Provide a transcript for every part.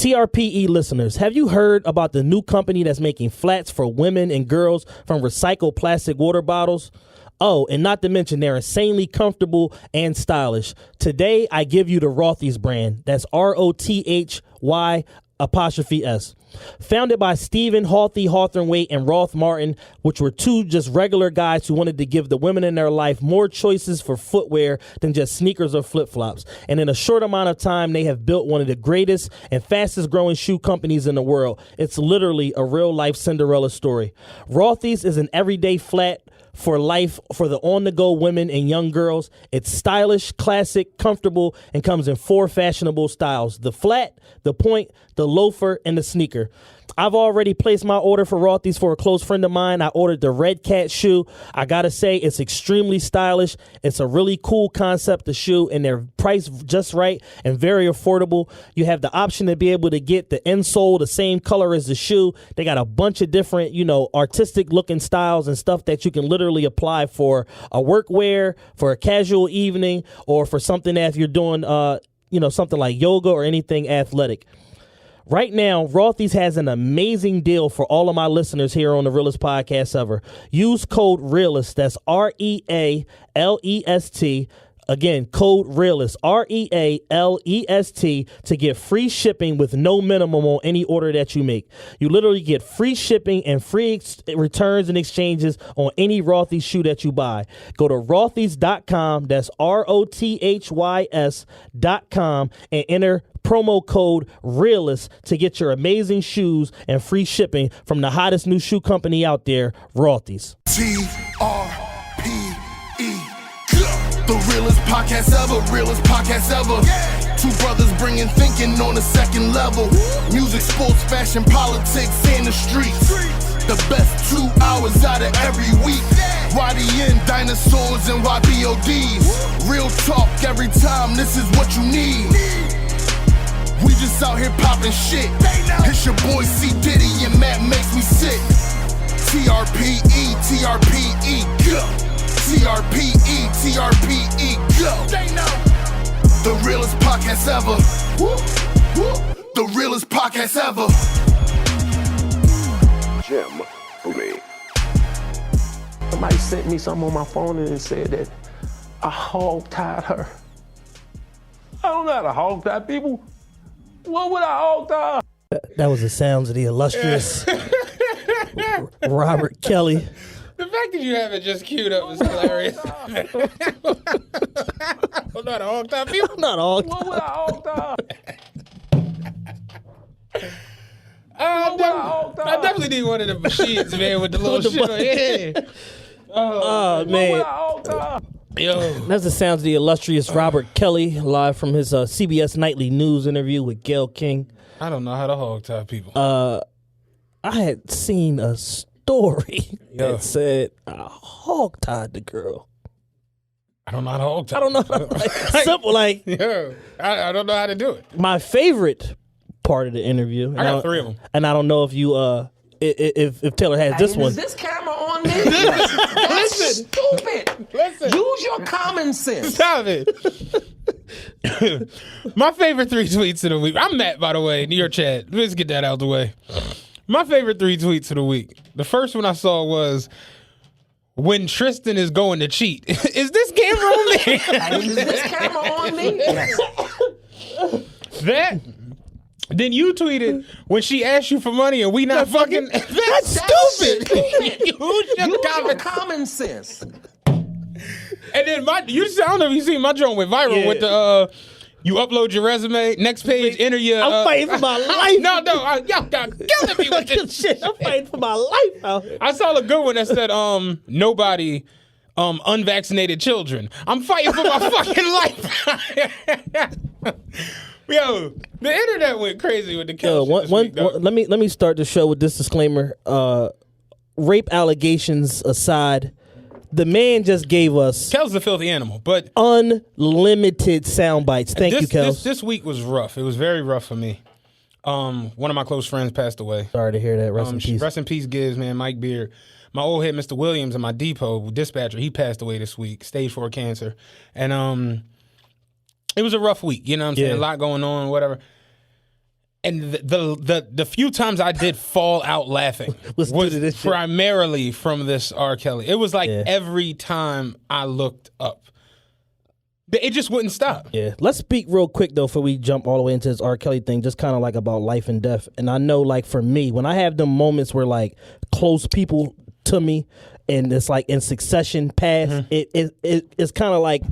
TRPE listeners, have you heard about the new company that's making flats for women and girls from recycled plastic water bottles? Oh, and not to mention they're insanely comfortable and stylish. Today, I give you the Rothy's brand. That's ROTHY''S. Founded by Stephen Hawthorne and Roth Martin, which were two just regular guys who wanted to give the women in their life more choices for footwear than just sneakers or flip-flops. And in a short amount of time, they have built one of the greatest and fastest growing shoe companies in the world. It's literally a real-life Cinderella story. Rothy's is an everyday flat for life for the on-the-go women and young girls. It's stylish, classic, comfortable, and comes in 4 fashionable styles: the flat, the point, the loafer, and the sneaker. I've already placed my order for Rothy's for a close friend of mine. I ordered the Red Cat shoe. I gotta say, it's extremely stylish. It's a really cool concept of shoe, and they're priced just right and very affordable. You have the option to be able to get the insole the same color as the shoe. They got a bunch of different, artistic looking styles and stuff that you can literally apply for a workwear, for a casual evening, or for something that if you're doing, something like yoga or anything athletic. Right now, Rothy's has an amazing deal for all of my listeners here on the Realest Podcast Ever. Use code REALEST, that's REALEST. Again, code REALEST, REALEST, to get free shipping with no minimum on any order that you make. You literally get free shipping and free returns and exchanges on any Rothy's shoe that you buy. Go to rothys.com, that's ROTHYS.com, and enter promo code REALEST to get your amazing shoes and free shipping from the hottest new shoe company out there, Rothy's. TRPE, the realest podcast ever, realest podcast ever. Yeah. Two brothers bringing thinking on a second level. Music, sports, fashion, politics, and the streets. The best 2 hours out of every week. YDN, dinosaurs, and YBODs. Real talk every time, this is what you need. We just out here popping shit. It's your boy C. Diddy and Matt makes me sick. TRPE, TRPE, go. TRPE, TRPE, go. They know. The realest podcast ever. Woo, woo. The realest podcast ever. Jim Boomey. Somebody sent me something on my phone and said that I hog-tied her. I don't know how to hog-tie people. What would I hog-tie? That was the sounds of the illustrious Robert Kelly. The fact that you have it just queued up is hilarious. I don't know how to hog-tie people. Not all. What would I hog-tie? I definitely need one of the machines, man, with the little shit on. Yeah. Oh, man. What would I hog-tie? Yo. That's the sounds of the illustrious Robert Kelly, live from his CBS Nightly News interview with Gayle King. I don't know how to hog-tie people. I had seen a story that said I hog-tied the girl. I don't know how to hog-tie. I don't know. Simple, like. Yeah, I don't know how to do it. My favorite part of the interview. I got 3 of them. And I don't know if you, if Taylor has this one. Is this camera on me? That's stupid. Listen. Use your common sense. Stop it. My favorite 3 tweets of the week. I'm Matt, by the way, New York chat. Let's get that out of the way. My favorite 3 tweets of the week. The first one I saw was, when Tristan is going to cheat. Is this camera on me? Is this camera on me? That. Then you tweeted, when she asked you for money and we not fucking. That's stupid. Use your common sense. And then I don't know if you seen my joint went viral with the you upload your resume, next page, enter your. I'm fighting for my life. No, y'all got killing me with this shit. I'm fighting for my life out here. I saw a good one that said, nobody, unvaccinated children. I'm fighting for my fucking life. Yo, the internet went crazy with the kill shit this week, let me start the show with this disclaimer. Rape allegations aside, the man just gave us Kel's a filthy animal, but unlimited sound bites. Thank you, Kel. This week was rough. It was very rough for me. One of my close friends passed away. Sorry to hear that. Rest in peace. Rest in peace, Gibbs, man. Mike Beard. My old head, Mr. Williams, and my depot dispatcher, he passed away this week, stage 4 cancer. And it was a rough week, you know what I'm saying? A lot going on, whatever. And the few times I did fall out laughing Was due to this shit. primarily from this R. Kelly. It was like every time I looked up, it just wouldn't stop. Yeah. Let's speak real quick, though, before we jump all the way into this R. Kelly thing, just kind of like about life and death. And I know, like, for me, when I have them moments where, like, close people to me and it's, like, in succession pass, it's kind of like...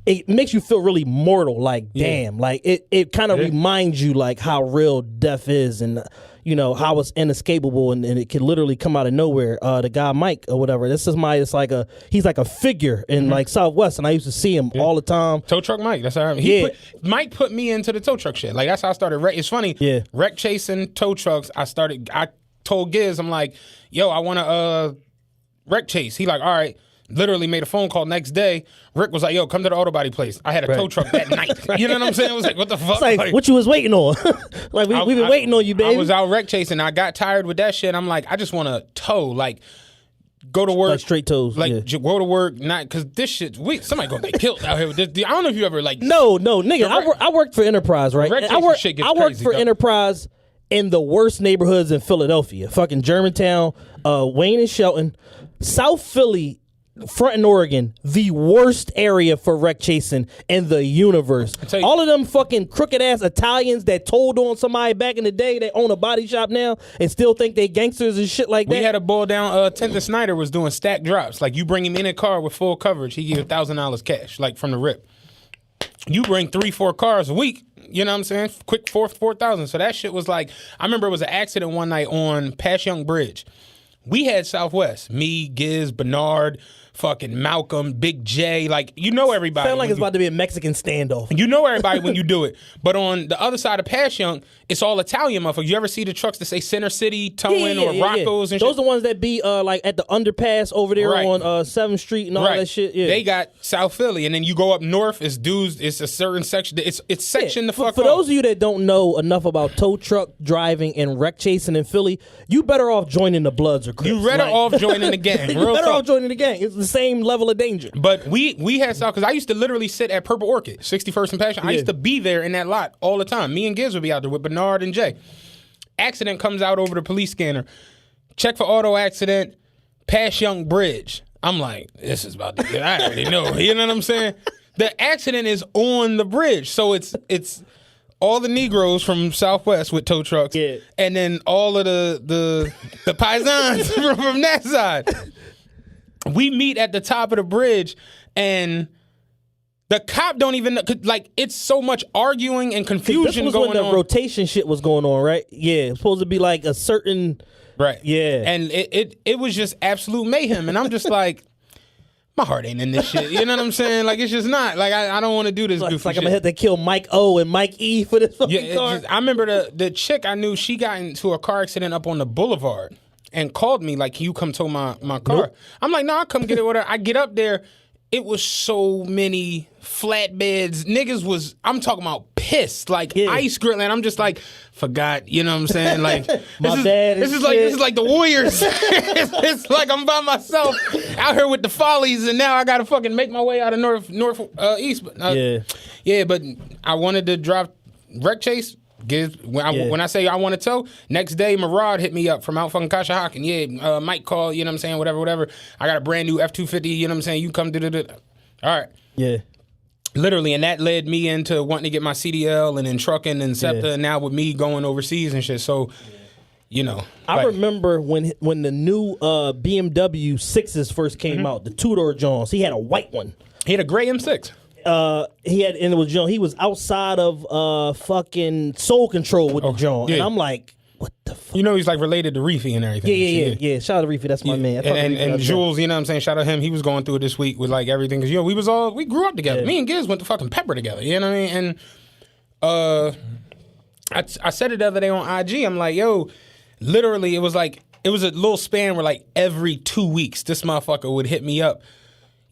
it makes you feel really mortal, like, damn. Like, it kind of reminds you, like, how real death is and, you know, how it's inescapable and it can literally come out of nowhere. The guy Mike or whatever, he's like a figure in, like, Southwest, and I used to see him all the time. Tow Truck Mike, that's how I Mike put me into the tow truck shit. Like, that's how I started. It's funny, wreck chasing, tow trucks, I told Giz, I'm like, yo, I want to wreck chase. He like, all right. Literally made a phone call next day. Rick was like, yo, come to the auto body place. I had a tow truck that night. You know what I'm saying? I was like, what the fuck? It's like, what you was waiting on? Like, we've been waiting on you, baby. I was out wreck chasing. I got tired with that shit. I'm like, I just want to tow. Like, go to work. Like straight tows. Like, go to work. Not, because this shit, somebody going to get killed out here with this. I don't know if you ever, like. No, nigga. I worked for Enterprise, right? I worked for Enterprise in the worst neighborhoods in Philadelphia. Fucking Germantown, Wayne and Shelton, South Philly, Front in Oregon, the worst area for wreck chasing in the universe. All of them fucking crooked ass Italians that told on somebody back in the day that own a body shop now and still think they gangsters and shit like that. We had a ball down. Tenta Snyder was doing stack drops. Like, you bring him in a car with full coverage, he give you $1,000 cash, like from the rip. You bring 3-4 cars a week. You know what I'm saying? Quick 4,000. So that shit was like, I remember it was an accident one night on Pass Young Bridge. We had Southwest, me, Giz, Bernard, fucking Malcolm, Big J, like, you know everybody. Sound like it's about to be a Mexican standoff. You know everybody when you do it. But on the other side of Pass Young, it's all Italian motherfuckers. You ever see the trucks that say Center City Towing or Rocco's and shit? Those are the ones that be like at the underpass over there on 7th Street and all that shit. Yeah. They got South Philly, and then you go up north, it's dudes, it's a certain section. It's sectioned the fuck For those of you that don't know enough about tow truck driving and wreck chasing in Philly, you better off joining the Bloods or Crips. You better off joining the gang. You better off joining the gang. It's the same level of danger. But we had South, because I used to literally sit at Purple Orchid, 61st and Passion. I used to be there in that lot all the time. Me and Giz would be out there with Bernard and Jay. Accident comes out over the police scanner. Check for auto accident. Pass Young Bridge. I'm like, this is about to get. I already know. You know what I'm saying? The accident is on the bridge, so it's all the Negroes from Southwest with tow trucks, and then all of the paisans from that side. We meet at the top of the bridge, and the cop don't even know, like, it's so much arguing and confusion this was going when the on. rotation shit was going on, right? Yeah, it's supposed to be like a certain... Right. Yeah. And it was just absolute mayhem, and I'm just like, my heart ain't in this shit. You know what I'm saying? Like, it's just not. Like, I don't want to do this goofy It's like shit. I'm going to have to kill Mike O and Mike E for this fucking car. I remember the chick I knew, she got into a car accident up on the boulevard and called me like, can you come tow my car? Nope. I'm like, no, I'll come get it with her. I get up there. It was so many flatbeds. Niggas was, I'm talking about pissed, like ice grilling. I'm just like, forgot, you know what I'm saying? Like, this is like the Warriors. it's like I'm by myself out here with the Follies, and now I gotta fucking make my way out of northeast. But I wanted to drive wreck chase. When I say I want to tow, next day Marad hit me up from out fucking Conshohocken. Mike call, you know what I'm saying, whatever. I got a brand new F-250, you know what I'm saying, you come do. All right. Yeah. Literally, and that led me into wanting to get my CDL and then trucking and SEPTA, and now with me going overseas and shit. So, you know. I remember when the new BMW 6s first came out, the two-door Johns. He had a white one. He had a gray M6. He was outside of fucking Soul Control with the John, and I'm like, what the fuck? You know, he's like related to Reefy and everything. Yeah. Shout out to Reefy, that's my man. And Jules, you know what I'm saying? Shout out him. He was going through it this week with like everything, because we grew up together. Me and Giz went to fucking Pepper together. You know what I mean? And I said it the other day on IG. I'm like, yo, literally, it was a little span where like every 2 weeks this motherfucker would hit me up.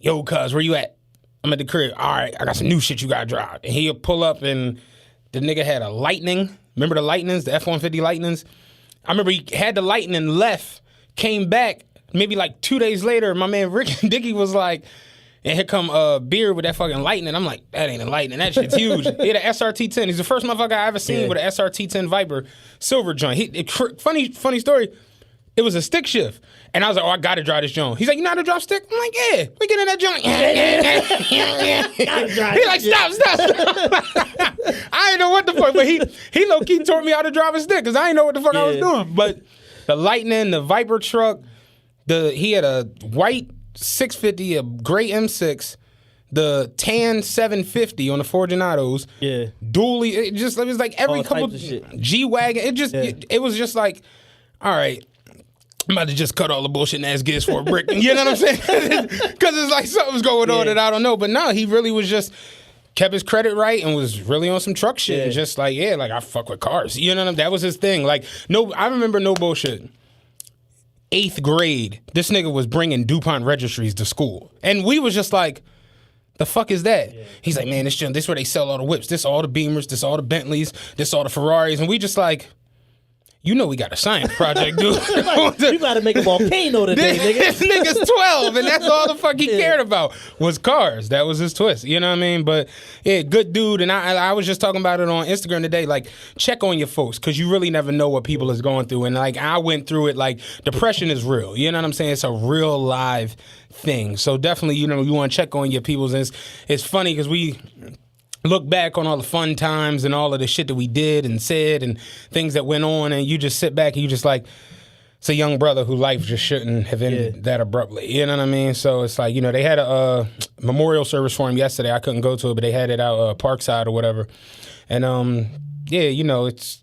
Yo, cuz, where you at? I'm at the crib. All right, I got some new shit you gotta drive. And he'll pull up, and the nigga had a Lightning. Remember the Lightnings, the F-150 Lightnings? I remember he had the Lightning, left, came back. Maybe like 2 days later, my man Rick and Dickie was like, And here come Beard with that fucking lightning. I'm like, that ain't a lightning. That shit's huge. He had an SRT-10. He's the first motherfucker I ever seen with an SRT-10 Viper silver joint. Funny story. It was a stick shift. And I was like, oh, I got to drive this joint. He's like, you know how to drive stick? I'm like, yeah. We get in that joint. He's like, stop. I didn't know what the fuck. But he low-key taught me how to drive a stick because I didn't know what the fuck I was doing. But the Lightning, the Viper truck, he had a white 650, a gray M6, the tan 750 on the Fortunatos. Yeah. Dually. It was like every couple G-Wagon. It was just like, all right. I'm about to just cut all the bullshit and ass gifts for a brick. You know what I'm saying? Because it's like something's going on that I don't know. But no, he really was just kept his credit right and was really on some truck shit. And just like, like I fuck with cars. You know what I mean? That was his thing. Like, no, I remember no bullshit. 8th grade, this nigga was bringing DuPont registries to school. And we was just like, the fuck is that? He's like, man, this is where they sell all the whips. This all the Beamers. This all the Bentleys. This all the Ferraris. And we just like, you know we got a science project, dude. You got to make a volcano today, nigga. This nigga's 12, and that's all the fuck he cared about was cars. That was his twist. You know what I mean? But, yeah, good dude. And I was just talking about it on Instagram today. Like, check on your folks, because you really never know what people is going through. And, like, I went through it. Like, depression is real. You know what I'm saying? It's a real live thing. So, definitely, you want to check on your peoples. And it's funny because we look back on all the fun times and all of the shit that we did and said and things that went on, and you just sit back and you just like, it's a young brother who life just shouldn't have ended that abruptly. You know what I mean? So it's like, they had a memorial service for him yesterday. I couldn't go to it, but they had it out Parkside or whatever. And it's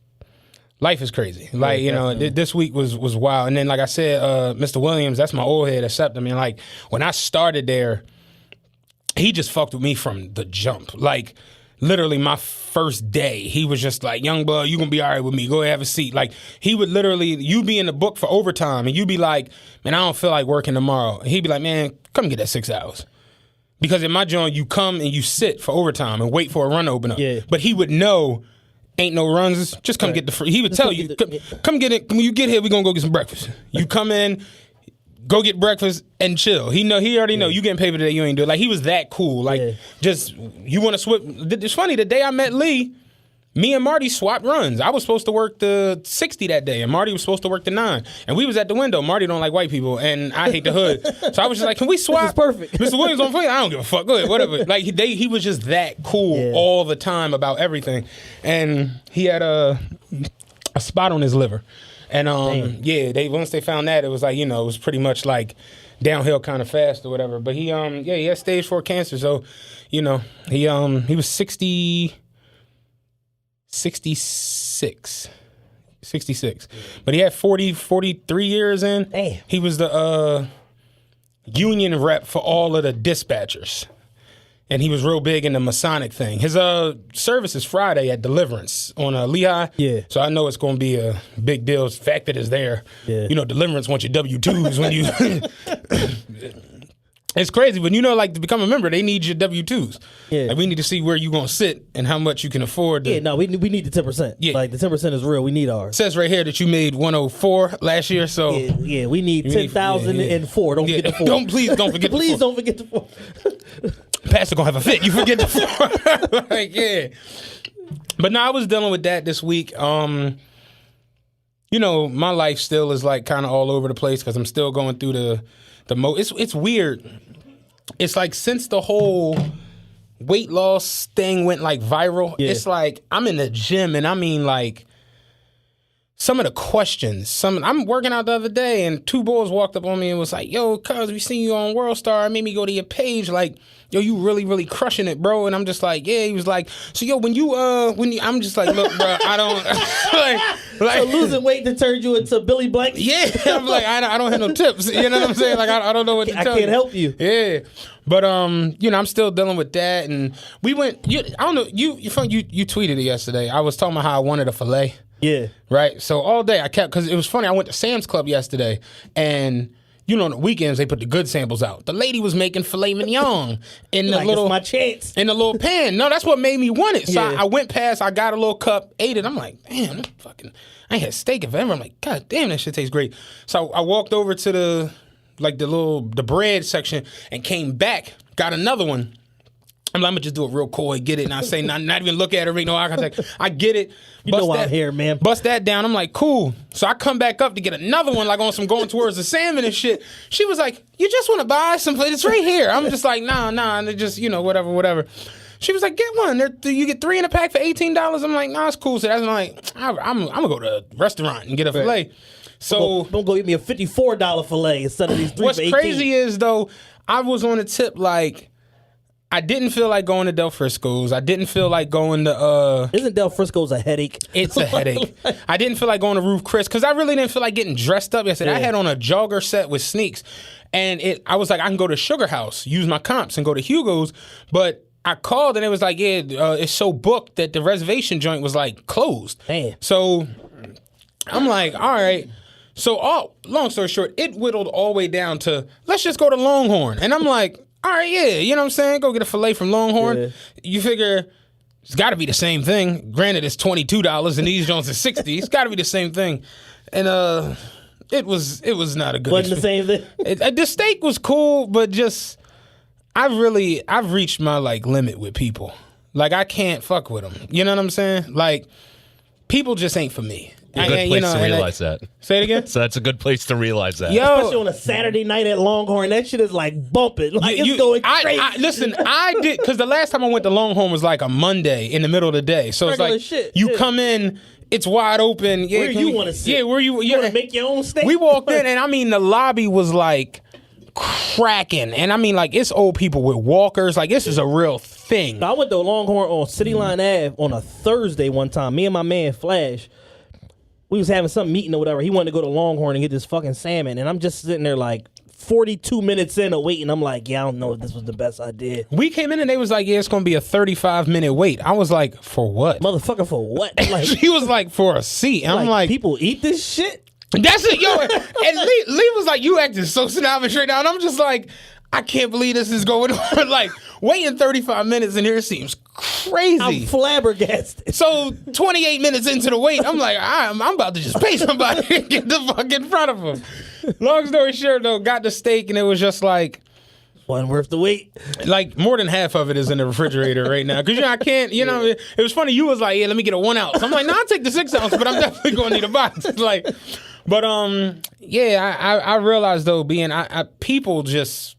life is crazy. Like, this week was wild. And then, like I said, Mr. Williams, that's my old head, except, I mean, like, when I started there, he just fucked with me from the jump. Like, literally my first day, he was just like, young bud, you gonna be all right with me. Go ahead, have a seat. Like, he would literally, you be in the book for overtime, and you be like, man, I don't feel like working tomorrow. And he'd be like, man, come get that 6 hours. Because in my joint, you come and you sit for overtime and wait for a run to open up. Yeah. But he would know, ain't no runs, just come get the free. He would tell you, come get it. When you get here, we gonna go get some breakfast. You come in, go get breakfast and chill. He already know you getting paid today. You ain't do it. Like, he was that cool. Like, just, you want to swap. It's funny, the day I met Lee, me and Marty swapped runs. I was supposed to work the 60 that day, and Marty was supposed to work the 9. And we was at the window. Marty don't like white people, and I hate the hood. So I was just like, can we swap? This is perfect. Mr. Williams on play? I don't give a fuck. Go ahead, whatever. Like, he was just that cool all the time about everything. And he had a spot on his liver. And once they found that, it was like, it was pretty much like downhill kind of fast or whatever. But he had stage 4 cancer. So, he was 66. But he had 43 years in. Damn. He was the union rep for all of the dispatchers. And he was real big in the Masonic thing. His service is Friday at Deliverance on Lehigh. Yeah. So I know it's going to be a big deal. The fact that it's there. Yeah. Deliverance wants your W-2s when you... It's crazy. But like, to become a member, they need your W-2s. Yeah. Like, we need to see where you're going to sit and how much you can afford. We need the 10%. Yeah. Like, the 10% is real. We need ours. It says right here that you made 104 last year, so... Yeah, we need 10,004. Don't forget the 4. Please don't forget the 4. Please don't forget the 4. Pastor gonna have a fit. You forget the 4. Like, yeah. But no, I was dealing with that this week. My life still is like kind of all over the place because I'm still going through the it's weird. It's like since the whole weight loss thing went like viral, it's like I'm in the gym and I mean like some of the questions. I'm working out the other day and 2 boys walked up on me and was like, yo, cuz we seen you on World Star. It made me go to your page like, yo, you really, really crushing it, bro. And I'm just like, yeah. He was like, so yo, when you I'm just like, look, bro, I don't like so losing weight that turned you into Billy Blank. Yeah, I'm like, I don't have no tips. You know what I'm saying? Like, I don't know what to tell you. I can't help you. Yeah, but I'm still dealing with that. And we went. I don't know. You tweeted it yesterday. I was talking about how I wanted a filet. Yeah. Right. So all day I kept, because it was funny. I went to Sam's Club yesterday, and on the weekends they put the good samples out. The lady was making filet mignon in the little, it's my chance, in the little pan. No, that's what made me want it. So I went past. I got a little cup, ate it. I'm like, damn, I ain't had steak if ever. I'm like, god damn, that shit tastes great. So I walked over to the bread section and came back. got another one. I'm like, I'm gonna just do it real coy, get it, and I say not even look at her, make no eye contact. I get it. You know I'm here, man. Bust that down. I'm like, cool. So I come back up to get another one, like on some going towards the salmon and shit. She was like, you just want to buy some? It's right here. I'm just like, nah, and it just, whatever. She was like, get one. You get 3 in a pack for $18. I'm like, nah, it's cool. So that's like, I'm gonna go to a restaurant and get a filet. So don't go get me a $54 filet instead of these 3 what's for $18. crazy is though, I was on a tip like, I didn't feel like going to Del Frisco's. I didn't feel like going to Isn't Del Frisco's a headache? It's a headache. I didn't feel like going to Roof Chris because I really didn't feel like getting dressed up yesterday. I had on a jogger set with sneaks, and I was like, I can go to Sugar House, use my comps, and go to Hugo's, but I called and it was like, it's so booked that the reservation joint was like closed. Damn. So I'm like, all right. So long story short, it whittled all the way down to let's just go to Longhorn, and I'm like, all right, yeah, you know what I'm saying? Go get a filet from Longhorn. Yeah. You figure it's got to be the same thing. Granted, it's $22 and these joints are $60. It's got to be the same thing. And it was not a good. Wasn't the same thing. The steak was cool, but just I've reached my like limit with people. Like I can't fuck with them. You know what I'm saying? Like people just ain't for me. A good place to realize that. Say it again? So that's a good place to realize that. Yo, especially on a Saturday night at Longhorn, that shit is like bumping. Like it's going crazy. Listen, I did, because the last time I went to Longhorn was like a Monday in the middle of the day. So regular it's like, shit, you come in, it's wide open. Yeah, where you want to sit? Yeah, where you want to make your own steak? We walked in, and I mean, the lobby was like cracking. And I mean, like, it's old people with walkers. Like, this is a real thing. I went to Longhorn on City Line Ave on a Thursday one time. Me and my man Flash, we was having some meeting or whatever. He wanted to go to Longhorn and get this fucking salmon. And I'm just sitting there like 42 minutes in of waiting. I'm like, yeah, I don't know if this was the best idea. We came in and they was like, yeah, it's going to be a 35-minute wait. I was like, for what? Motherfucker, for what? Like, he was like, for a seat. And I'm like, people eat this shit? That's it, yo. And Lee was like, you acting so snobbish right now. And I'm just like, I can't believe this is going on. Like, waiting 35 minutes in here seems crazy. I'm flabbergasted. So 28 minutes into the wait, I'm like, I'm about to just pay somebody and get the fuck in front of them. Long story short, though, got the steak and it was just like, wasn't worth the wait. Like, more than half of it is in the refrigerator right now. Because, I can't, it was funny. You was like, yeah, let me get a 1 ounce. I'm like, no, I'll take the 6 ounce, but I'm definitely going to need a box. Like, but, I realized, though, people just...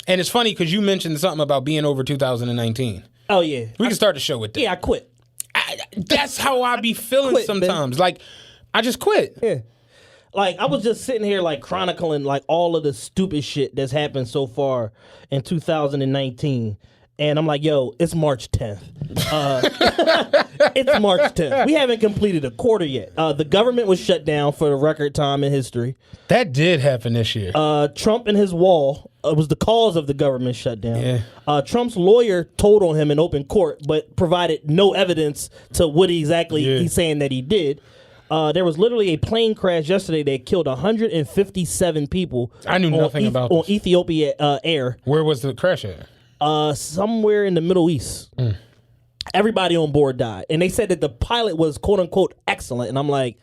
And it's funny because you mentioned something about being over 2019. Oh, yeah. We can start the show with that. Yeah, I quit. That's how I be feeling sometimes. Man. Like, I just quit. Yeah. Like, I was just sitting here, like, chronicling, like, all of the stupid shit that's happened so far in 2019. And I'm like, yo, it's March 10th. It's March 10th. We haven't completed a quarter yet. The government was shut down for the record time in history. That did happen this year. Trump and his wall was the cause of the government shutdown. Yeah. Trump's lawyer told on him in open court, but provided no evidence to what exactly he's saying that he did. There was literally a plane crash yesterday that killed 157 people. I knew nothing about this. On Ethiopia Air. Where was the crash at? Somewhere in the Middle East. Everybody on board died. And they said that the pilot was, quote unquote, excellent. And I'm like,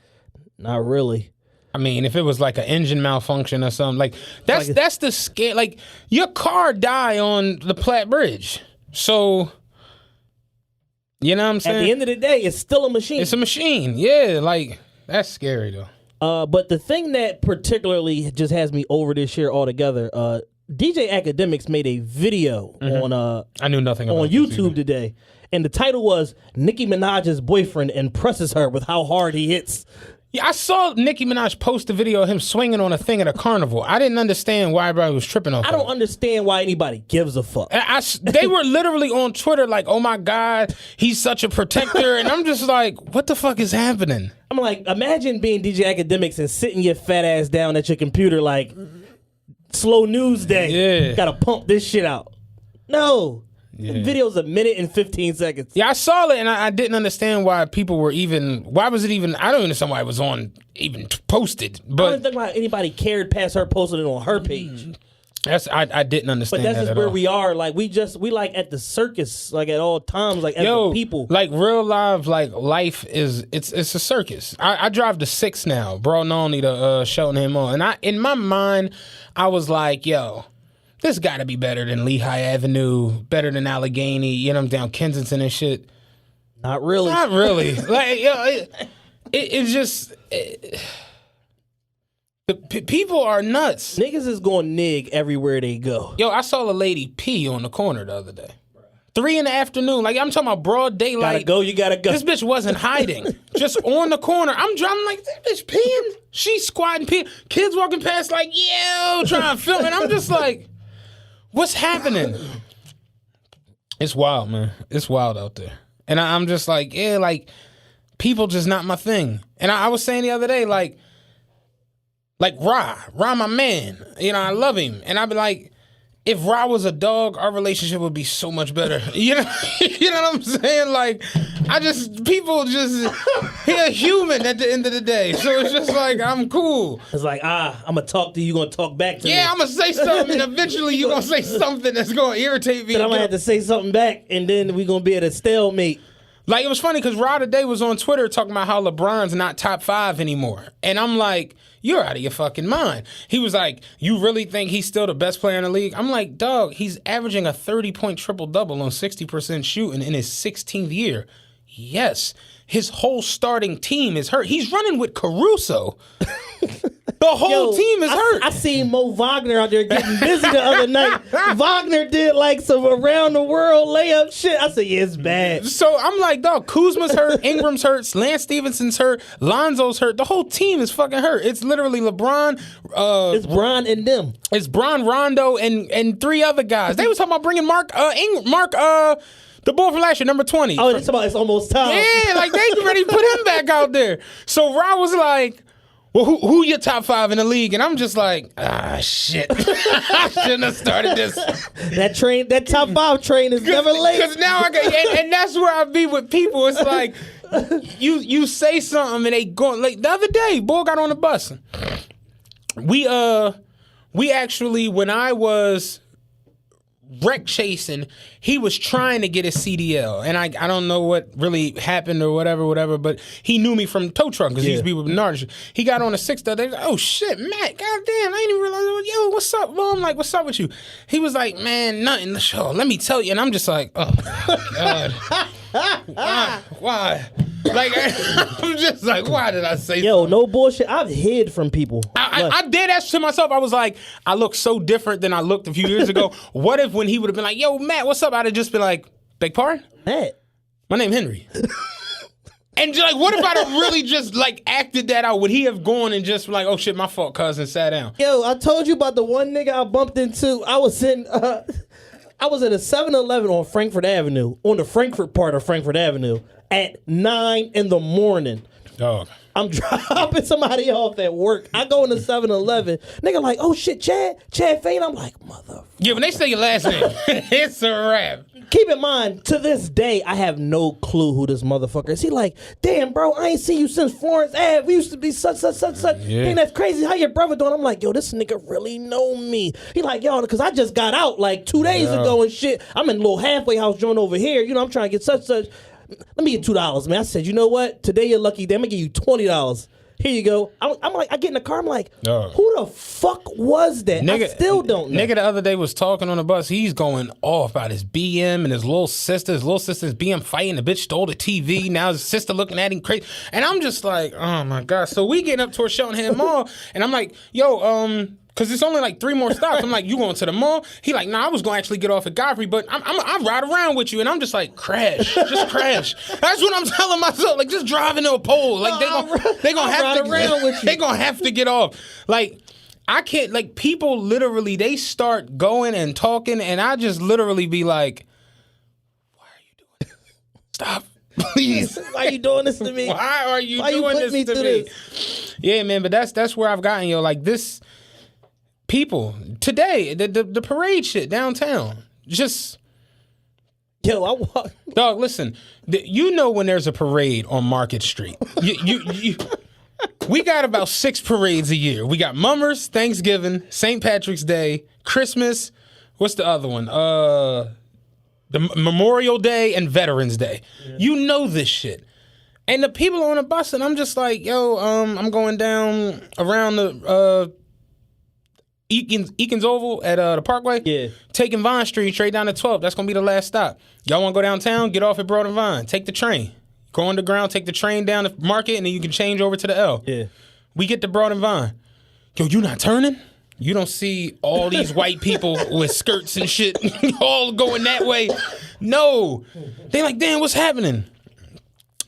not really. I mean, if it was like an engine malfunction or something, like that's the scare. Like, your car died on the Platte Bridge. So, you know what I'm saying? At the end of the day, it's still a machine. It's a machine. Yeah, like, that's scary, though. But the thing that particularly just has me over this year altogether, DJ Academics made a video on I knew nothing about on YouTube today, and the title was Nicki Minaj's boyfriend impresses her with how hard he hits. Yeah, I saw Nicki Minaj post a video of him swinging on a thing at a carnival. I didn't understand why everybody was tripping off. I don't understand why anybody gives a fuck. They were literally on Twitter like, "Oh my God, he's such a protector," and I'm just like, "What the fuck is happening?" I'm like, imagine being DJ Academics and sitting your fat ass down at your computer like, slow news day. Yeah. Gotta pump this shit out. No. Yeah. The video's a minute and 15 seconds. Yeah, I saw it and I didn't understand why people were why was it even, I don't understand why it was even posted. But I don't think why anybody cared past her posting it on her page. I didn't understand that. But that's just where we are. Like, we like at the circus, like at all times, like as the people. Like real life, like life it's a circus. I drive the 6 now, bro. Not only to Shelton him on. And in my mind, I was like, yo, this got to be better than Lehigh Avenue, better than Allegheny, you know, down Kensington and shit. Not really. Not really. Like, it's just... people are nuts. Niggas is going nig everywhere they go. Yo, I saw a lady pee on the corner the other day. 3 PM. Like, I'm talking about broad daylight. You gotta go. This bitch wasn't hiding. Just on the corner. I'm driving like, this bitch peeing. She's squatting, peeing. Kids walking past like, yo, trying to film it. I'm just like, what's happening? It's wild, man. It's wild out there. And I'm just like, yeah, like, people just not my thing. And I was saying the other day, like Ra, my man. You know, I love him. And I'd be like, if Ra was a dog, our relationship would be so much better. You know what I'm saying? Like, people just, he a human at the end of the day. So it's just like, I'm cool. It's like, I'm going to talk to you, going to talk back to me. Yeah, I'm going to say something, and eventually you're going to say something that's going to irritate me. Then I'm going to have to say something back, and then we're going to be at a stalemate. Like, it was funny because Ra today was on Twitter talking about how LeBron's not top 5 anymore. And I'm like, you're out of your fucking mind. He was like, you really think he's still the best player in the league? I'm like, dog, he's averaging a 30-point triple-double on 60% shooting in his 16th year. Yes, his whole starting team is hurt. He's running with Caruso. The whole team is hurt. I seen Mo Wagner out there getting busy the other night. Wagner did like some around the world layup shit. I said, yeah, it's bad. So I'm like, dog, Kuzma's hurt, Ingram's hurt, Lance Stevenson's hurt, Lonzo's hurt. The whole team is fucking hurt. It's literally LeBron. It's Bron and them. It's Bron, Rondo, and 3 other guys. They was talking about bringing Mark, the boy from last year, number 20. Oh, it's almost time. Yeah, like they ready to put him back out there. So Ra was like, well, who your top 5 in the league? And I'm just like, shit. I shouldn't have started this. That top 5 train is never late. Because now I got, and that's where I be with people. It's like, you say something and they go, like the other day, boy got on the bus. We actually, when I was wreck chasing, he was trying to get his CDL, and I don't know what really happened or whatever, but he knew me from tow truck because he used to be with Bernard. He got on a 6 the other day. Like, oh shit, Matt, goddamn, I didn't even realize. Yo, what's up? Well, I'm like, what's up with you? He was like, man, nothing. Let me tell you, and I'm just like, oh God, why? Like, I'm just like, why did I say something? No bullshit. I've hid from people. I did ask to myself. I was like, I look so different than I looked a few years ago. What if when he would have been like, yo, Matt, what's up? I'd have just been like, beg pardon? Matt. My name Henry. And just like, what if I'd have really just like acted that out? Would he have gone and just like, oh shit, my fault, cousin, sat down? Yo, I told you about the one nigga I bumped into. I was at a 7-Eleven on Frankfurt Avenue, on the Frankfurt part of Frankfurt Avenue, at 9 a.m. Dog. I'm dropping somebody off at work. I go in the 7-Eleven. Nigga like, oh shit, Chad Fane. I'm like, mother. Yeah, when they say your last name, it's a wrap. Keep in mind, to this day, I have no clue who this motherfucker is. He like, damn, bro, I ain't seen you since Florence Ave. We used to be such. Yeah. Dang, that's crazy. How your brother doing? I'm like, yo, this nigga really know me. He like, yo, because I just got out like 2 days ago and shit. I'm in a little halfway house joint over here. You know, I'm trying to get such. Let me get $2, man. I said, you know what? Today you're lucky. Then I'm going to give you $20. Here you go. I'm like, I get in the car. I'm like, who the fuck was that? Nigga, I still don't know. Nigga the other day was talking on the bus. He's going off about his BM and his little sister. His little sister's BM fighting. The bitch stole the TV. Now his sister looking at him crazy. And I'm just like, oh my God. So we getting up towards Cheltenham Mall. And I'm like, yo, because it's only like 3 more stops. I'm like, you going to the mall? He like, nah, I was going to actually get off at Godfrey, but I ride around with you. And I'm just like, crash. Just crash. That's what I'm telling myself. Like, just drive into a pole. Like, they gonna have to around with you. They gonna have to get off. Like, I can't, like, people literally, they start going and talking, and I just literally be like, why are you doing this? Stop. Please. Why are you doing this to me? Why are you doing this to me? Yeah, man, but that's where I've gotten, yo. Like, this... People today, the parade shit downtown, just yo, I walk. Dog, listen, you know when there's a parade on Market Street, you we got about 6 parades a year. We got Mummers, Thanksgiving, St. Patrick's Day, Christmas. What's the other one? The Memorial Day and Veterans Day. Yeah. You know this shit. And the people on the bus, and I'm just like, yo, I'm going down around the. Eakins Oval at the Parkway. Yeah. Taking Vine Street straight down to 12th. That's gonna be the last stop. Y'all want to go downtown? Get off at Broad and Vine. Take the train. Go underground. Take the train down to Market, and then you can change over to the L. Yeah. We get to Broad and Vine. Yo, you not turning? You don't see all these white people with skirts and shit all going that way. No. They like, damn, what's happening?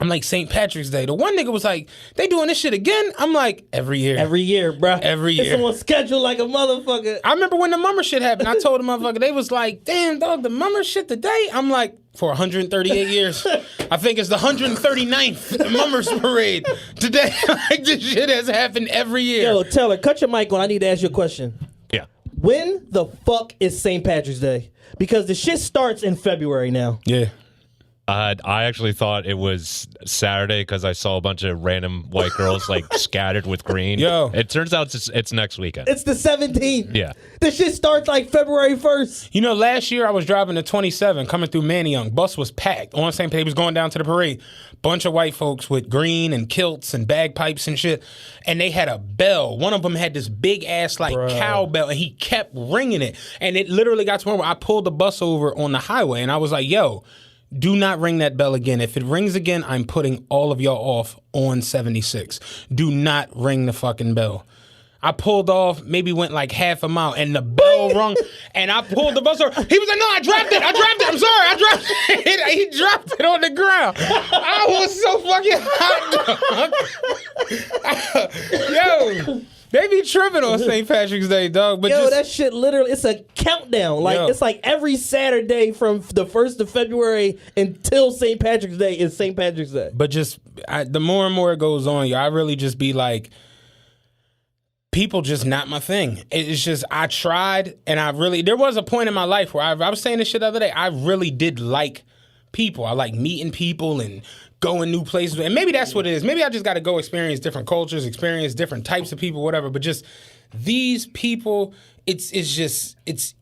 I'm like, St. Patrick's Day. The one nigga was like, they doing this shit again? I'm like, every year. Every year, bro. Every year. It's on schedule like a motherfucker. I remember when the mummer shit happened. I told the motherfucker, they was like, damn, dog, the mummer shit today? I'm like, for 138 years. I think it's the 139th Mummers Parade. Today, like, this shit has happened every year. Yo, Taylor, cut your mic on. I need to ask you a question. Yeah. When the fuck is St. Patrick's Day? Because the shit starts in February now. Yeah. I actually thought it was Saturday because I saw a bunch of random white girls like scattered with green. Yo. It turns out it's next weekend. It's the 17th. Yeah. The shit starts like February 1st. You know, last year I was driving the 27 coming through Manayunk. Bus was packed on St. Patrick's, going down to the parade. Bunch of white folks with green and kilts and bagpipes and shit. And they had a bell. One of them had this big ass like cowbell, and he kept ringing it. And it literally got to the point where I pulled the bus over on the highway, and I was like, yo, do not ring that bell again. If it rings again, I'm putting all of y'all off on 76. Do not ring the fucking bell. I pulled off, maybe went like half a mile, and the bell rung, and I pulled the bus over. He was like, no, I dropped it. I'm sorry, I dropped it. He dropped it on the ground. I was so fucking hot, dog. Yo. They be tripping on St. Patrick's Day, dog. But Yo, that shit literally, it's a countdown. Like, it's like every Saturday from the 1st of February until St. Patrick's Day is St. Patrick's Day. But just, the more and more it goes on, I really just be like, people just not my thing. It's just, I tried, and there was a point in my life where I was saying this shit the other day, I really did like people. I like meeting people and going new places. And maybe that's what it is. Maybe I just got to go experience different cultures, experience different types of people, whatever. But just these people, it's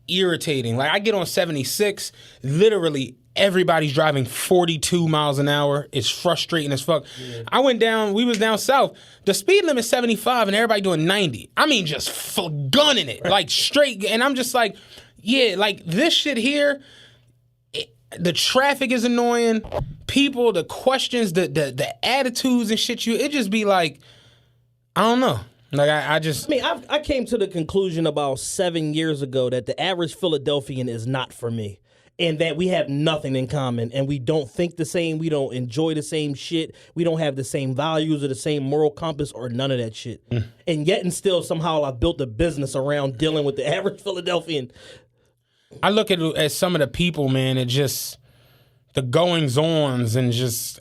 irritating. Like, I get on 76, literally everybody's driving 42 miles an hour. It's frustrating as fuck. Yeah. We was down south. The speed limit is 75 and everybody doing 90. I mean, just gunning it, like straight. And I'm just like, yeah, like this shit here, the traffic is annoying. People, the questions, the attitudes and shit, it just be like, I don't know. Like, I came to the conclusion about 7 years ago that the average Philadelphian is not for me. And that we have nothing in common, and we don't think the same, we don't enjoy the same shit, we don't have the same values or the same moral compass or none of that shit. And yet and still somehow I built a business around dealing with the average Philadelphian. I look at some of the people, man, it just, the goings-ons and just,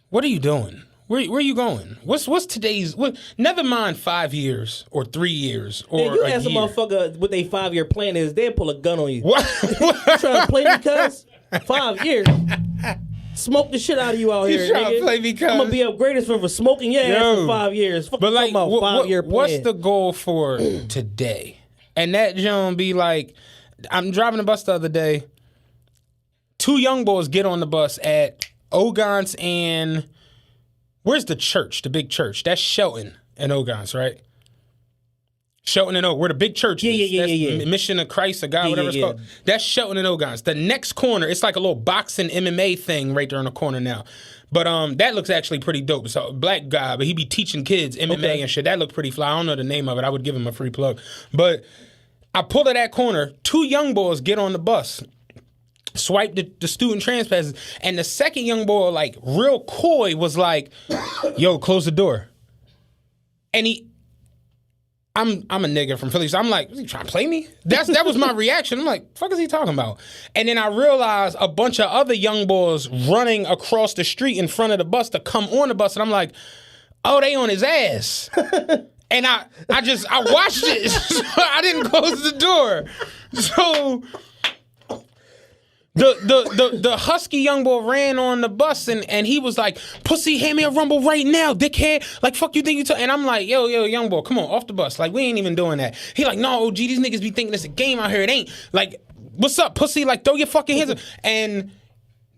what are you doing? Where are you going? What's today's, never mind 5 years or 3 years or you a ask year. a motherfucker what their 5-year plan is, they'll pull a gun on you. What? You trying to play me, cuz? 5 years. Smoke the shit out of you out here, trying nigga. to play me, cuz? I'm gonna be upgraded for smoking your ass for 5 years. Fuck, but like, about 5-year plan. what's the goal for today? And that John be like, I'm driving the bus the other day. 2 young boys get on the bus at Ogons and where's the church? The big church. That's Shelton and Ogons, right? Shelton and where the big church is. Yeah. Mission of Christ or God, whatever it's called. That's Shelton and Ogons. The next corner, it's like a little boxing MMA thing right there in the corner now. But that looks actually pretty dope. So a black guy, but he be teaching kids MMA and shit. That looked pretty fly. I don't know the name of it. I would give him a free plug. But I pull to that corner. 2 young boys get on the bus. Swipe the student trans passes, and the second young boy, like real coy, was like, "Yo, close the door." And I'm a nigga from Philly, so I'm like, "Is he trying to play me?" That was my reaction. I'm like, "Fuck is he talking about?" And then I realized a bunch of other young boys running across the street in front of the bus to come on the bus, and I'm like, "Oh, they on his ass." And I watched it. So I didn't close the door. So the husky young boy ran on the bus and he was like, "Pussy, hand me a rumble right now, dickhead. Like, fuck you think you And I'm like, yo, young boy, come on, off the bus. Like, we ain't even doing that. He like, no, OG, these niggas be thinking it's a game out here. It ain't. Like, what's up, pussy? Like, throw your fucking hands up. And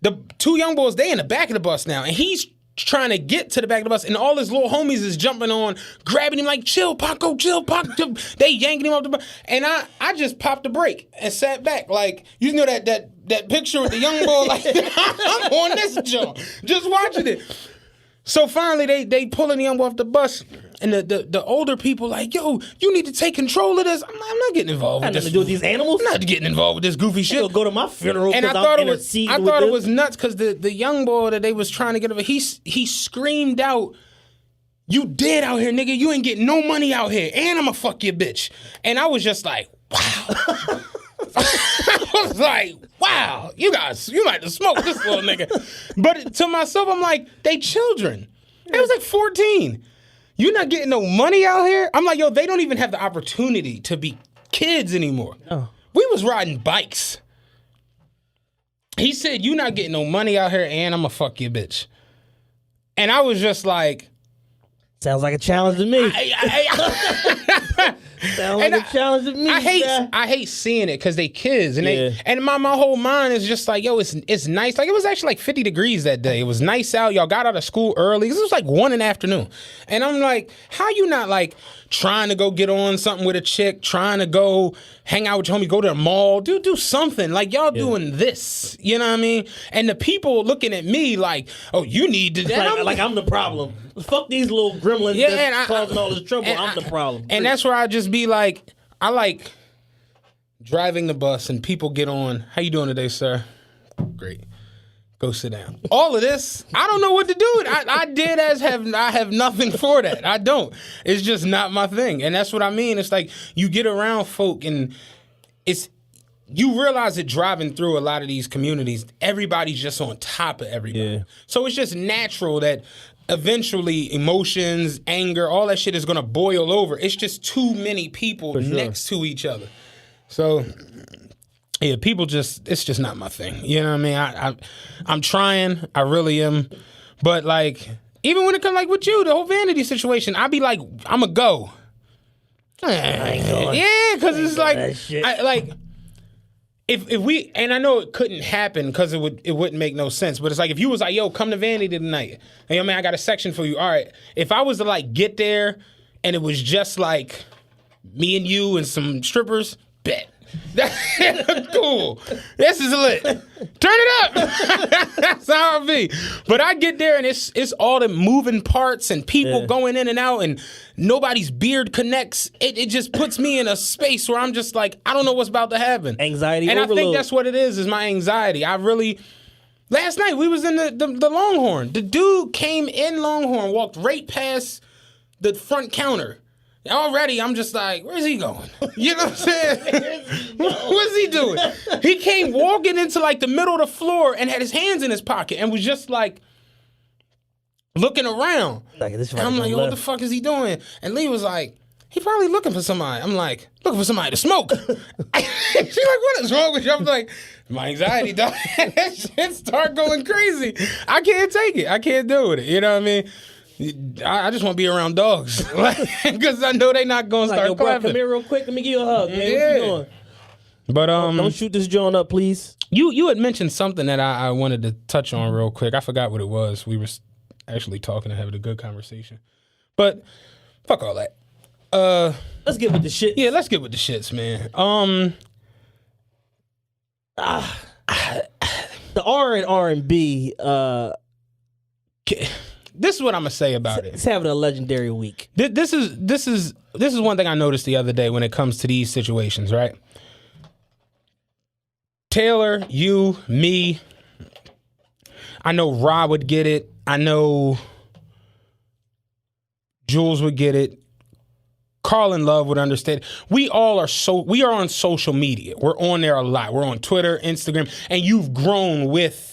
the 2 young boys, they in the back of the bus now. And he's trying to get to the back of the bus, and all his little homies is jumping on, grabbing him like, chill, Paco, chill, Paco. They yanking him off the bus. And I just popped the brake and sat back. Like, you know that picture with the young boy, like, I'm on this jump, just watching it. So finally, they pulling the young boy off the bus, and the older people like, yo, you need to take control of this. I'm not getting involved with Nothing this. to do with these animals. I'm not getting involved with this goofy shit. You'll go to my funeral And I because thought I'm it was, interceding I thought with it was this. nuts because the young boy that they was trying to get over, he screamed out, "You dead out here, nigga. You ain't getting no money out here, and I'ma fuck your bitch." And I was just like, wow. I was like, wow, you like to smoke this little nigga. But to myself, I'm like, they children. They was like 14. You're not getting no money out here? I'm like, yo, they don't even have the opportunity to be kids anymore. No. We was riding bikes. He said, you not getting no money out here, and I'ma fuck your bitch. And I was just like, Sounds like a challenge to me. Sounds like a challenge to me. I bruh. hate seeing it because they kids and Yeah. my whole mind is just like, yo, it's nice. Like, it was actually like 50 degrees that day. It was nice out. Y'all got out of school early. This was like 1 in the afternoon. And I'm like, how you not like trying to go get on something with a chick, trying to go hang out with your homie, go to the mall, do something. Like, y'all doing this. You know what I mean? And the people looking at me like, oh, you need to. Like I'm the problem. Fuck these little gremlins that's causing all this trouble. I'm the problem. And that's where I just be like, I like driving the bus and people get on. How you doing today, sir? Great. Go sit down. All of this, I don't know what to do. I have nothing for that. I don't. It's just not my thing. And that's what I mean. It's like you get around folk and you realize that driving through a lot of these communities, everybody's just on top of everybody. Yeah. So it's just natural that eventually emotions, anger, all that shit is going to boil over. It's just too many people next to each other. So, yeah, it's just not my thing. You know what I mean? I'm trying. I really am. But, like, even when it comes, like, with you, the whole vanity situation, I be like, I'm going to go. Yeah, because it's like, If we, and I know it couldn't happen because it wouldn't make no sense, but it's like if you was like, yo, come to Vanity tonight, and yo, man, I got a section for you. All right, if I was to like get there and it was just like me and you and some strippers, bet. Cool. This is lit. Turn it up. That's how it be. But I get there and it's all the moving parts and people going in and out and nobody's beard connects. It just puts me in a space where I'm just like, I don't know what's about to happen. Anxiety and overload. I think that's what it is my anxiety. Last night we was in the Longhorn. The dude came in Longhorn, walked right past the front counter. Already, I'm just like, where's he going? You know what I'm saying? What's he doing? He came walking into like the middle of the floor and had his hands in his pocket and was just like looking around. And I'm like, yo, what the fuck is he doing? And Lee was like, he probably looking for somebody. I'm like, looking for somebody to smoke. She's like, what is wrong with you? I'm like, my anxiety, dog. That shit start going crazy. I can't take it. I can't deal with it. You know what I mean? I just want to be around dogs because I know they not going to start clapping. Come here real quick. Let me give you a hug, man. Yeah. What you doing? But Don't shoot this joint up, please. You had mentioned something that I wanted to touch on real quick. I forgot what it was. We were actually talking and having a good conversation. But fuck all that. Let's get with the shit. Yeah, let's get with the shits, man. The R&B. This is what I'm gonna say about it. It's having a legendary week. This is one thing I noticed the other day when it comes to these situations, right? Taylor, you, me. I know Rob would get it. I know Jules would get it. Carl and Love would understand. We are on social media. We're on there a lot. We're on Twitter, Instagram, and you've grown with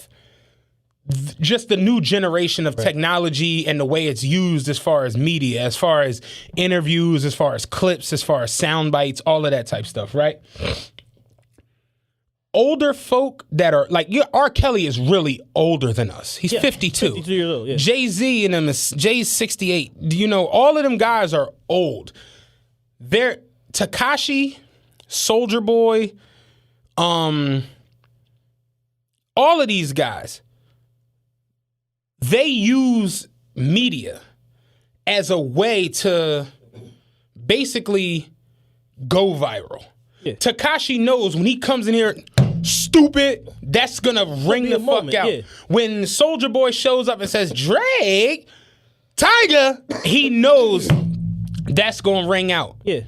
just the new generation of technology and the way it's used as far as media, as far as interviews, as far as clips, as far as sound bites, all of that type stuff, right? Older folk that are like, R. Kelly is really older than us. He's 52. 52 years old, yeah. Jay-Z and them Jay's 68. You know, all of them guys are old. They're Tekashi, Soulja Boy, all of these guys. they use media as a way to basically go viral. Yeah. Tekashi knows when he comes in here, stupid, that's gonna ring be the a fuck moment, out. yeah. When Soulja Boy shows up and says, Drake, Tiger, he knows that's gonna ring out. Yeah.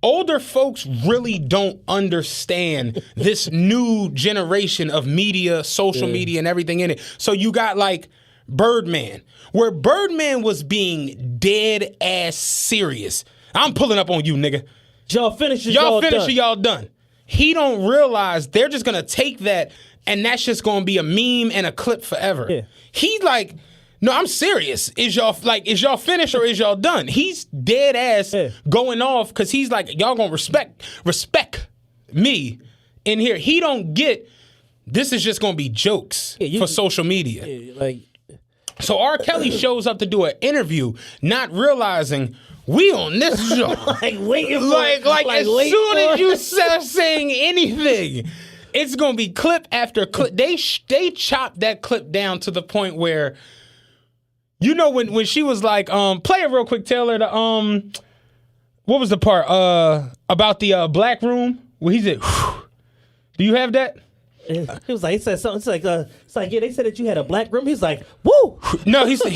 Older folks really don't understand this new generation of media, social media, and everything in it. So you got like Birdman, where Birdman was being dead ass serious. I'm pulling up on you, nigga. Y'all finish it. Y'all finish done. it, y'all done. He don't realize they're just gonna take that and that's just gonna be a meme and a clip forever. Yeah. He's like, no, I'm serious. Is y'all finished or is y'all done? He's dead ass going off because he's like, y'all gonna respect me in here. He don't get this is just gonna be jokes for social media. Yeah, like, So R. Kelly shows up to do an interview, not realizing we on this show. like waiting for like as wait soon for- as you start saying anything, it's gonna be clip after clip. They chopped that clip down to the point where, you know, when she was like, play it real quick, Taylor. The what was the part about the black room where he said, do you have that? He was like, he said something. It's like, yeah, they said that you had a black room. He's like, woo! No, he's like,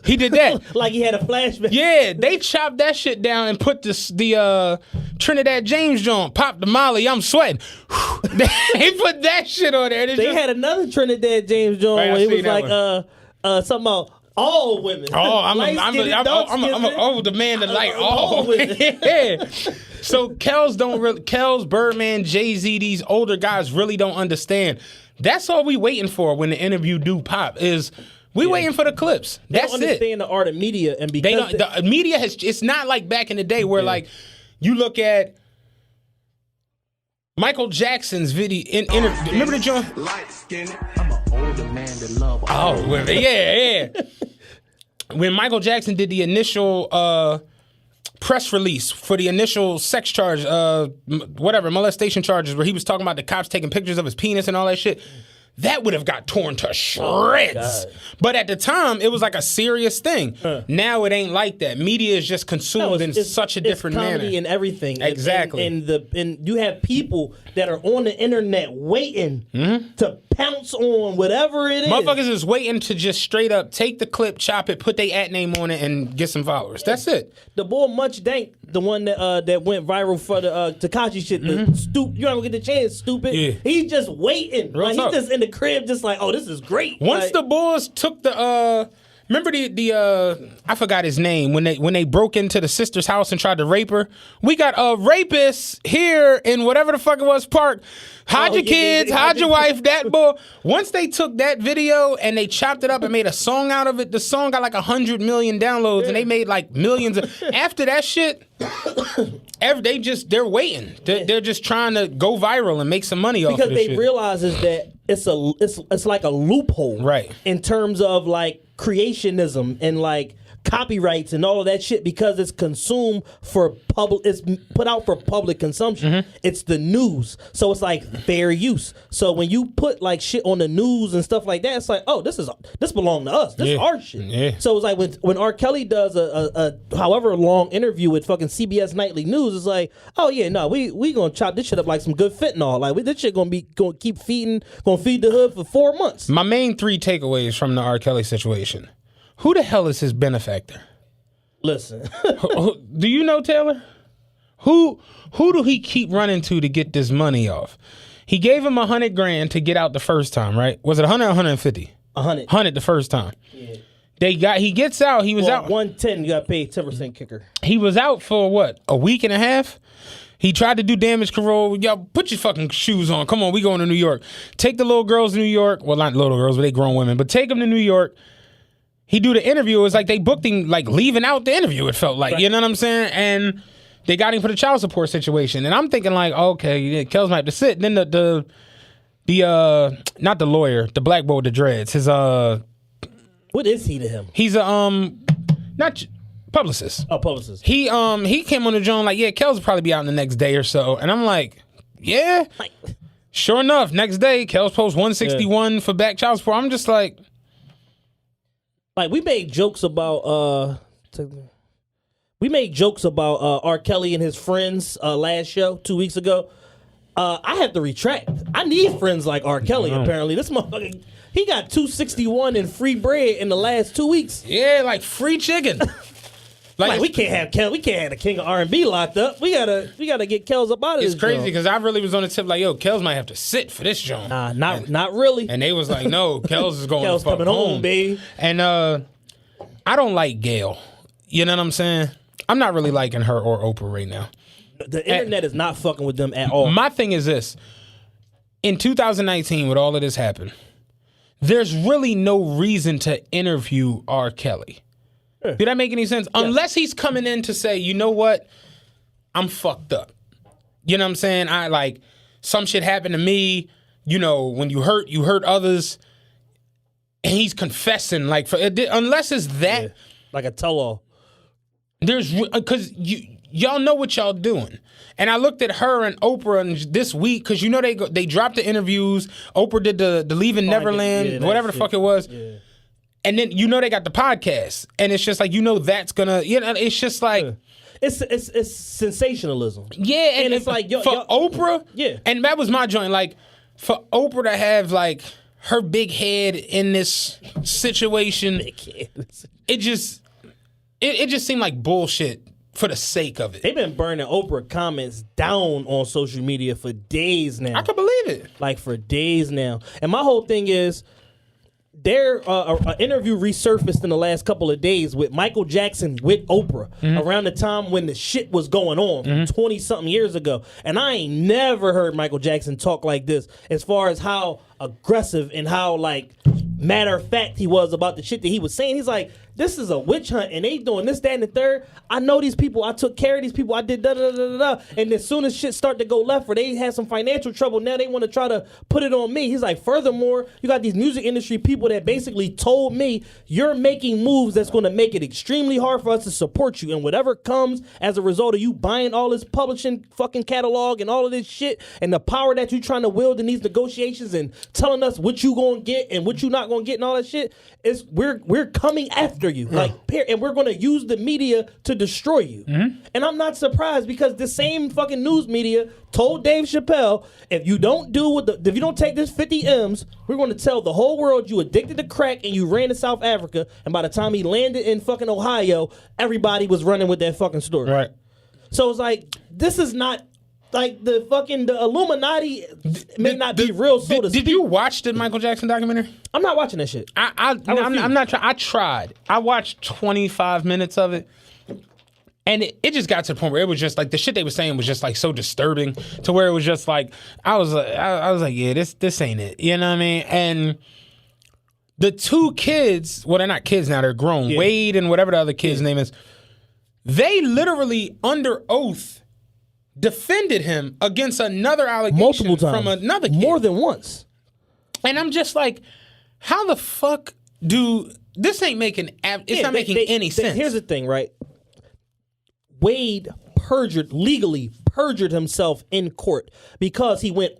he did that. Like he had a flashback. Yeah, they chopped that shit down and put the Trinidad James joint, pop the Molly, I'm sweating. They put that shit on there. They had another Trinidad James joint Right, I where he seen was that like, something about all women. Oh, I'm Light-skinned, the man that like all all. women. Yeah. So Kells, Birdman, Jay-Z, these older guys really don't understand. That's all we waiting for when the interview do pop is we waiting for the clips. They That's don't it. understand the art of media, and They because don't. The media has. It's not like back in the day where like you look at Michael Jackson's video. Remember the joint? Light skinned. I'm an older man that love. Oh, women. Yeah. When Michael Jackson did the initial press release for the initial sex charge, molestation charges, where he was talking about the cops taking pictures of his penis and all that shit, that would have got torn to shreds. But at the time, it was like a serious thing. Now it ain't like that. Media is just consumed in such a different it's comedy manner. and everything. Exactly. And you have people that are on the internet waiting to pounce on whatever it is. Motherfuckers is waiting to just straight up take the clip, chop it, put their @name on it, and get some followers. That's it. The boy Munch Dank, the one that went viral for the Tekashi shit, the you're not gonna get the chance, stupid. Yeah. He's just waiting. Real Like, talk. he's just in the crib, just like, oh, this is great. Once like, the boys took the remember the I forgot his name when they broke into the sister's house and tried to rape her. We got a rapist here in whatever the fuck it was park. Hide your kids, hide your wife, that boy. Once they took that video and they chopped it up and made a song out of it, the song got like 100 million downloads and they made like millions. After that shit, they're waiting. They're just trying to go viral and make some money off of because this they shit. realize is that it's like a loophole, Right. in terms of like creationism and like copyrights and all of that shit, because it's consumed for public, it's put out for public consumption. It's the news, so it's like fair use. So when you put like shit on the news and stuff like that, it's like, oh, this belong to us. This is our shit. Yeah. So it's like when R. Kelly does a however long interview with fucking CBS Nightly News, it's like, oh yeah, no, we gonna chop this shit up like some good fentanyl. Like this shit gonna keep feed the hood for 4 months. My main 3 takeaways from the R. Kelly situation. Who the hell is his benefactor? Listen, Do you know, Taylor? Who do he keep running to get this money off? He gave him $100,000 to get out the first time, right? Was it 100 or 150? 100. 100 the first time. Yeah. He gets out. He was out. 110. You got paid 10% kicker. He was out for what? A week and a half. He tried to do damage control. Yo, put your fucking shoes on. Come on, we going to New York. Take the little girls to New York. Well, not little girls, but they grown women. But take them to New York. He do the interview. It was like they booked him, like leaving out the interview. It felt like, you know what I'm saying? And they got him for the child support situation. And I'm thinking like, okay, yeah, Kells might have to sit. And then the not the lawyer, the black boy with the dreads. His What is he to him? he's a not publicist. A publicist. He came on the joint like, yeah, Kells will probably be out in the next day or so. And I'm like, yeah. Sure enough, next day, Kells posts 161 for back child support. I'm just like, Like we made jokes about R. Kelly and his friends last show 2 weeks ago. I have to retract. I need friends like R. Kelly. Apparently, this motherfucker, he got $261 in free bread in the last 2 weeks. Yeah, like free chicken. Like we can't have Kel. We can't have the king of R&B locked up. We gotta get Kels up out of this. It's crazy because I really was on the tip like, yo, Kels might have to sit for this joint. Not really. And they was like, no, Kels is going. Kels coming home, baby. And I don't like Gail. You know what I'm saying? I'm not really liking her or Oprah right now. The internet is not fucking with them at all. My thing is this: in 2019, with all of this happened, there's really no reason to interview R. Kelly. Did that make any sense? Yes. Unless he's coming in to say, you know what? I'm fucked up. You know what I'm saying? I like some shit happened to me. You know, when you hurt others. And he's confessing, like, unless it's that. Like a tell-all. There's, because y'all know what y'all doing. And I looked at her and Oprah this week, because you know they dropped the interviews. Oprah did the Leaving Neverland, whatever the fuck it was. Yeah. And then you know they got the podcast, and it's just like that's gonna it's just like it's sensationalism. Yeah, and it's like for Oprah, and that was my joint. Like for Oprah to have like her big head in this situation, it just seemed like bullshit for the sake of it. They've been burning Oprah comments down on social media for days now. I can believe it. Like for days now, and my whole thing is. Their interview resurfaced in the last couple of days with Michael Jackson with Oprah around the time when the shit was going on 20-something years ago. And I ain't never heard Michael Jackson talk like this as far as how aggressive and how, like, matter of fact he was about the shit that he was saying. He's like, this is a witch hunt and they doing this, that, and the third. I know these people. I took care of these people. I did da-da-da-da-da. And as soon as shit start to go left or they had some financial trouble, now they want to try to put it on me. He's like, furthermore, you got these music industry people that basically told me you're making moves that's going to make it extremely hard for us to support you. And whatever comes as a result of you buying all this publishing fucking catalog and all of this shit and the power that you're trying to wield in these negotiations and telling us what you going to get and what you not going to get and all that shit, is we're coming after you. Like, and we're going to use the media to destroy you. And I'm not surprised because the same fucking news media told Dave Chappelle, if you don't take this 50 M's, we're going to tell the whole world you addicted to crack and you ran to South Africa. And by the time he landed in fucking Ohio, everybody was running with that fucking story. Right. So it's like, this is not like the Illuminati may not be real. So to speak. Did you watch the Michael Jackson documentary? I'm not watching that shit. I'm not. I tried. I watched 25 minutes of it, and it just got to the point where it was just like the shit they were saying was just like so disturbing to where it was just like I was like, yeah, this ain't it. You know what I mean? And the two kids, well, they're not kids now; they're grown. Yeah. Wade and whatever the other kid's name is, they literally under oath defended him against another allegation multiple times from another kid. More than once. And I'm just like, how the fuck this ain't making not making any sense. Here's the thing, right? Wade legally perjured himself in court because he went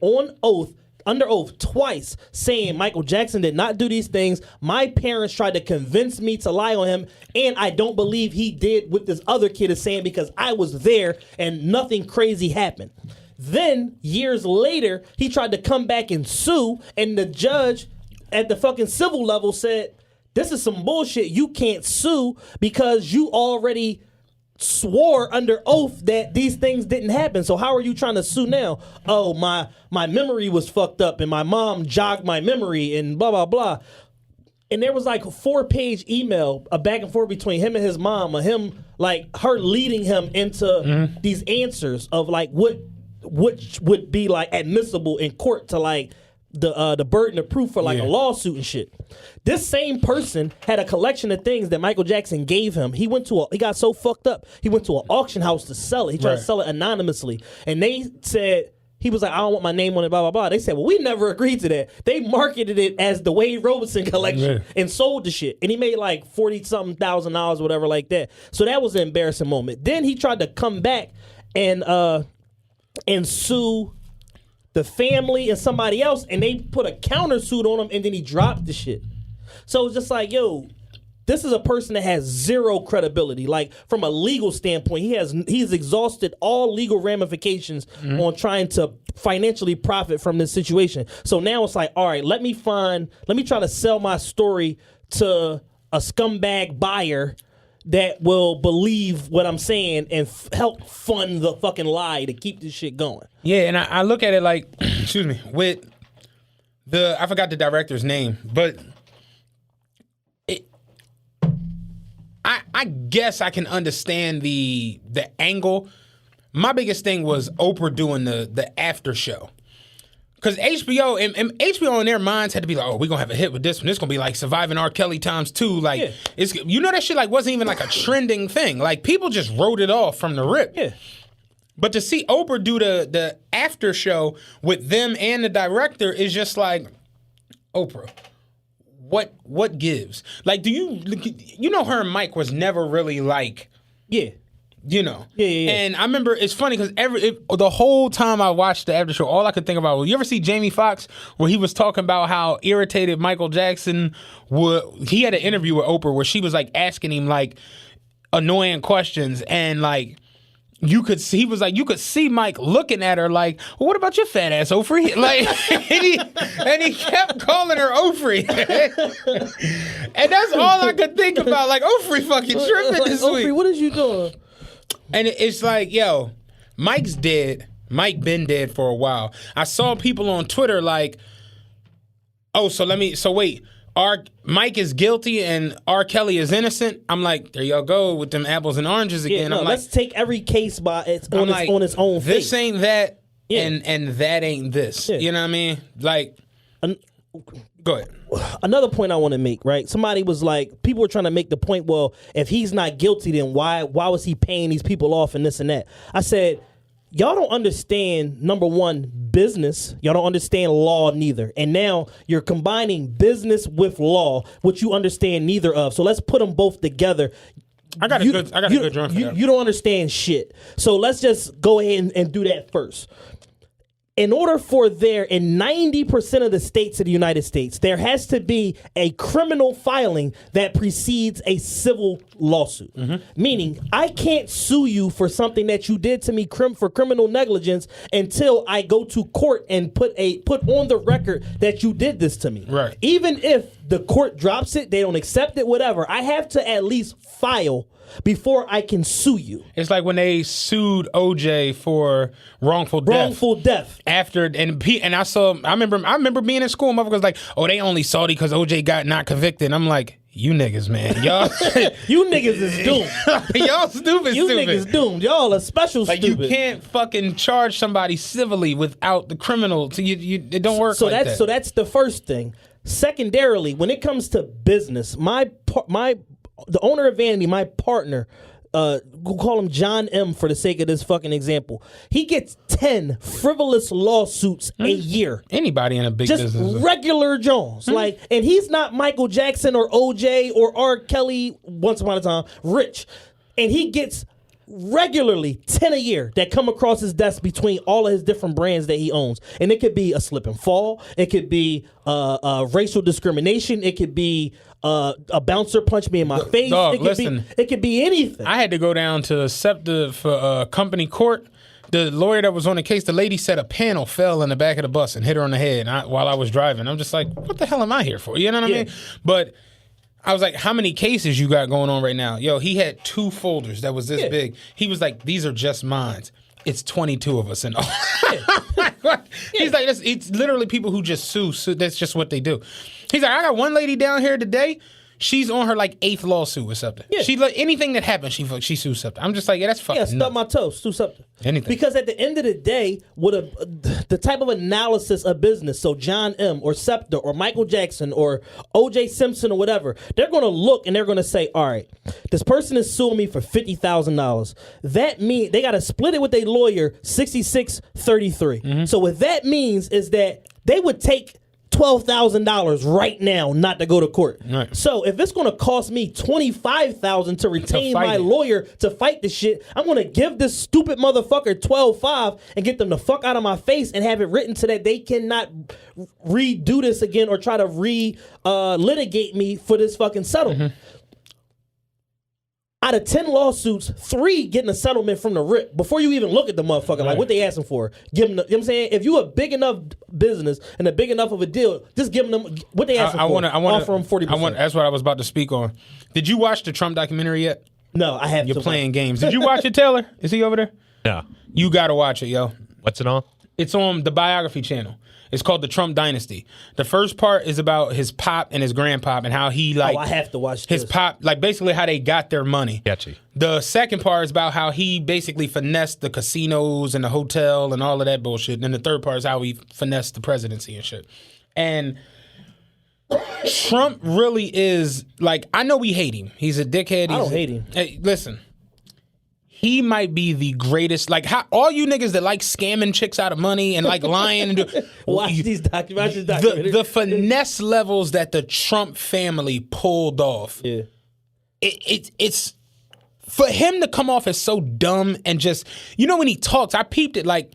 under oath twice saying Michael Jackson did not do these things. My parents tried to convince me to lie on him, and I don't believe he did what this other kid is saying because I was there and nothing crazy happened. Then, years later, he tried to come back and sue, and the judge at the fucking civil level said, this is some bullshit. You can't sue because you already swore under oath that these things didn't happen. So how are you trying to sue now? Oh, my memory was fucked up and my mom jogged my memory and blah, blah, blah. And there was like a 4-page email, a back and forth between him and his mom, of him, like her leading him into these answers of like what would be like admissible in court to like the burden of proof for like a lawsuit and shit. This same person had a collection of things that Michael Jackson gave him. He got so fucked up, he went to an auction house to sell it. He tried to sell it anonymously. And they said, he was like, I don't want my name on it, blah, blah, blah. They said, well, we never agreed to that. They marketed it as the Wade Robinson collection and sold the shit. And he made like $40-something thousand, whatever like that. So that was an embarrassing moment. Then he tried to come back and sue the family and somebody else, and they put a countersuit on him, and then he dropped the shit. So it's just like, yo, this is a person that has zero credibility. Like from a legal standpoint, he's exhausted all legal ramifications on trying to financially profit from this situation. So now it's like, all right, let me try to sell my story to a scumbag buyer that will believe what I'm saying and help fund the fucking lie to keep this shit going. Yeah, and I look at it like, excuse me, with I forgot the director's name, but I guess I can understand the angle. My biggest thing was Oprah doing the after show. Because HBO and HBO in their minds had to be like, oh, we're going to have a hit with this one. This going to be like Surviving R. Kelly ×2. Like, it's, you know, that shit like wasn't even like a trending thing. Like, people just wrote it off from the rip. Yeah. But to see Oprah do the after show with them and the director is just like, Oprah, what gives? Like, do you know her and Mike was never really like, Yeah. you know. Yeah. And I remember it's funny because the whole time I watched the after show, all I could think about was, you ever see Jamie Foxx where he was talking about how irritated Michael Jackson would? He had an interview with Oprah where she was like asking him like annoying questions, and like you could see Mike looking at her like, well, what about your fat ass Oprah? Like, and he kept calling her Oprah. And that's all I could think about. Like, Oprah fucking tripping this week. Oprah, what is you doing? And it's like, yo, Mike's dead. Mike been dead for a while. I saw people on Twitter like, oh, so wait, Mike is guilty and R. Kelly is innocent. I'm like, there y'all go with them apples and oranges again. Yeah, I'm let's take every case on its own face. This ain't that, Yeah. and that ain't this. Yeah. You know what I mean? Like, go ahead. Another point I want to make, right? Somebody was like, people were trying to make the point, well, if he's not guilty, then why was he paying these people off and this and that? I said, y'all don't understand, number one, business. Y'all don't understand law neither. And now you're combining business with law, which you understand neither of. So let's put them both together. I got a good drunk for that. You don't understand shit. So let's just go ahead and do that first. In order for in 90% of the states of the United States, there has to be a criminal filing that precedes a civil lawsuit. Meaning, I can't sue you for something that you did to me for criminal negligence until I go to court and put on the record that you did this to me. Right. Even if the court drops it, they don't accept it, whatever, I have to at least file before I can sue you. It's like when they sued OJ for wrongful death. After I remember being in school, motherfuckers was like, oh, they only salty because OJ got not convicted. And I'm like, you niggas, man, y'all, you niggas is doomed. Y'all stupid. You niggas doomed. Y'all are special like, stupid. You can't fucking charge somebody civilly without the criminal. So it don't work. So like that. So that's the first thing. Secondarily, when it comes to business, the owner of Vanity, my partner, we'll call him John M for the sake of this fucking example. He gets 10 frivolous lawsuits a year. Anybody in a big just business. regular Jones. Like, and he's not Michael Jackson or OJ or R. Kelly, once upon a time, rich. And he gets regularly 10 a year that come across his desk between all of his different brands that he owns. And it could be a slip and fall. It could be racial discrimination. It could be a bouncer punched me in my face. Dog, it could be anything. I had to go down to SEPTA for company court. The lawyer that was on the case, the lady said a panel fell in the back of the bus and hit her on the head while I was driving. I'm just like, what the hell am I here for? You know what I mean? But I was like, how many cases you got going on right now? Yo, he had 2 folders that was this big. He was like, these are just mine. It's 22 of us in all. He's like, it's literally people who just sue. So that's just what they do. He's like, I got one lady down here today. She's on her like 8th lawsuit or something. Yeah. She anything that happens, she sues something. I'm just like, yeah, that's fucking nuts. Stub my toes, sue something. Anything. Because at the end of the day, with the type of analysis of business, so John M. or SEPTA or Michael Jackson or O.J. Simpson or whatever, they're going to look and they're going to say, all right, this person is suing me for $50,000. That means they got to split it with a lawyer 66-33. So what that means is that they would take $12,000 right now not to go to court. Right. So if it's going to cost me $25,000 to retain my lawyer to fight the shit, I'm going to give this stupid motherfucker $12,500 and get them the fuck out of my face and have it written so that they cannot redo this again or try to litigate me for this fucking settlement. out of 10 lawsuits, 3 getting a settlement from the rip before you even look at the motherfucker. Like, what they asking for? Give them, you know what I'm saying? If you a big enough business and a big enough of a deal, just give them what they asking for. Offer them 40%. That's what I was about to speak on. Did you watch the Trump documentary yet? No, I have You're to. playing games. Did you watch it, Taylor? Is he over there? No. You got to watch it, yo. What's it on? It's on the biography channel. It's called The Trump Dynasty. The first part is about his pop and his grandpop and how he like. Oh, I have to watch his this. pop, like basically how they got their money. Catchy. The second part is about how he basically finessed the casinos and the hotel and all of that bullshit. And then the third part is how he finessed the presidency and shit. And Trump really is like, I know we hate him. He's a dickhead. I don't hate him. Hey, listen. He might be the greatest. Like, how, all you niggas that like scamming chicks out of money and like lying and do, Watch these documentaries. the finesse levels that the Trump family pulled off. Yeah. It's for him to come off as so dumb and just, you know, when he talks, I peeped it, like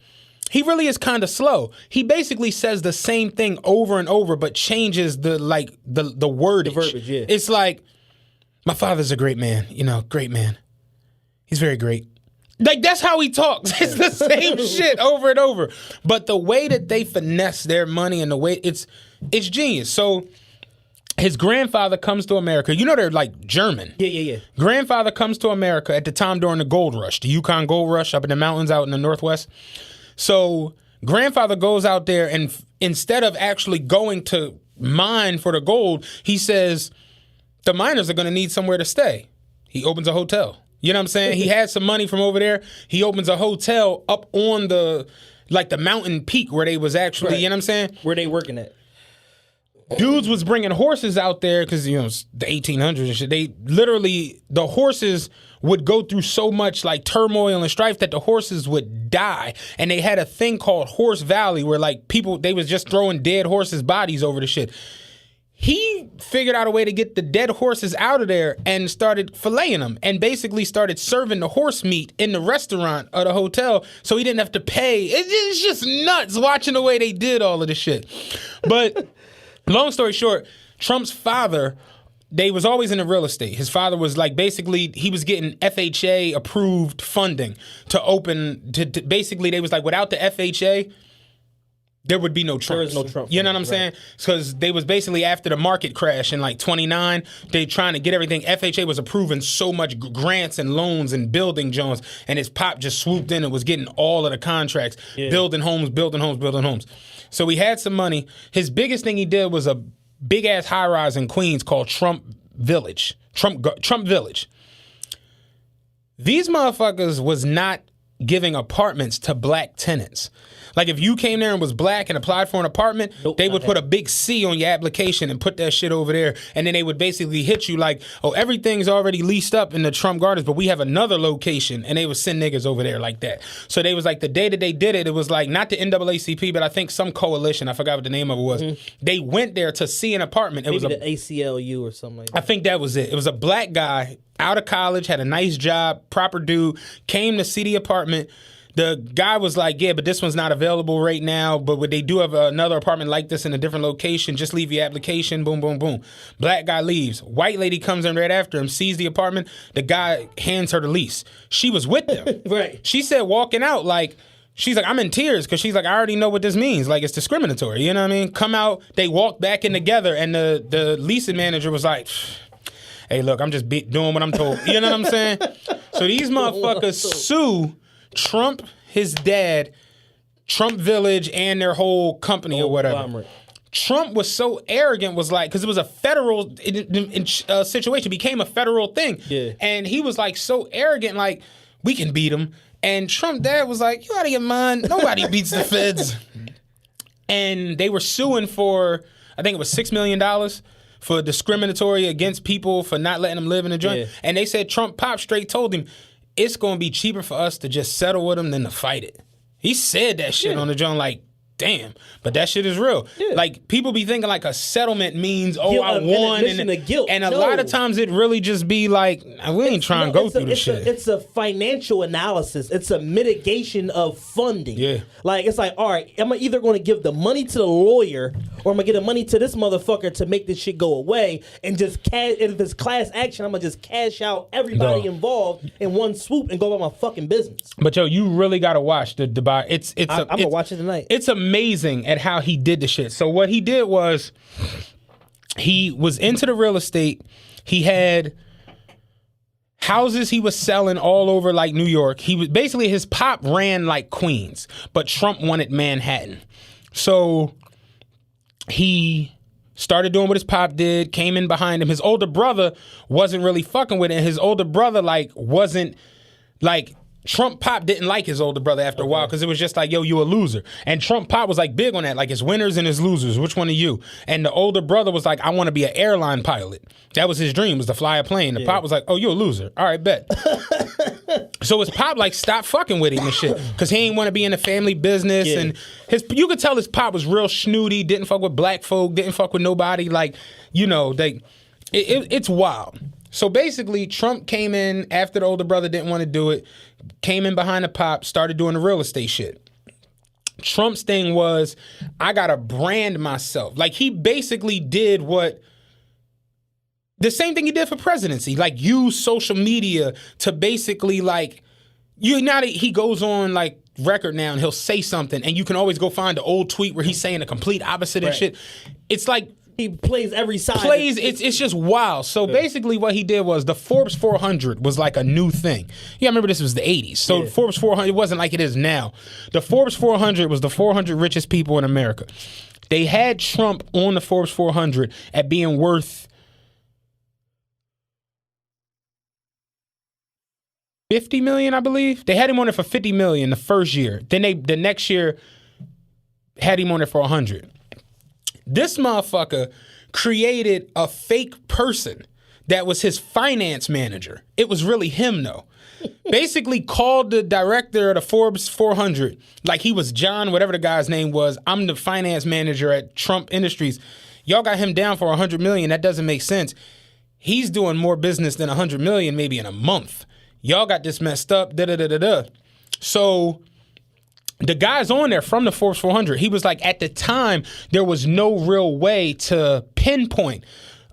he really is kind of slow. He basically says the same thing over and over, but changes the wordage. The verbiage, yeah. It's like, my father's a great man, you know, great man. He's very great. Like, that's how he talks. It's the same shit over and over. But the way that they finesse their money and the way it's genius. So his grandfather comes to America. You know they're like German. Yeah. Grandfather comes to America at the time during the gold rush, the Yukon gold rush up in the mountains out in the Northwest. So grandfather goes out there and instead of actually going to mine for the gold, he says the miners are going to need somewhere to stay. He opens a hotel. You know what I'm saying? He had some money from over there. He opens a hotel up on the mountain peak where they was actually, Right. you know what I'm saying? Where they working at? Dudes was bringing horses out there because, you know, it's the 1800s and shit. They literally, the horses would go through so much like turmoil and strife that the horses would die. And they had a thing called Horse Valley where like people, they was just throwing dead horses' bodies over the shit. He figured out a way to get the dead horses out of there and started filleting them and basically started serving the horse meat in the restaurant of the hotel so he didn't have to pay. It's just nuts watching the way they did all of this shit. But long story short, Trump's father, they was always in the real estate. His father was like basically, he was getting FHA approved funding to open, to basically they was like without the FHA, there would be no Trump. There is no Trump. You know what I'm saying? Because they was basically after the market crash in like 29, they trying to get everything. FHA was approving so much grants and loans and building Jones, and his pop just swooped in and was getting all of the contracts, building homes. So he had some money. His biggest thing he did was a big ass high rise in Queens called Trump Village. Trump Village. These motherfuckers was not giving apartments to black tenants. Like if you came there and was black and applied for an apartment, they would put a big C on your application and put that shit over there. And then they would basically hit you like, oh, everything's already leased up in the Trump Gardens, but we have another location. And they would send niggas over there like that. So they was like, the day that they did it, it was like not the NAACP, but I think some coalition. I forgot what the name of it was. Mm-hmm. They went there to see an apartment. It Maybe was the ACLU or something like that. I think that was it. It was a black guy out of college, had a nice job, proper dude, came to see the apartment. The guy was like, yeah, but this one's not available right now, but they do have another apartment like this in a different location. Just leave your application. Boom, boom, boom. Black guy leaves. White lady comes in right after him, sees the apartment. The guy hands her the lease. She was with them. Right. She said walking out, like, she's like, I'm in tears because she's like, I already know what this means. Like, it's discriminatory. You know what I mean? Come out. They walked back in together, and the leasing manager was like, hey, look, I'm just doing what I'm told. You know what I'm saying? So these motherfuckers sue Trump, his dad, Trump Village, and their whole company or whatever. Trump was so arrogant, was like, because it was a federal situation, became a federal thing. Yeah. And he was like so arrogant, like, we can beat him. And Trump dad was like, you out of your mind. Nobody beats the feds. And they were suing for, I think it was $6 million for discriminatory against people for not letting them live in the joint. Yeah. And they said Trump pop straight told him, it's going to be cheaper for us to just settle with them than to fight it. He said that shit on the joint like damn, but that shit is real. Yeah. Like, people be thinking like a settlement means, oh, Guilt, I an won. admission of guilt. And a No. lot of times it really just be like, we ain't trying to go through this shit. It's a financial analysis. It's a mitigation of funding. Yeah. Like, it's like, all right, am I either going to give the money to the lawyer or am I going to get the money to this motherfucker to make this shit go away and just cash, if it's class action, I'm going to just cash out everybody No. involved in one swoop and go about my fucking business. But yo, you really got to watch the Dubai. I'm going to watch it tonight. It's amazing at how he did the shit. So what he did was he was into the real estate. He had houses he was selling all over like New York. He was basically, his pop ran like Queens, but Trump wanted Manhattan. So he started doing what his pop did, came in behind him. His older brother wasn't really fucking with it. And his older brother wasn't like, Trump Pop didn't like his older brother after a while because it was just like, yo, you a loser. And Trump Pop was like big on that, like his winners and his losers. Which one are you? And the older brother was like, I want to be an airline pilot. That was his dream, was to fly a plane. The Pop was like, oh, you a loser. All right, bet. So his Pop like stopped fucking with him and shit because he ain't want to be in the family business. Yeah. And you could tell his Pop was real snooty, didn't fuck with black folk, didn't fuck with nobody. Like, it's wild. So basically, Trump came in after the older brother didn't want to do it, came in behind the Pop, started doing the real estate shit. Trump's thing was, I got to brand myself. Like, he basically did the same thing he did for presidency, like use social media to basically like, he goes on like record now and he'll say something and you can always go find the old tweet where he's saying the complete opposite and shit. It's like, He plays every side. It's just wild. So basically what he did was the Forbes 400 was like a new thing. Yeah, I remember this was the 80s. So Forbes 400, it wasn't like it is now. The Forbes 400 was the 400 richest people in America. They had Trump on the Forbes 400 at being worth $50 million, I believe. They had him on it for $50 million the first year. Then the next year had him on it for 100. This motherfucker created a fake person that was his finance manager. It was really him, though. Basically called the director of the Forbes 400, like he was John, whatever the guy's name was. I'm the finance manager at Trump Industries. Y'all got him down for $100 million. That doesn't make sense. He's doing more business than $100 million maybe in a month. Y'all got this messed up, da-da-da-da-da. So the guy's on there from the Forbes 400. He was like, at the time, there was no real way to pinpoint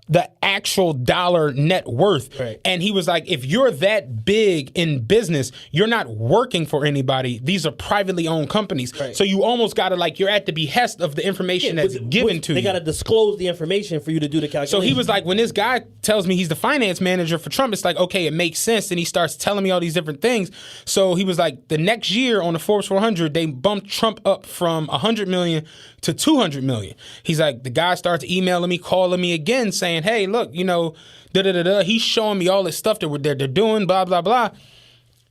the actual dollar net worth. Right. And he was like, if you're that big in business, you're not working for anybody. These are privately owned companies. Right. So you almost got to like, you're at the behest of the information that's given to you. They got to disclose the information for you to do the calculation. So he was like, when this guy tells me he's the finance manager for Trump, it's like, okay, it makes sense. And he starts telling me all these different things. So he was like, the next year on the Forbes 400, they bumped Trump up from 100 million to 200 million. He's like, the guy starts emailing me, calling me again, saying, hey, look, da-da-da-da. He's showing me all this stuff that they're doing, blah, blah, blah.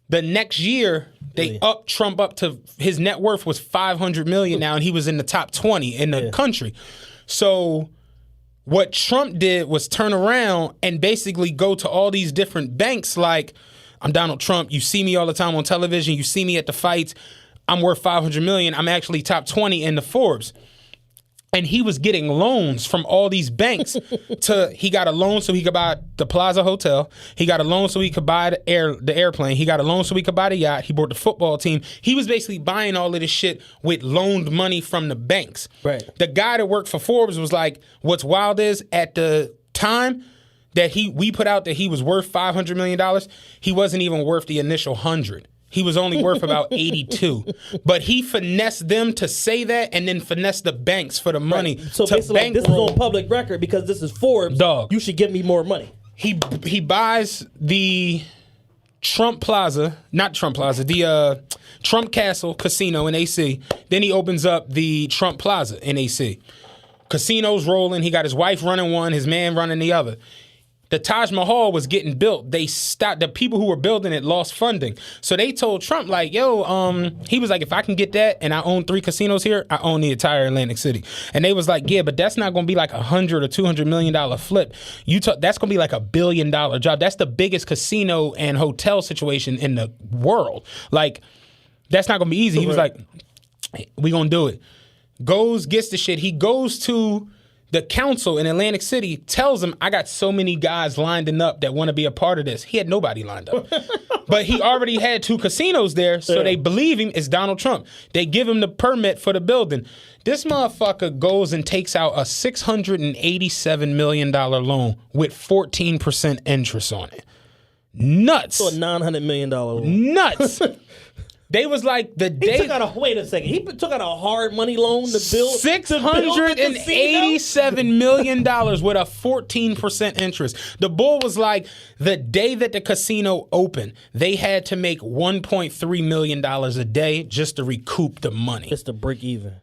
The next year, they upped Trump up to, his net worth was 500 million now, and he was in the top 20 in the country. So what Trump did was turn around and basically go to all these different banks like, I'm Donald Trump. You see me all the time on television. You see me at the fights. I'm worth 500 million. I'm actually top 20 in the Forbes. And he was getting loans from all these banks he got a loan so he could buy the Plaza Hotel. He got a loan so he could buy the airplane. He got a loan so he could buy the yacht. He bought the football team. He was basically buying all of this shit with loaned money from the banks. Right. The guy that worked for Forbes was like, what's wild is at the time that we put out that he was worth $500 million, he wasn't even worth the initial 100. He was only worth about 82. But he finessed them to say that and then finessed the banks for the money. Right. So basically, like, this is on public record because this is Forbes. Dog. You should give me more money. He buys the Trump Plaza, not Trump Plaza, the Trump Castle Casino in AC. Then he opens up the Trump Plaza in AC. Casino's rolling. He got his wife running one, his man running the other. The Taj Mahal was getting built. They stopped. The people who were building it lost funding. So they told Trump, like, yo, he was like, if I can get that and I own 3 casinos here, I own the entire Atlantic City. And they was like, yeah, but that's not going to be like $100 or $200 million flip. That's going to be like $1 billion job. That's the biggest casino and hotel situation in the world. Like, that's not going to be easy. He was like, we going to do it. gets the shit. He goes to the council in Atlantic City, tells him, I got so many guys lined up that want to be a part of this. He had nobody lined up. But he already had 2 casinos there, so they believe him. It's Donald Trump. They give him the permit for the building. This motherfucker goes and takes out a $687 million loan with 14% interest on it. Nuts. So a $900 million loan. Nuts. They was like the day. He took out wait a second. He took out a hard money loan to build $687 million with a 14% interest. The bull was like the day that the casino opened, they had to make $1.3 million a day just to recoup the money. Just to break even.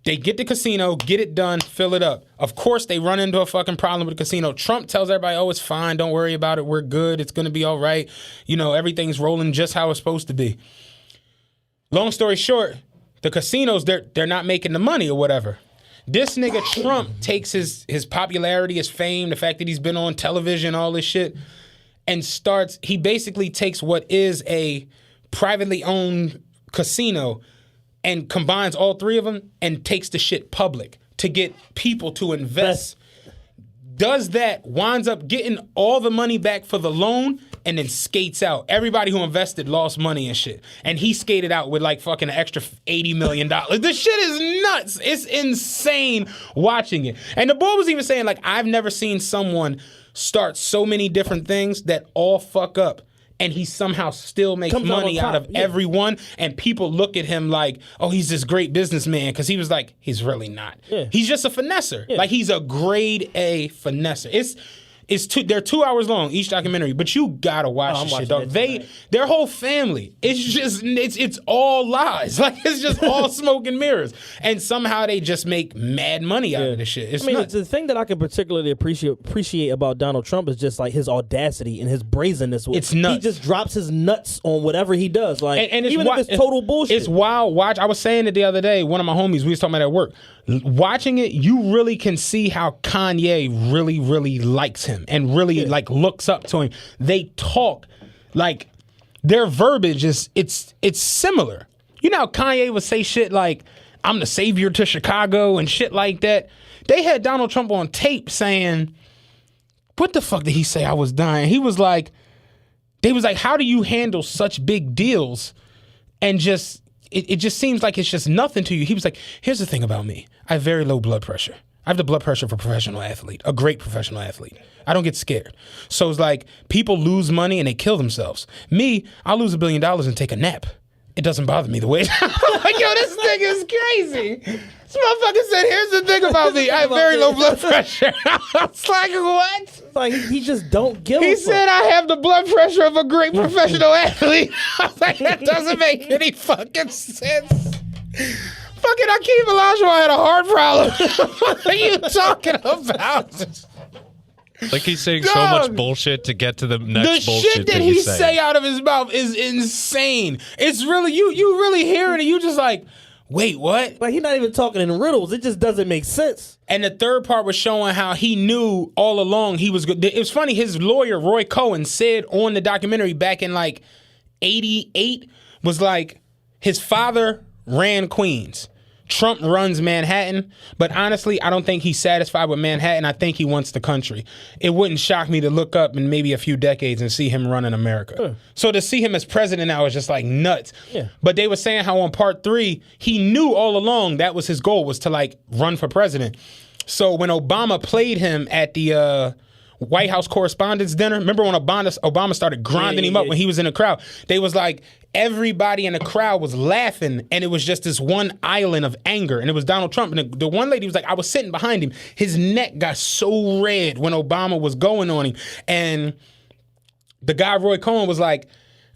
They get the casino, get it done, fill it up. Of course, they run into a fucking problem with the casino. Trump tells everybody, oh, it's fine. Don't worry about it. We're good. It's going to be all right. You know, everything's rolling just how it's supposed to be. Long story short, the casinos, they're not making the money or whatever. This nigga Trump takes his popularity, his fame, the fact that he's been on television, all this shit, and he basically takes what is a privately owned casino and combines all 3 of them and takes the shit public to get people to invest. Does that, winds up getting all the money back for the loan, and then skates out. Everybody who invested lost money and shit. And he skated out with like fucking an extra $80 million. This shit is nuts. It's insane watching it. And the boy was even saying, like, I've never seen someone start so many different things that all fuck up. And he somehow still makes money out of every one. And people look at him like, oh, he's this great businessman. Because he was like, he's really not. Yeah. He's just a finesser. Yeah. Like, he's a grade A finesser. They're 2 hours long, each documentary, but you gotta watch this shit, dog. Their whole family, it's all lies. Like, it's just all smoke and mirrors. And somehow they just make mad money out of this shit. It's nuts. The thing that I can particularly appreciate about Donald Trump is just like his audacity and his brazenness. It's nuts. He just drops his nuts on whatever he does. Like, and even if it's total bullshit. It's wild. I was saying it the other day, one of my homies, we was talking about at work. Watching it, you really can see how Kanye really, really likes him and really like looks up to him. They talk like their verbiage it's similar. You know how Kanye would say shit like, I'm the savior to Chicago and shit like that. They had Donald Trump on tape saying, what the fuck did he say? I was dying. He was like, they was like, how do you handle such big deals and just it just seems like it's just nothing to you. He was like, here's the thing about me. I have very low blood pressure. I have the blood pressure of a professional athlete, a great professional athlete. I don't get scared. So it's like people lose money and they kill themselves. Me, I'll lose $1 billion and take a nap. It doesn't bother me the way. Like, yo, this nigga is crazy. This motherfucker said, here's the thing about me. I have very low blood pressure. I was like, what? Like, he just don't give a fuck. He said, I have the blood pressure of a great professional athlete. I was like, that doesn't make any fucking sense. Fucking Akeem Olajuwon had a heart problem. What are you talking about? Like, he's saying so much bullshit to get to the next bullshit The shit that he say out of his mouth is insane. It's really, you really hear it and you just like, wait, what? Like, he's not even talking in riddles. It just doesn't make sense. And the third part was showing how he knew all along he was good. It was funny, his lawyer, Roy Cohen, said on the documentary back in like 88, was like, his father ran Queens. Trump runs Manhattan, but honestly, I don't think he's satisfied with Manhattan. I think he wants the country. It wouldn't shock me to look up in maybe a few decades and see him running America. So to see him as president now is just like nuts. Yeah. But they were saying how on part 3, he knew all along that was his goal, was to like run for president. So when Obama played him at the White House Correspondents' Dinner, remember when Obama started grinding him up when he was in the crowd? They was like, everybody in the crowd was laughing, and it was just this one island of anger, and it was Donald Trump. And the one lady was like, I was sitting behind him. His neck got so red when Obama was going on him. And the guy, Roy Cohen, was like,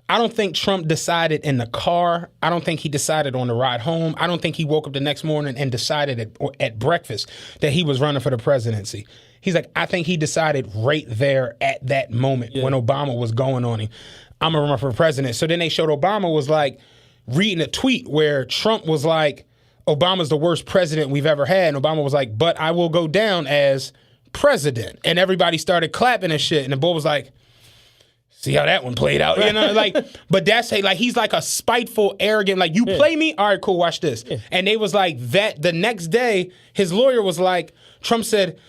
I don't think Trump decided in the car. I don't think he decided on the ride home. I don't think he woke up the next morning and decided at breakfast that he was running for the presidency. He's like, I think he decided right there at that moment when Obama was going on him, I'm going to run for president. So then they showed Obama was like reading a tweet where Trump was like, Obama's the worst president we've ever had. And Obama was like, but I will go down as president. And everybody started clapping and shit. And the boy was like, see how that one played out, you know, like, but that's like he's like a spiteful, arrogant, like you play me, all right, cool, watch this. And they was like that the next day, his lawyer was like, Trump said,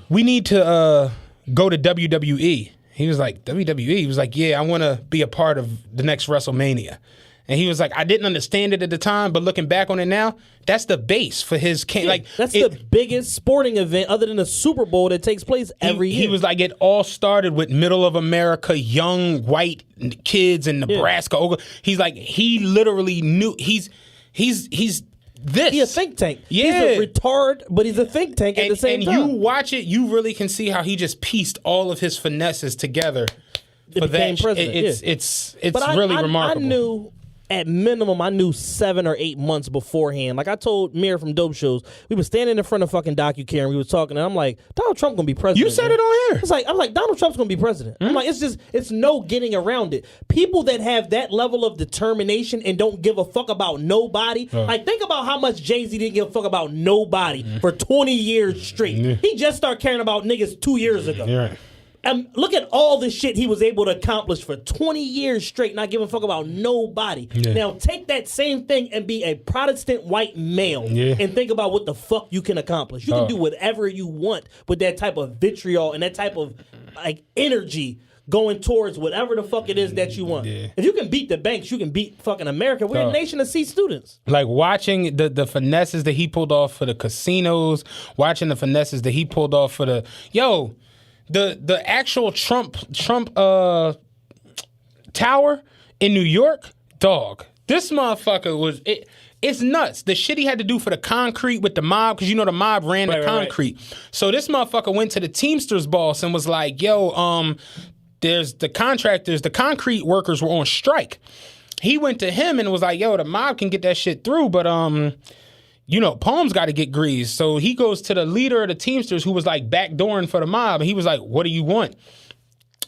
we need to go to WWE. He was like, WWE? He was like, yeah, I want to be a part of the next WrestleMania. And he was like, I didn't understand it at the time, but looking back on it now, that's the base for his like that's the biggest sporting event other than the Super Bowl that takes place every year. He was like, it all started with middle of America, young white kids in Nebraska. He's like, he literally knew he's this. He's a think tank. Yeah. He's a retard, but he's a think tank at the same time. And you watch it, you really can see how he just pieced all of his finesses together. For became that. President. It's but really remarkable. I knew. At minimum, I knew 7 or 8 months beforehand. Like I told Mir from Dope Shows, we were standing in front of fucking DocuCare and we were talking, and I'm like, Donald Trump gonna be president. You said it on here. It's like I'm like Donald Trump's gonna be president. I'm like, it's no getting around it. People that have that level of determination and don't give a fuck about nobody. Like think about how much Jay-Z didn't give a fuck about nobody for 20 years straight. He just started caring about niggas 2 years ago. You're right. Look at all the shit he was able to accomplish for 20 years straight, not giving a fuck about nobody. Now take that same thing and be a Protestant white male and think about what the fuck you can accomplish. You can do whatever you want with that type of vitriol and that type of like energy going towards whatever the fuck it is that you want. If you can beat the banks, you can beat fucking America. We're a nation of C students. Like watching the finesses that he pulled off for the casinos, watching the finesses that he pulled off for the The actual Trump tower in New York, dog. This motherfucker was it's nuts. The shit he had to do for the concrete with the mob, because you know the mob ran the concrete. Right. So this motherfucker went to the Teamsters boss and was like, "Yo, there's the contractors, the concrete workers were on strike." He went to him and was like, "Yo, the mob can get that shit through, but you know, Palm's got to get greased." So he goes to the leader of the Teamsters who was like backdooring for the mob. And he was like, "What do you want?"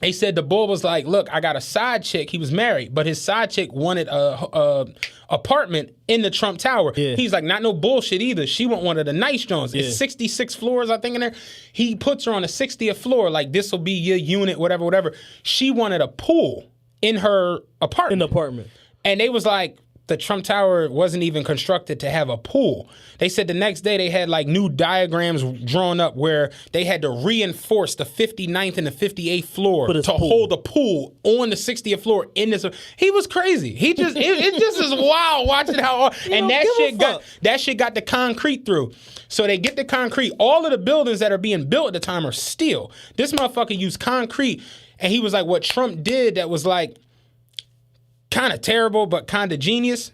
He said the bull was like, "Look, I got a side chick." He was married, but his side chick wanted a apartment in the Trump Tower. He's like, "Not no bullshit either. She want one of the nice joints. It's 66 floors, I think, in there." He puts her on the 60th floor. Like, this will be your unit, whatever. She wanted a pool in her apartment. In the apartment. And they was like, the Trump Tower wasn't even constructed to have a pool. They said the next day they had like new diagrams drawn up where they had to reinforce the 59th and the 58th floor to hold a pool on the 60th floor in this. He was crazy. He just it just is wild watching how and that shit got the concrete through. So they get the concrete. All of the buildings that are being built at the time are steel. This motherfucker used concrete, and he was like, what Trump did that was like kind of terrible, but kind of genius.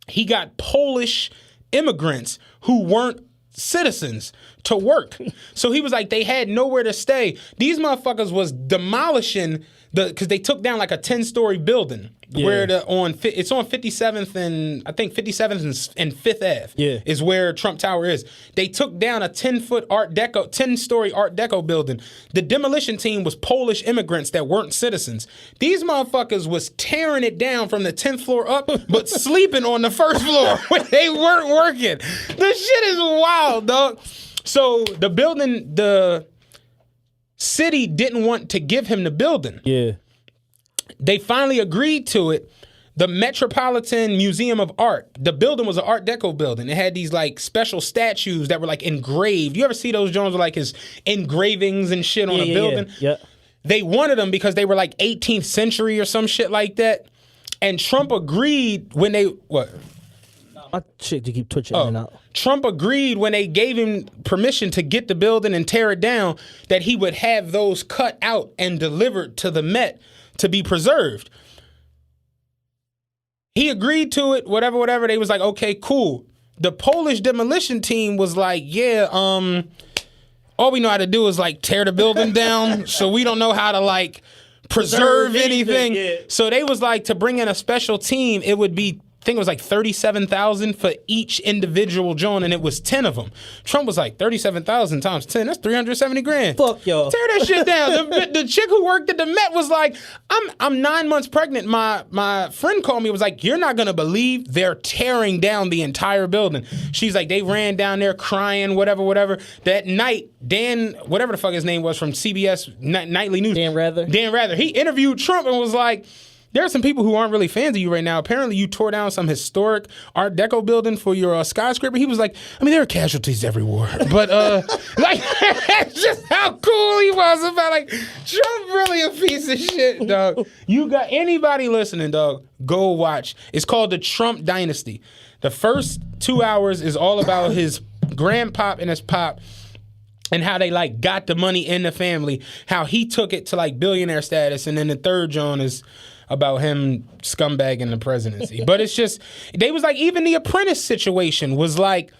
He got Polish immigrants who weren't citizens to work. So he was like, they had nowhere to stay. These motherfuckers was demolishing because they took down like a 10-story building where it's on 57th and I think 57th and 5th Ave is where Trump Tower is. They took down a 10-story Art Deco building. The demolition team was Polish immigrants that weren't citizens. These motherfuckers was tearing it down from the 10th floor up, but sleeping on the first floor when they weren't working. The shit is wild, dog. So the city didn't want to give him the building. They finally agreed to it. The Metropolitan Museum of Art, the building was an Art Deco building. It had these like special statues that were like engraved. You ever see those Jones with like his engravings and shit on a building? Yeah. They wanted them because they were like 18th century or some shit like that. And Trump agreed when they My shit to keep twitching in and out. Trump agreed when they gave him permission to get the building and tear it down that he would have those cut out and delivered to the Met to be preserved. He agreed to it, whatever. They was like, okay, cool. The Polish demolition team was like, all we know how to do is like tear the building down, so we don't know how to like preserve anything. So they was like, to bring in a special team, it would be think it was like 37,000 for each individual joint, and it was 10 of them. Trump was like 37,000 times 10. That's 370 grand. Fuck y'all. Tear that shit down. The chick who worked at the Met was like, I'm 9 months pregnant. My friend called me. Was like, you're not gonna believe they're tearing down the entire building. She's like, they ran down there crying, whatever. That night, Dan, whatever the fuck his name was from CBS Nightly News, Dan Rather, he interviewed Trump and was like, there are some people who aren't really fans of you right now. Apparently, you tore down some historic Art Deco building for your skyscraper. He was like, I mean, there are casualties every war. But, like, that's just how cool he was about, like, Trump really a piece of shit, dog. You got anybody listening, dog, go watch. It's called The Trump Dynasty. The first 2 hours is all about his grandpop and his pop and how they, like, got the money in the family, how he took it to, like, billionaire status. And then the third John is about him scumbagging the presidency. But it's just, they was like, even the Apprentice situation was like,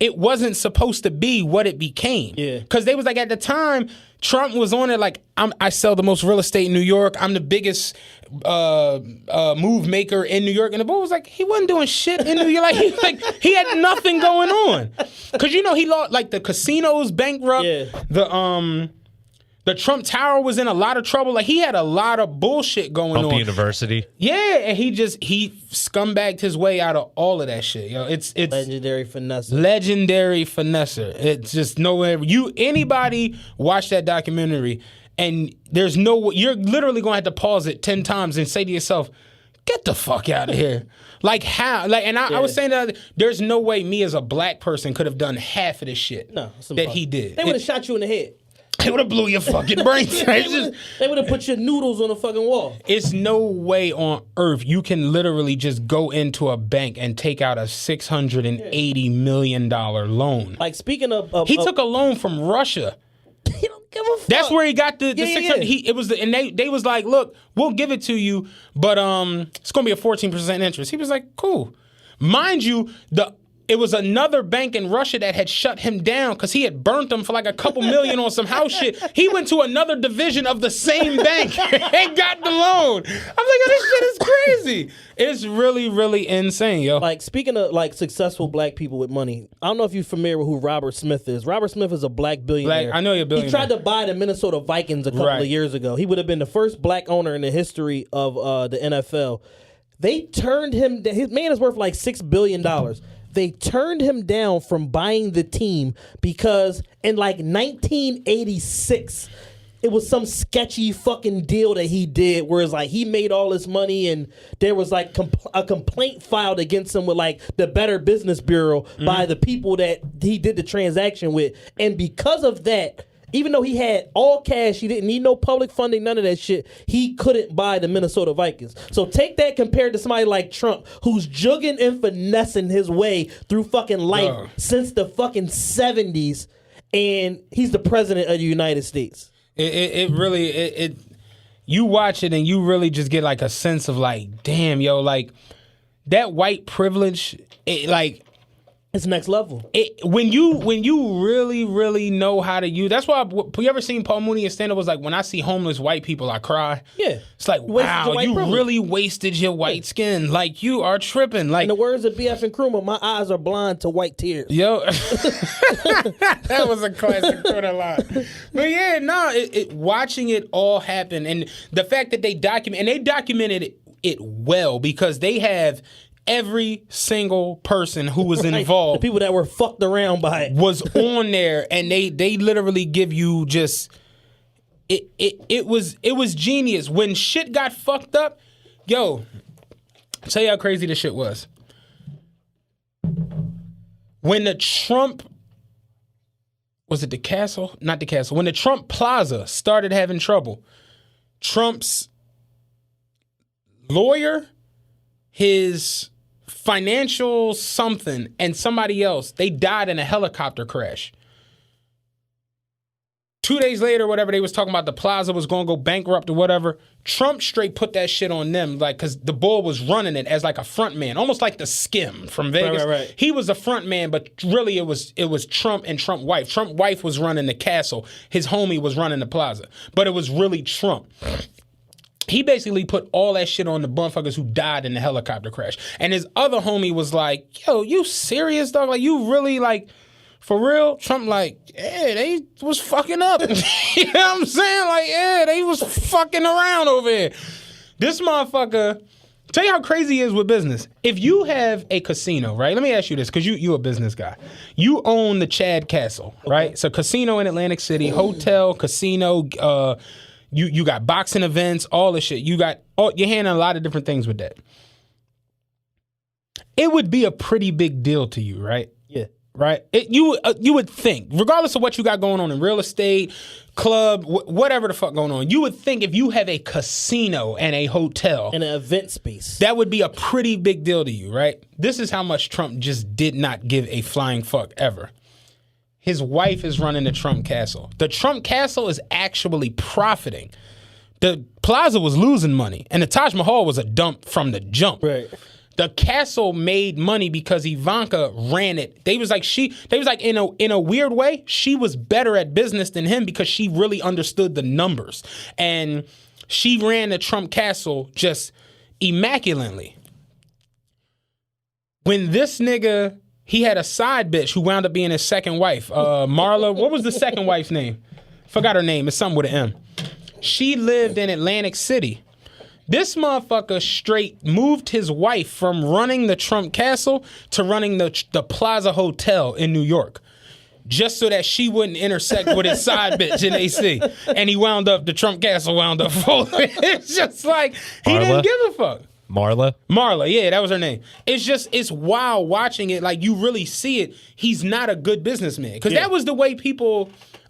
it wasn't supposed to be what it became. Yeah. Because they was like, at the time, Trump was on it like, I sell the most real estate in New York. I'm the biggest move maker in New York. And the boy was like, he wasn't doing shit in New York. He had nothing going on. Because, you know, he lost, like, the casinos bankrupt. Yeah. The Trump Tower was in a lot of trouble. Like, he had a lot of bullshit going on. University. Yeah, and he scumbagged his way out of all of that shit. Yo, it's legendary finesse. Legendary finesser. It's just nowhere. Anybody watch that documentary, and there's no, you're literally gonna have to pause it 10 times and say to yourself, get the fuck out of here. Like, how? Like, and I was saying that there's no way me as a black person could have done half of this shit that he did. They would have shot you in the head. They would have blew your fucking brains. They would have put your noodles on the fucking wall. It's no way on earth you can literally just go into a bank and take out a $680 million loan. Like, speaking of... he took a loan from Russia. He don't give a fuck. That's where he got the 600. It was and they was like, look, we'll give it to you, but it's going to be a 14% interest. He was like, cool. Mind you, it was another bank in Russia that had shut him down because he had burnt them for like a couple million on some house shit. He went to another division of the same bank and got the loan. I'm like, oh, this shit is crazy. It's really, really insane, yo. Like, speaking of, like, successful black people with money, I don't know if you're familiar with who Robert Smith is. Robert Smith is a black billionaire. I know you're a billionaire. He tried to buy the Minnesota Vikings a couple of years ago. He would have been the first black owner in the history of the NFL. They turned him down. His man is worth like $6 billion. They turned him down from buying the team because in like 1986, it was some sketchy fucking deal that he did where it's like he made all this money and there was like a complaint filed against him with like the Better Business Bureau by the people that he did the transaction with. And because of that, even though he had all cash, he didn't need no public funding, none of that shit, he couldn't buy the Minnesota Vikings. So take that compared to somebody like Trump, who's jugging and finessing his way through fucking life since the fucking 70s, and he's the president of the United States. It really, you watch it and you really just get like a sense of like, damn, yo, like that white privilege, it's next level. When you really, really know how to use... That's why... You ever seen Paul Mooney and stand-up was like, when I see homeless white people, I cry. Yeah. It's like, wow, you really wasted your white skin. Like, you are tripping. Like, in the words of BF and Krumah, my eyes are blind to white tears. Yo. That was a classic Twitter line. But yeah, watching it all happen, and the fact that they documented it well, because they have... Every single person who was involved, the people that were fucked around by it, was on there, and they literally give you just it was genius. When shit got fucked up, yo, I'll tell you how crazy this shit was. When the Trump was it the castle? Not the castle. When the Trump Plaza started having trouble, Trump's lawyer, his financial something, and somebody else, they died in a helicopter crash. 2 days later, whatever, they was talking about the plaza was going to go bankrupt or whatever. Trump straight put that shit on them, like, because the boy was running it as like a front man, almost like the Skim from Vegas. Right. He was a front man, but really it was Trump and Trump wife. Trump wife was running the castle. His homie was running the plaza, but it was really Trump. He basically put all that shit on the motherfuckers who died in the helicopter crash. And his other homie was like, yo, you serious, dog? Like, you really, like, for real? Trump like, yeah, they was fucking up. You know what I'm saying? Like, yeah, they was fucking around over here. This motherfucker, tell you how crazy he is with business. If you have a casino, right? Let me ask you this, because you a business guy. You own the Chad Castle, right? It's a casino in Atlantic City, hotel, casino, you got boxing events, all this shit. You're handling a lot of different things with that. It would be a pretty big deal to you, right? Yeah. Right? You would think, regardless of what you got going on in real estate, club, whatever the fuck going on, you would think if you have a casino and a hotel. In an event space. That would be a pretty big deal to you, right? This is how much Trump just did not give a flying fuck ever. His wife is running the Trump Castle. The Trump Castle is actually profiting. The Plaza was losing money, and the Taj Mahal was a dump from the jump. Right. The castle made money because Ivanka ran it. They was like in a weird way, she was better at business than him because she really understood the numbers. And she ran the Trump Castle just immaculately. When this nigga, he had a side bitch who wound up being his second wife. Marla, what was the second wife's name? Forgot her name. It's something with an M. She lived in Atlantic City. This motherfucker straight moved his wife from running the Trump Castle to running the Plaza Hotel in New York, just so that she wouldn't intersect with his side bitch in AC. And the Trump Castle wound up folding. It's just like, he didn't give a fuck. Marla, yeah, that was her name. It's wild watching it. Like, you really see it. He's not a good businessman. Because that was the way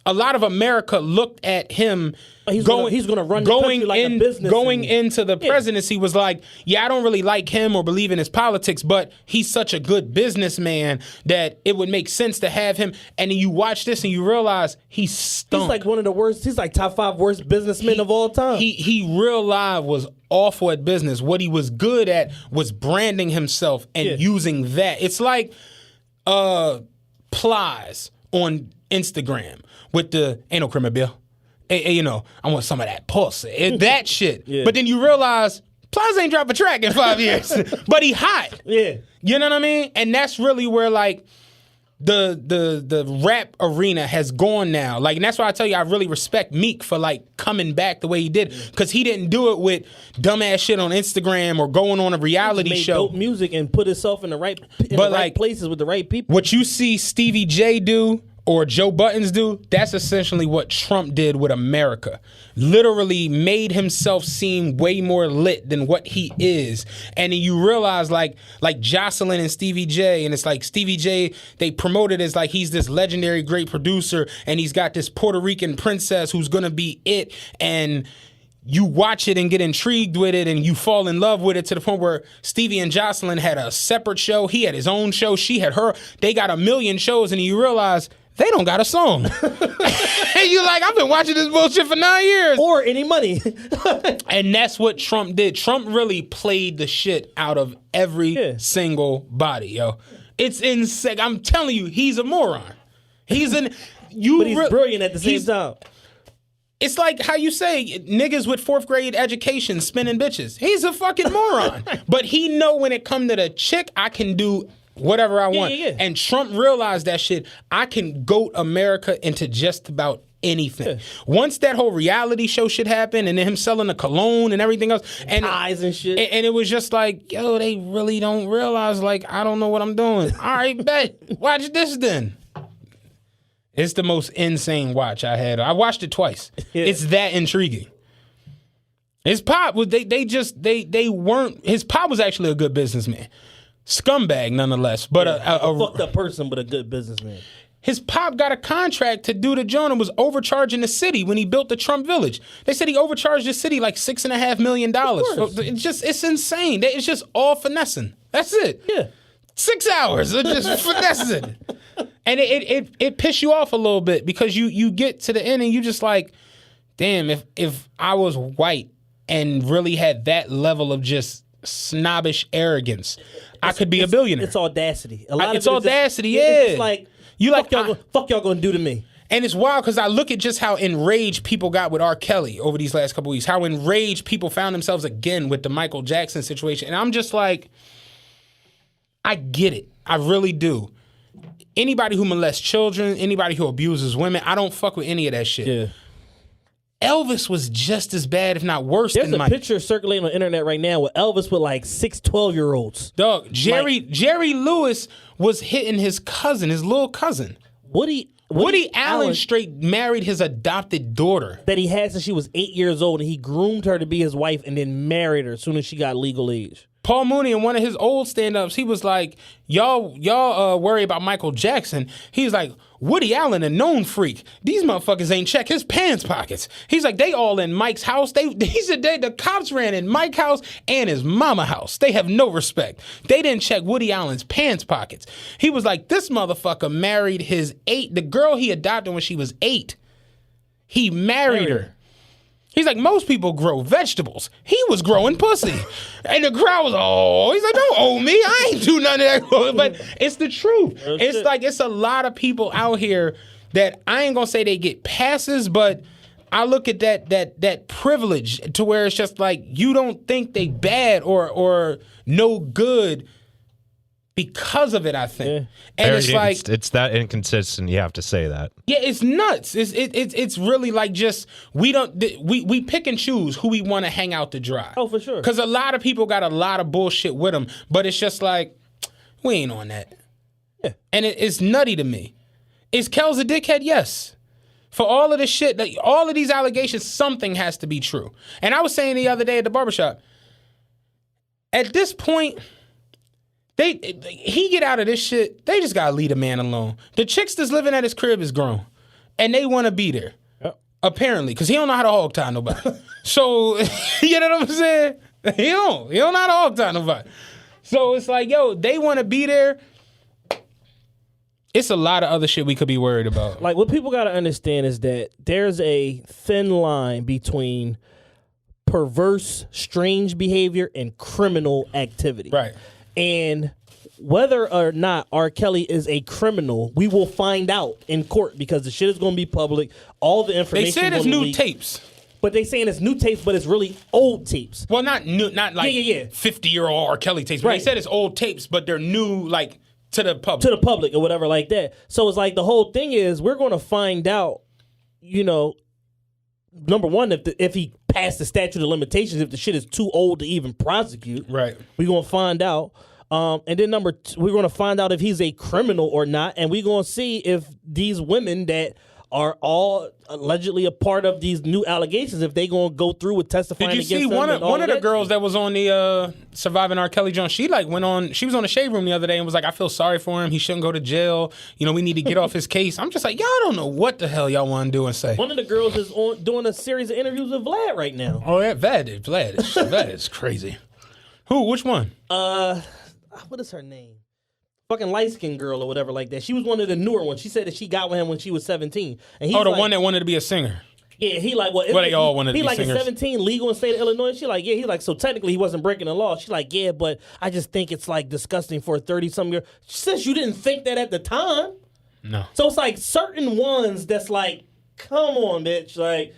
a lot of America looked at him. He's going to run the country like a business. Going into the presidency was like, yeah, I don't really like him or believe in his politics, but he's such a good businessman that it would make sense to have him. And then you watch this and you realize he's stunk. He's like one of the worst. He's like top 5 worst businessmen of all time. He real live was awful at business. What he was good at was branding himself and using that. It's like Plies on Instagram with the ain't no criminal bill. Hey, I want some of that pussy. That shit. Yeah. But then you realize Plies ain't drop a track in 5 years. But he hot. Yeah. You know what I mean? And that's really where like the rap arena has gone now. Like, and that's why I tell you I really respect Meek for like coming back the way he did. Because he didn't do it with dumbass shit on Instagram or going on a reality show. Dope music and put himself in the right places with the right people. What you see Stevie J do or Joe Buttons do, that's essentially what Trump did with America. Literally made himself seem way more lit than what he is. And then you realize like Jocelyn and Stevie J, and it's like Stevie J, they promoted as like he's this legendary great producer, and he's got this Puerto Rican princess who's gonna be it, and you watch it and get intrigued with it and you fall in love with it to the point where Stevie and Jocelyn had a separate show. He had his own show. She had her. They got 1 million shows, and you realize they don't got a song. And you're like, I've been watching this bullshit for 9 years. Or any money. And that's what Trump did. Trump really played the shit out of every single body, yo. It's insane. I'm telling you, he's a moron. But he's brilliant at the same time. It's like how you say niggas with 4th grade education spinning bitches. He's a fucking moron. But he know when it come to the chick, I can do whatever I want. And Trump realized that shit. I can goat America into just about anything. Once that whole reality show shit happened, and then him selling the cologne and everything else, and eyes and shit, and it was just like, yo, they really don't realize, like, I don't know what I'm doing. All right, bet. Watch this then. It's the most insane watch I had. I watched it twice. It's that intriguing. His pop was they weren't. His pop was actually a good businessman. Scumbag nonetheless, but a fucked up person, but a good businessman. His pop got a contract to do the joint and was overcharging the city when he built the Trump Village. They said he overcharged the city like $6.5 million. It's insane. It's just all finessing. That's it. Yeah. 6 hours of just finessing. And it pisses you off a little bit because you get to the end and you just like, damn, if I was white and really had that level of just snobbish arrogance, I could be a billionaire. It's audacity. It's audacity, It's like, you fuck y'all gonna do to me. And it's wild because I look at just how enraged people got with R. Kelly over these last couple weeks, how enraged people found themselves again with the Michael Jackson situation. And I'm just like, I get it. I really do. Anybody who molests children, anybody who abuses women, I don't fuck with any of that shit. Yeah. Elvis was just as bad, if not worse There's than a Mike. picture circulating on the internet right now with Elvis with like 6 12-year-olds. Dog, Jerry Lewis was hitting his cousin, his little cousin. Woody Allen straight married his adopted daughter. That he had since she was 8 years old, and he groomed her to be his wife and then married her as soon as she got legal age. Paul Mooney, in one of his old stand-ups, he was like, y'all worry about Michael Jackson. He's like, Woody Allen, a known freak. These motherfuckers ain't check his pants pockets. He's like, they all in Mike's house. He said the cops ran in Mike's house and his mama house. They have no respect. They didn't check Woody Allen's pants pockets. He was like, this motherfucker married the girl he adopted when she was 8. He married her. He's like, most people grow vegetables. He was growing pussy. And the crowd was, he's like, don't owe me. I ain't do none of that. But it's the truth. It's like, it's a lot of people out here that I ain't gonna say they get passes, but I look at that privilege to where it's just like, you don't think they bad or no good because of it, I think. Yeah. And it's like it's that inconsistent. You have to say that. Yeah, it's nuts. It's really like just we pick and choose who we want to hang out to dry. Oh, for sure. Because a lot of people got a lot of bullshit with them, but it's just like we ain't on that. Yeah. And it's nutty to me. Is Kel's a dickhead? Yes. For all of this shit, all of these allegations, something has to be true. And I was saying the other day at the barbershop, at this point, he get out of this shit, they just gotta leave a man alone. The chicks that's living at his crib is grown. And they wanna be there. Yep. Apparently, because he don't know how to hog tie nobody. So, you know what I'm saying? He don't know how to hog tie nobody. So it's like, yo, they wanna be there. It's a lot of other shit we could be worried about. Like, what people gotta understand is that there's a thin line between perverse, strange behavior and criminal activity. Right. And whether or not R. Kelly is a criminal, we will find out in court because the shit is going to be public. All the information. They said it's new tapes. But they saying it's new tapes, but it's really old tapes. Well, not new, not like 50-year-old R. Kelly tapes. But Right. They said it's old tapes, but they're new, like, to the public. To the public or whatever like that. So it's like the whole thing is we're going to find out, number one, if he passed the statute of limitations, if the shit is too old to even prosecute. Right. We're going to find out. And then number two, we're going to find out if he's a criminal or not. And we're going to see if these women that are all allegedly a part of these new allegations, if they going to go through with testifying against them. Did you see one of the that? girls that was on the Surviving R. Kelly Jones? She was on the Shade Room the other day and was like, I feel sorry for him. He shouldn't go to jail. We need to get off his case. I'm just like, y'all don't know what the hell y'all want to do and say. One of the girls is doing a series of interviews with Vlad right now. Oh, yeah, Vlad is crazy. Who? Which one? What is her name? Fucking light-skinned girl or whatever like that. She was one of the newer ones. She said that she got with him when she was 17. And he's the one that wanted to be a singer. Yeah, he like, well, they all wanted to be singers. He like singers. 17, legal in the state of Illinois. She like, yeah, he like, so technically he wasn't breaking the law. She's like, yeah, but I just think it's like disgusting for a 30-something year. Since you didn't think that at the time. No. So it's like certain ones that's like, come on, bitch. Like,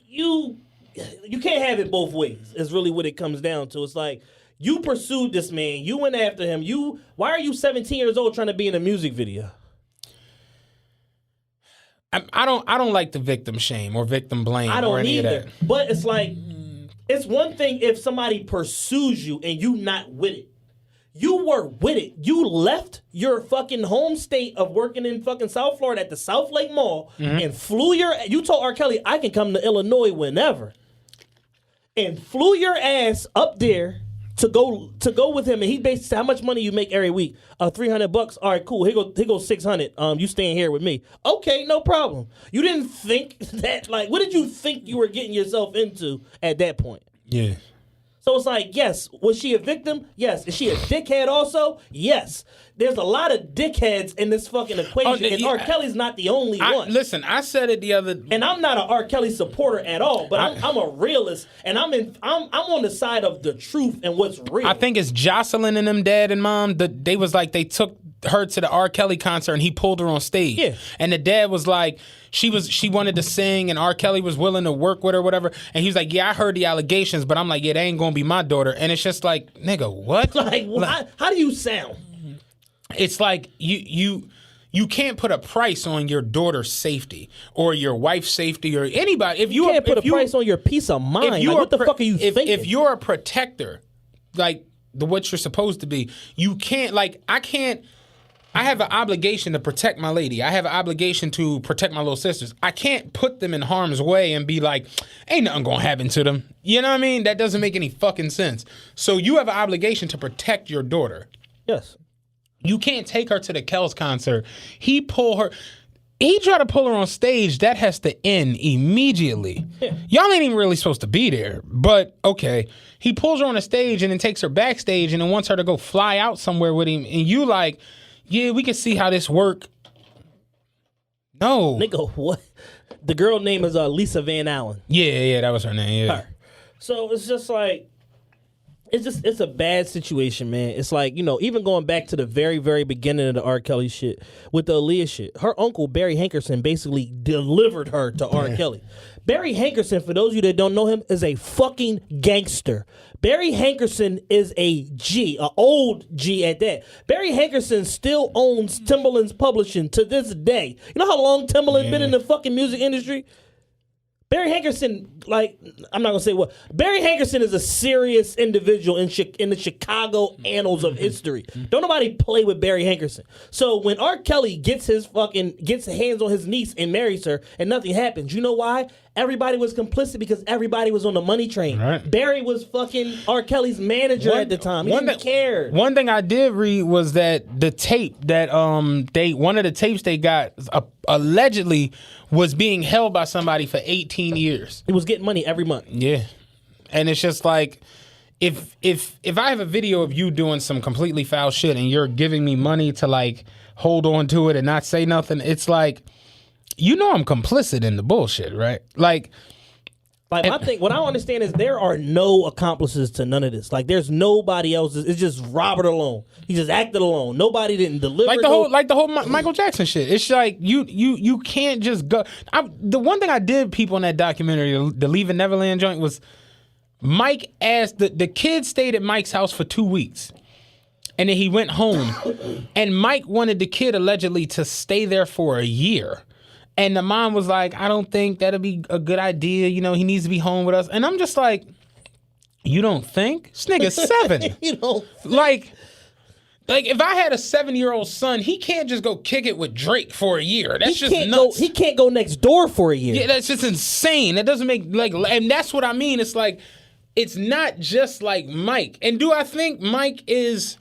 you can't have it both ways is really what it comes down to. It's like, you pursued this man. You went after him. Why are you 17 years old trying to be in a music video? I don't like the victim shame or victim blame. I don't or any either. Of that. But it's like, it's one thing if somebody pursues you and you not with it. You were with it. You left your fucking home state of working in fucking South Florida at the South Lake Mall and you told R. Kelly, I can come to Illinois whenever. And flew your ass up there to go with him, and he basically said, how much money you make every week? $300. All right, cool. Here go 600. You staying here with me? Okay, no problem. You didn't think that, like, what did you think you were getting yourself into at that point? Yeah. So it's like, yes, was she a victim? Yes. Is she a dickhead also? Yes. There's a lot of dickheads in this fucking equation, and R. Kelly's not the only one. Listen, I said it the other... And I'm not an R. Kelly supporter at all, but I'm a realist, and I'm on the side of the truth and what's real. I think it's Jocelyn and them dad and mom. They was like, they took her to the R. Kelly concert and he pulled her on stage. Yeah. And the dad was like, she wanted to sing and R. Kelly was willing to work with her, whatever. And he was like, yeah, I heard the allegations, but I'm like, yeah, they ain't gonna be my daughter. And it's just like, nigga, what? How do you sound? It's like you can't put a price on your daughter's safety or your wife's safety or anybody. If you can't put a price on your peace of mind. Like, what the fuck are you thinking? If you're a protector, like what you're supposed to be, you can't. Like I can't. I have an obligation to protect my lady. I have an obligation to protect my little sisters. I can't put them in harm's way and be like, ain't nothing gonna happen to them. You know what I mean? That doesn't make any fucking sense. So you have an obligation to protect your daughter. Yes. You can't take her to the Kells concert. He tried to pull her on stage. That has to end immediately. Yeah. Y'all ain't even really supposed to be there. But, okay. He pulls her on the stage and then takes her backstage and then wants her to go fly out somewhere with him. And you like, yeah, we can see how this work. No. Nigga, what? The girl name is Lisa Van Allen. Yeah, that was her name. Yeah. Her. So it's just like, it's a bad situation, man. It's like, even going back to the very, very beginning of the R. Kelly shit with the Aaliyah shit. Her uncle, Barry Hankerson, basically delivered her to R. Kelly. Barry Hankerson, for those of you that don't know him, is a fucking gangster. Barry Hankerson is a G, an old G at that. Barry Hankerson still owns Timbaland's publishing to this day. You know how long Timbaland been in the fucking music industry? Barry Hankerson, I'm not going to say what. Barry Hankerson is a serious individual in the Chicago annals of history. Don't nobody play with Barry Hankerson. So when R. Kelly gets hands on his niece and marries her and nothing happens, you know why? Everybody was complicit because everybody was on the money train. Right. Barry was fucking R. Kelly's manager at the time. He didn't care. One thing I did read was that the tape that one of the tapes they got allegedly was being held by somebody for 18 years. He was getting money every month. Yeah. And it's just like, if I have a video of you doing some completely foul shit and you're giving me money to hold on to it and not say nothing, it's like, I'm complicit in the bullshit, right? My thing, what I don't understand is there are no accomplices to none of this. There's nobody else. It's just Robert alone. He just acted alone. Nobody didn't deliver. The whole Michael Jackson shit. It's like you can't just go. The one thing I did, people in that documentary, the Leaving Neverland joint, was Mike asked the kid stayed at Mike's house for 2 weeks. And then he went home. And Mike wanted the kid allegedly to stay there for a year. And the mom was like, I don't think that'll be a good idea. He needs to be home with us. And I'm just like, you don't think? This nigga's 7. You don't think? Like if I had a 7-year-old son, he can't just go kick it with Drake for a year. That's just nuts. He can't go next door for a year. Yeah, that's just insane. That doesn't make and that's what I mean. It's like, it's not just like Mike. And do I think Mike is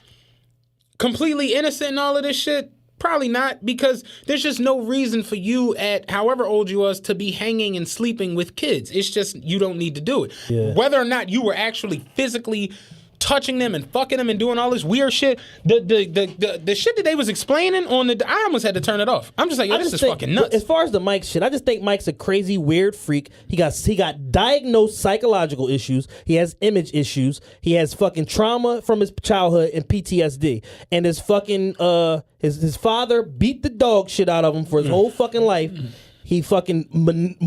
completely innocent in all of this shit? Probably not, because there's just no reason for you at however old you was to be hanging and sleeping with kids. It's just you don't need to do it. Yeah. Whether or not you were actually physically touching them and fucking them and doing all this weird shit, the shit that they was explaining on I almost had to turn it off. I'm just like, this is fucking nuts. As far as the Mike shit, I just think Mike's a crazy, weird freak. He got diagnosed psychological issues. He has image issues. He has fucking trauma from his childhood and PTSD. And his fucking his father beat the dog shit out of him for his whole fucking life. He fucking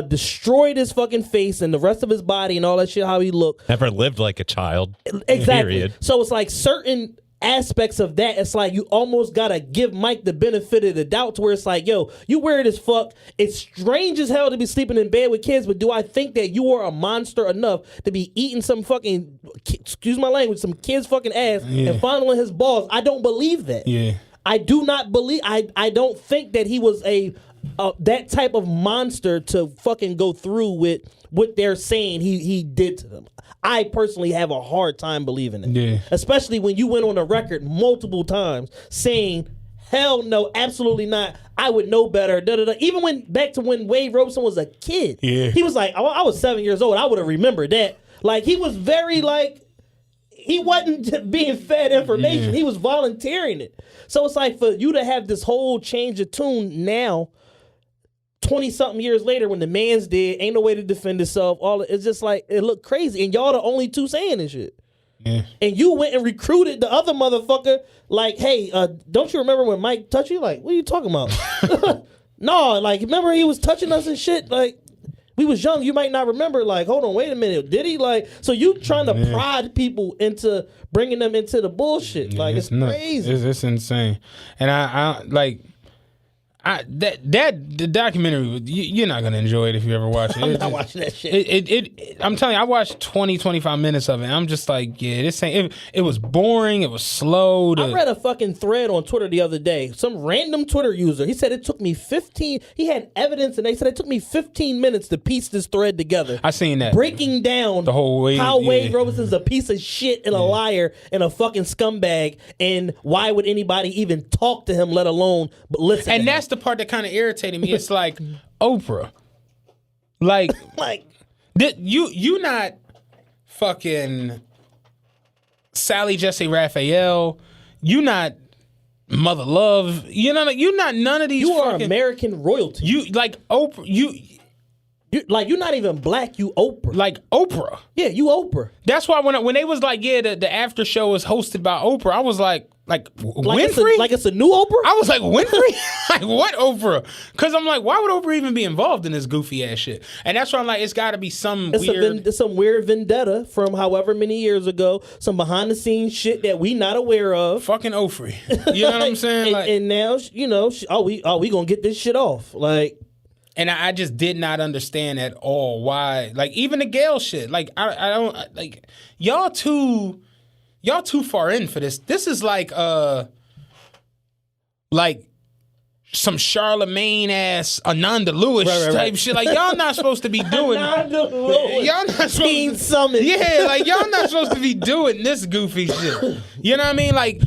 destroyed his fucking face and the rest of his body and all that shit, how he looked. Never lived like a child. Exactly. Period. So it's like certain aspects of that, it's like you almost gotta give Mike the benefit of the doubt to where it's like, yo, you weird as fuck. It's strange as hell to be sleeping in bed with kids, but do I think that you are a monster enough to be eating some fucking, excuse my language, some kid's fucking ass and fondling his balls? I don't believe that. Yeah. I do not believe, I don't think that he was that type of monster to fucking go through with what they're saying he did to them. I personally have a hard time believing it. Yeah. Especially when you went on a record multiple times saying, hell no, absolutely not. I would know better. Da, da, da. Even back to when Wade Robson was a kid. Yeah. He was like, I was 7 years old. I would have remembered that. He was very he wasn't being fed information. Yeah. He was volunteering it. So it's like for you to have this whole change of tune now, 20-something years later, when the man's dead, ain't no way to defend himself. It's just like, it looked crazy. And y'all the only two saying this shit. And you went and recruited the other motherfucker. Like, hey, don't you remember when Mike touched you? Like, what are you talking about? No, like, remember he was touching us and shit? Like, we was young. You might not remember. Like, hold on, wait a minute. Did he? Like, so you trying to prod people into bringing them into the bullshit. Like, it's crazy. It's insane. And I like... the documentary, you're not gonna enjoy it if you ever watch it. I'm not watching that shit. I'm telling you, I watched 25 minutes of it. I'm just like, yeah, this ain't. It was boring. It was slow. I read a fucking thread on Twitter the other day. Some random Twitter user. He said it took me 15. He had evidence, and they said it took me 15 minutes to piece this thread together. I seen that breaking down the whole way how Wade Robinson's a piece of shit and a liar and a fucking scumbag, and why would anybody even talk to him, let alone listen? And that's the part that kind of irritated me. It's like Oprah, like you not fucking Sally Jesse Raphael. You not Mother Love. You know, you not none of these. You are American royalty. You like Oprah. You're not even black. You Oprah. Like Oprah. Yeah, you Oprah. That's why when they was like, yeah, the after show is hosted by Oprah, I was like Winfrey? It's a new Oprah? I was like, Winfrey? Like, what Oprah? Because I'm like, why would Oprah even be involved in this goofy ass shit? And that's why I'm like, it's got to be some weird... It's some weird vendetta from however many years ago, some behind the scenes shit that we not aware of. Fucking Oprah. You know what I'm saying? And now, you know, we gonna get this shit off. Like... And I just did not understand at all why, like, even the Gayle shit. Like, I don't, like, y'all too far in for this. This is like some Charlemagne ass Ananda Lewis type shit. Like, y'all not supposed to be doing. Ananda Lewis. Y'all not supposed Summit. Yeah, like, y'all not supposed to be doing this goofy shit. You know what I mean? Like,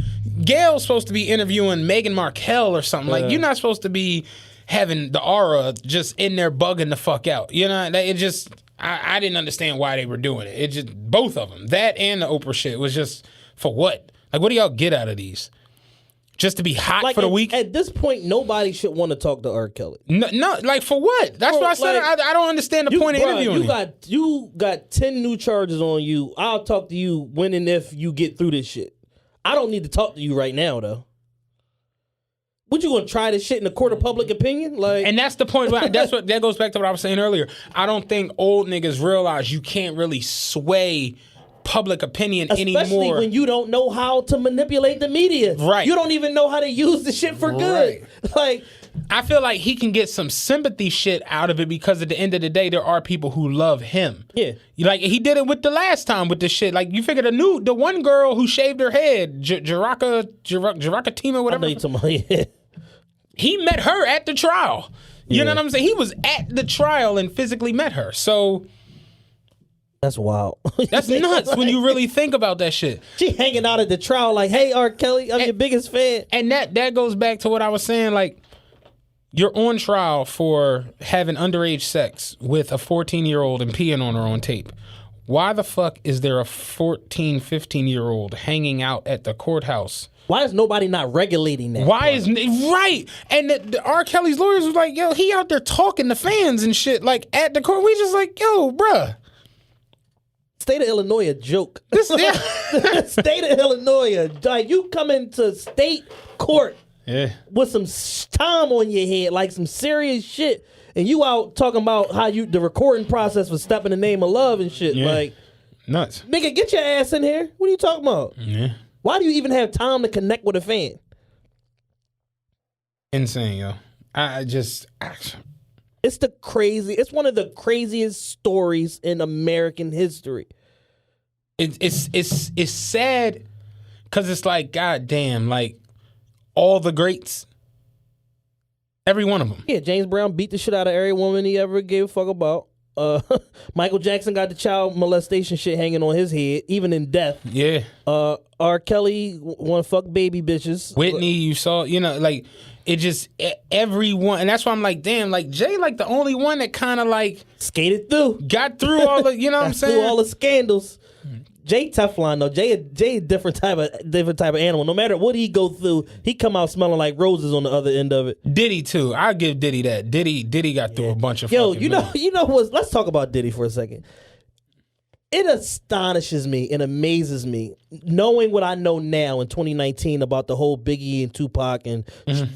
Gail's supposed to be interviewing Meghan Markle or something. Like, you're not supposed to be having the aura just in there bugging the fuck out. You know, it just... I didn't understand why they were doing it. It just, both of them, that and the Oprah shit, was just for what? Like, what do y'all get out of these? Just to be hot for the week? At this point, nobody should want to talk to R. Kelly. No, like, for what? That's what I said. Like, I don't understand the point of interviewing him. You got 10 new charges on you. I'll talk to you when and if you get through this shit. I don't need to talk to you right now, though. What, you gonna try this shit in the court of public opinion? Like, and that's the point. That goes back to what I was saying earlier. I don't think old niggas realize you can't really sway public opinion anymore. Especially when you don't know how to manipulate the media. Right. You don't even know how to use the shit for good. Like, I feel like he can get some sympathy shit out of it because at the end of the day, there are people who love him. Yeah. Like, he did it with the last time with this shit. Like, you figure the one girl who shaved her head, Jaraka Tima, whatever. I know you talking about, yeah. He met her at the trial. You know what I'm saying? He was at the trial and physically met her. So that's wild. That's nuts when you really think about that shit. She hanging out at the trial like, hey, R. Kelly, I'm your biggest fan. And that goes back to what I was saying. Like, you're on trial for having underage sex with a 14-year-old and peeing on her on tape. Why the fuck is there a 14, 15-year-old hanging out at the courthouse? Why is nobody not regulating that? Why is right? And the R. Kelly's lawyers was like, yo, he out there talking to fans and shit, like at the court. We just like, yo, bruh. State of Illinois a joke. State of Illinois, like, you come into state court with some time on your head, like some serious shit, and you out talking about how the recording process was Step in the Name of Love and shit. Like, nuts. Nigga, get your ass in here. What are you talking about? Yeah. Why do you even have time to connect with a fan? Insane, yo. It's one of the craziest stories in American history. It's sad because it's like, goddamn, like, all the greats, every one of them. Yeah, James Brown beat the shit out of every woman he ever gave a fuck about. Michael Jackson got the child molestation shit hanging on his head, even in death. Yeah. R. Kelly want to fuck baby bitches. Whitney, you saw, like, it just, everyone, and that's why I'm like, damn, like, Jay, like, the only one that kind of, like, skated through. Got through all the, you know what I'm saying? Through all the scandals. Jay Teflon though. Jay a different type of animal. No matter what he go through, he come out smelling like roses on the other end of it. Diddy too. I give Diddy that. Diddy got through a bunch of. You know what? Let's talk about Diddy for a second. It astonishes me and amazes me, knowing what I know now in 2019 about the whole Biggie and Tupac and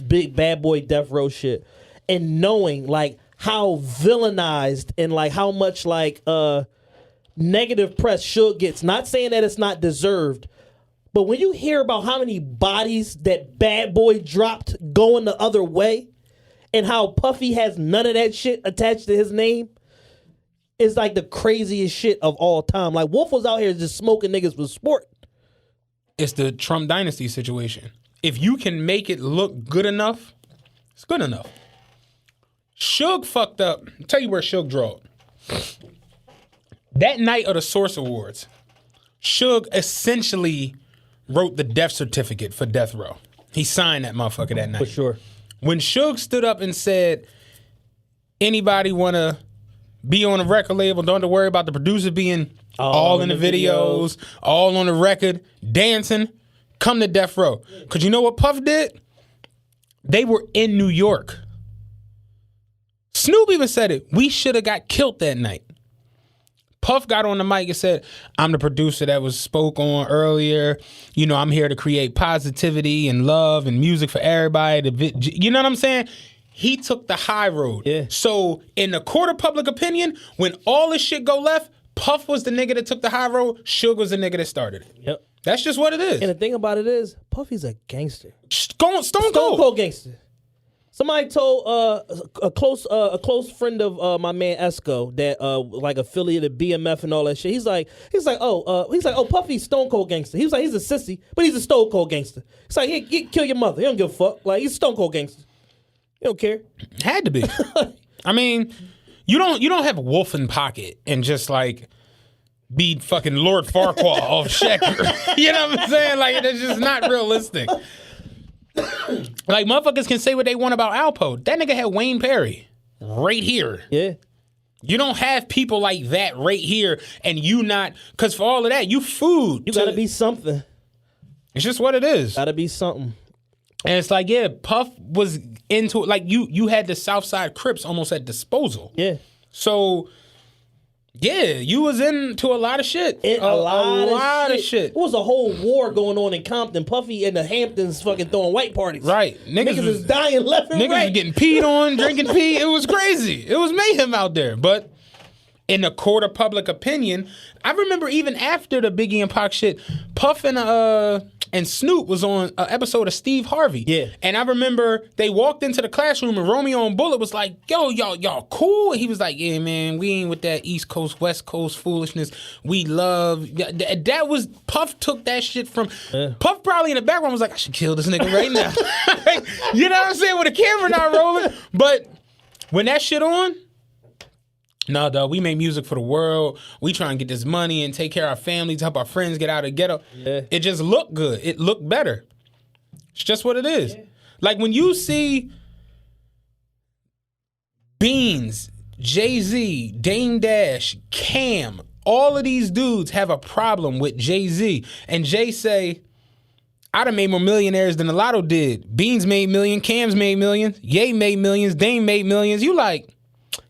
big bad boy Death Row shit, and knowing like how villainized and like how much like negative press Suge gets. Not saying that it's not deserved, but when you hear about how many bodies that Bad Boy dropped going the other way, and how Puffy has none of that shit attached to his name. It's like the craziest shit of all time. Like Wolf was out here just smoking niggas for sport. It's the Trump dynasty situation. If you can make it look good enough, it's good enough. Suge fucked up. I'll tell you where Suge drawed. That night of the Source Awards, Suge essentially wrote the death certificate for Death Row. He signed that motherfucker that night. For sure. When Suge stood up and said, anybody want to be on a record label, don't have to worry about the producer being all in the videos, all on the record, dancing, come to Death Row. Because you know what Puff did? They were in New York. Snoop even said it. We should have got killed that night. Puff got on the mic and said, I'm the producer that was spoke on earlier. You know, I'm here to create positivity and love and music for everybody. You know what I'm saying? He took the high road. Yeah. So in the court of public opinion, when all this shit go left, Puff was the nigga that took the high road. Suge was the nigga that started it. Yep. That's just what it is. And the thing about it is, Puffy's a gangster. Stone Stone Cold. Cold gangster. Somebody told a close friend of my man Esco that like affiliated BMF and all that shit. He's like, oh, Puffy's Stone Cold gangster. He was like, he's a sissy, but he's a Stone Cold gangster. It's like, he kill your mother. He don't give a fuck. Like, he's Stone Cold gangster. He don't care. Had to be. I mean, you don't have Wolf in pocket and just like be fucking Lord Farquaad off Shecker. You know what I'm saying? Like, it's just not realistic. Like, motherfuckers can say what they want about Alpo. That nigga had Wayne Perry right here. Yeah. You don't have people like that right here, and you not, because for all of that, you food. You gotta be something. It's just what it is. Gotta be something. And it's like, yeah, Puff was into it. Like, you had the Southside Crips almost at disposal. Yeah. So, yeah, you was into a lot of shit. A lot of shit. It was a whole war going on in Compton. Puffy and the Hamptons fucking throwing white parties. Right. Niggas was dying left and niggas right. was getting peed on, drinking pee. It was crazy. It was mayhem out there. But in the court of public opinion, I remember even after the Biggie and Pac shit, Puff and Snoop was on an episode of Steve Harvey. Yeah. And I remember they walked into the classroom and Romeo and Bullet was like, yo, y'all cool? And he was like, yeah, man, we ain't with that East Coast, West Coast foolishness. We love... That was... Puff took that shit from... Yeah. Puff probably in the background was like, I should kill this nigga right now. Like, you know what I'm saying? With the camera not rolling. But when that shit on... No, dog, we make music for the world. We try and get this money and take care of our families, help our friends get out of the ghetto. Yeah. It just looked good. It looked better. It's just what it is. Yeah. Like when you see Beans, Jay-Z, Dame Dash, Cam, all of these dudes have a problem with Jay-Z. And Jay say, I done made more millionaires than the Lotto did. Beans made millions, Cam's made millions, Ye made millions, Dame made millions. You like...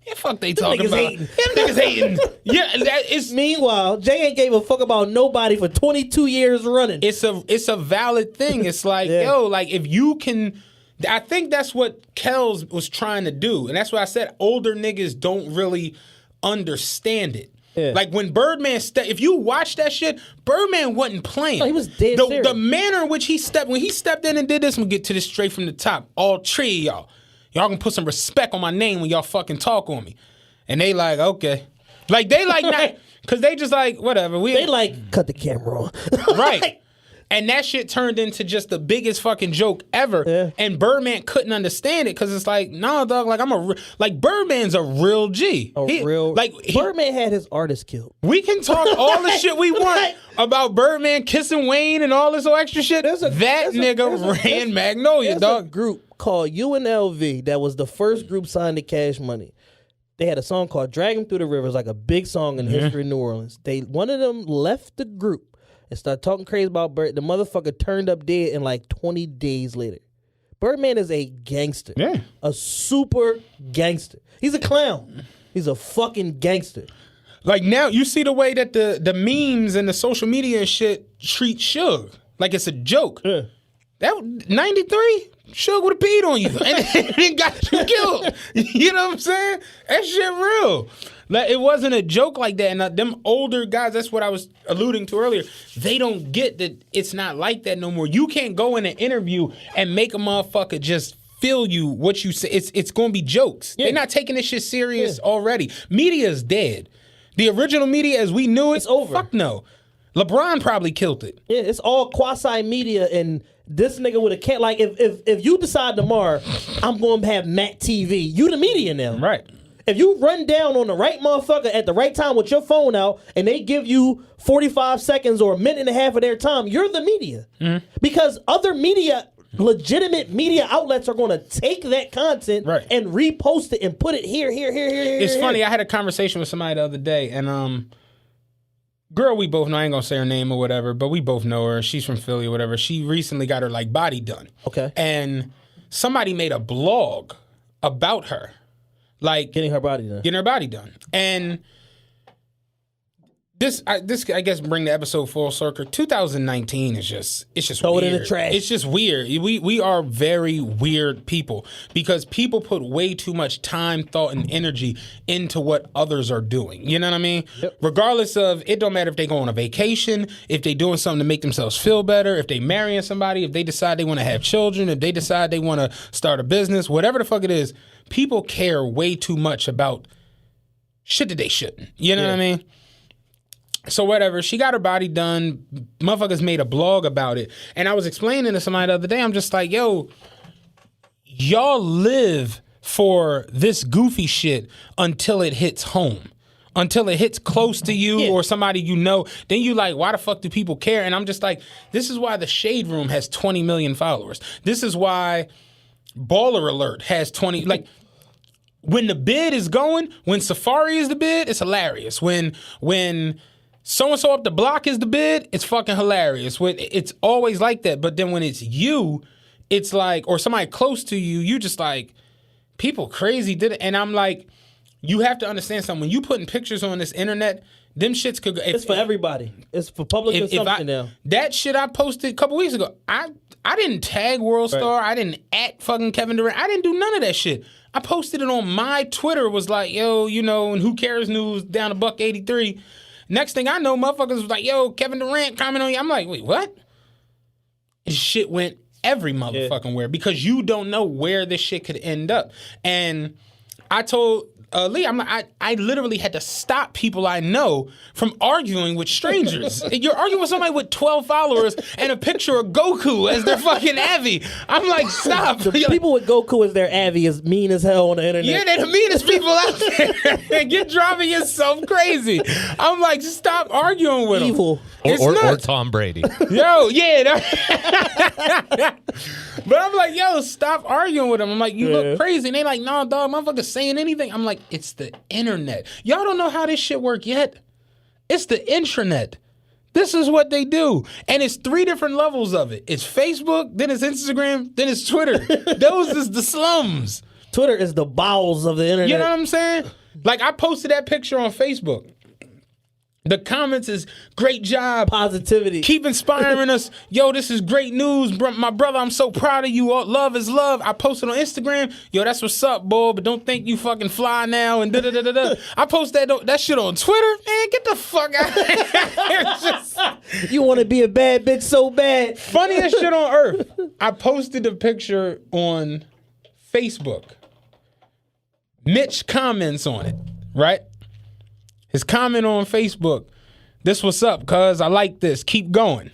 Yeah, fuck they talking about. Them niggas hating. Yeah, it's. Meanwhile, Jay ain't gave a fuck about nobody for 22 years running. It's a valid thing. It's like, yo, like if you can, I think that's what Kells was trying to do, and that's why I said older niggas don't really understand it. Yeah. Like when Birdman if you watch that shit, Birdman wasn't playing. No, he was dead serious. The manner in which he stepped in and did this, we'll get to this straight from the top. All three of y'all. Y'all can put some respect on my name when y'all fucking talk on me. And they like, okay. Like, they like not, because they just like, whatever. They like, cut the camera on. Right. And that shit turned into just the biggest fucking joke ever. Yeah. And Birdman couldn't understand it because it's like, nah, dog, like, Birdman's a real G. Birdman had his artist killed. We can talk all the shit we want about Birdman kissing Wayne and all this extra shit. That nigga ran Magnolia, dog. A group called UNLV that was the first group signed to Cash Money. They had a song called Drag 'Em Through the Rivers, like a big song in the history of New Orleans. One of them left the group and started talking crazy about Bird. The motherfucker turned up dead in like 20 days later. Birdman is a gangster. Yeah. A super gangster. He's a clown. He's a fucking gangster. Like now, you see the way that the memes and the social media and shit treat Suge like it's a joke. Yeah. That 93, Suge would have peed on you and it got you killed. You know what I'm saying? That shit real. Like it wasn't a joke like that. And them older guys, that's what I was alluding to earlier. They don't get that it's not like that no more. You can't go in an interview and make a motherfucker just feel you what you say. It's going to be jokes. Yeah. They're not taking this shit serious already. Media is dead. The original media as we knew it's over. Fuck no. LeBron probably killed it. Yeah, it's all quasi media, and this nigga would have can't like if you decide tomorrow I'm going to have Matt TV, you the media now, right? If you run down on the right motherfucker at the right time with your phone out, and they give you 45 seconds or a minute and a half of their time, you're the media, because other media. Legitimate media outlets are going to take that content and repost it and put it here. It's funny. I had a conversation with somebody the other day, and girl we both know. I ain't gonna say her name or whatever, but we both know her. She's from Philly or whatever. She recently got her like body done. Okay. And somebody made a blog about her, like getting her body done. And This I guess bring the episode full circle. 2019 is just throw weird. It in the trash. It's just weird. We are very weird people because people put way too much time, thought, and energy into what others are doing. You know what I mean? Yep. Regardless of, it don't matter if they go on a vacation, if they doing something to make themselves feel better, if they marrying somebody, if they decide they want to have children, if they decide they want to start a business, whatever the fuck it is, people care way too much about shit that they shouldn't. You know what I mean? So whatever, she got her body done. Motherfuckers made a blog about it. And I was explaining to somebody the other day, I'm just like, yo, y'all live for this goofy shit until it hits home. Until it hits close to you or somebody you know. Then you like, why the fuck do people care? And I'm just like, this is why the Shade Room has 20 million followers. This is why Baller Alert has 20, like, when the bid is going, when Safari is the bid, it's hilarious. When so-and-so up the block is the bid, it's fucking hilarious. It's always like that. But then when it's you, it's like, or somebody close to you, you just like, people crazy did it. And I'm like, you have to understand something. When you putting pictures on this internet, them shits could go. It's for everybody. It's for public consumption now. That shit I posted a couple weeks ago, I didn't tag World Star. I didn't at fucking Kevin Durant. I didn't do none of that shit. I posted it on my Twitter, was like, yo, you know, and Who Cares News down to $1.83. Next thing I know, motherfuckers was like, yo, Kevin Durant comment on you. I'm like, wait, what? This shit went every motherfucking where because you don't know where this shit could end up. And I told Lee, I'm like, I literally had to stop people I know from arguing with strangers. You're arguing with somebody with 12 followers and a picture of Goku as their fucking Avi. I'm like, stop. The people with Goku as their Avi is mean as hell on the internet. Yeah, they're the meanest people out there. You're driving yourself crazy. I'm like, stop arguing with them. Evil. Or Tom Brady. Yo, yeah. But I'm like, yo, stop arguing with them. I'm like, you look crazy. And they like, nah, dog, motherfucker saying anything. I'm like, it's the internet. Y'all don't know how this shit work yet. It's the intranet. This is what they do. And it's 3 different levels of it. It's Facebook, then it's Instagram, then it's Twitter. Those is the slums. Twitter is the bowels of the internet. You know what I'm saying? Like, I posted that picture on Facebook. The comments is, great job. Positivity. Keep inspiring us. Yo, this is great news. My brother, I'm so proud of you. Love is love. I posted on Instagram. Yo, that's what's up, boy. But don't think you fucking fly now and da-da-da-da-da. I posted that shit on Twitter. Man, get the fuck out of here. You want to be a bad bitch so bad. Funniest shit on earth. I posted the picture on Facebook. Mitch comments on it, right? His comment on Facebook, this what's up, cuz I like this. Keep going.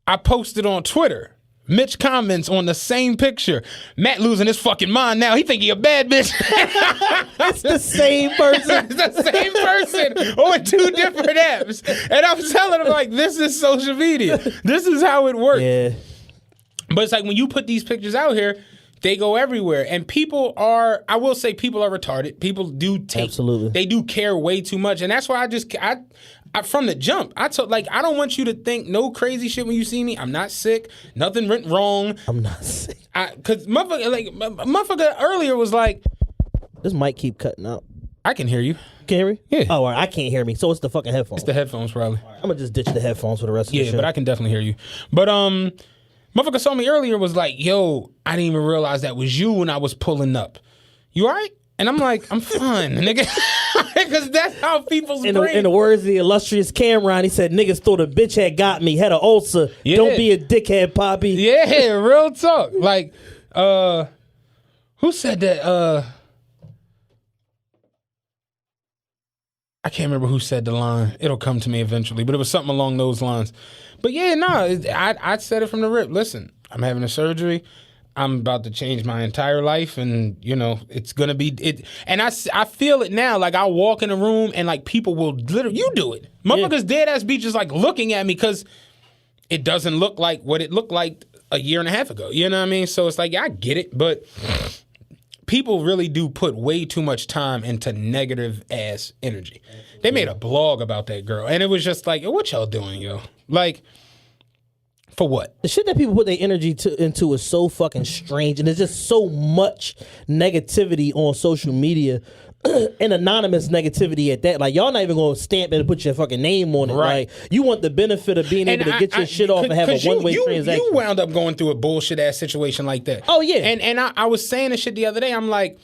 I posted on Twitter. Mitch comments on the same picture. Matt losing his fucking mind now. He think he a bad bitch. It's the same person. It's the same person on 2 different apps. And I'm telling him, like, this is social media. This is how it works. Yeah. But it's like when you put these pictures out here, they go everywhere. And people are, I will say people are retarded. People do take, absolutely. They do care way too much. And that's why I from the jump, I told, like, I don't want you to think no crazy shit when you see me. I'm not sick. Nothing went wrong. I'm not sick. Cause motherfucker earlier was like, this might keep cutting out. I can hear you. Can you hear me? Yeah. Oh, all right. I can't hear me. So it's the fucking headphones. It's the headphones, probably. I'm gonna just ditch the headphones for the rest of the Yeah, show. but I can definitely hear you. But motherfucker saw me earlier, was like, yo, I didn't even realize that was you when I was pulling up. You all right? And I'm like, I'm fine, nigga. Because that's how people's in brain. the words of the illustrious Cameron, he said, "Niggas thought a bitch had got me, had an ulcer. Yeah. Don't be a dickhead, Poppy." Yeah, real talk. Like, who said that? I can't remember who said the line. It'll come to me eventually, but it was something along those lines. But yeah, I said it from the rip. Listen, I'm having a surgery. I'm about to change my entire life, and it's gonna be it. And I feel it now. Like I walk in a room, and like people will literally, you do it. Motherfuckers dead ass be just like looking at me because it doesn't look like what it looked like a year and a half ago. You know what I mean? So it's like, yeah, I get it, but people really do put way too much time into negative ass energy. They made a blog about that girl, and it was just like, what y'all doing, yo? Like, for what? The shit that people put their energy into is so fucking strange, and there's just so much negativity on social media, and anonymous negativity at that. Like, y'all not even gonna stamp it and put your fucking name on it. Right. Like, you want the benefit of being able to get your shit off and have a one-way transaction. You wound up going through a bullshit ass situation like that. Oh, yeah. And I was saying this shit the other day. I'm like,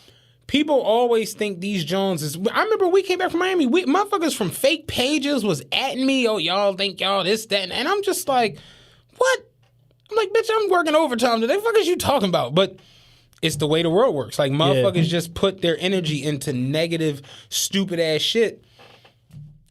people always think these Joneses. I remember we came back from Miami. Motherfuckers from fake pages was atting me. Oh, y'all think y'all this, that, and I'm just like, what? I'm like, bitch, I'm working overtime today. What the fuck is you talking about? But it's the way the world works. Like, motherfuckers just put their energy into negative, stupid ass shit.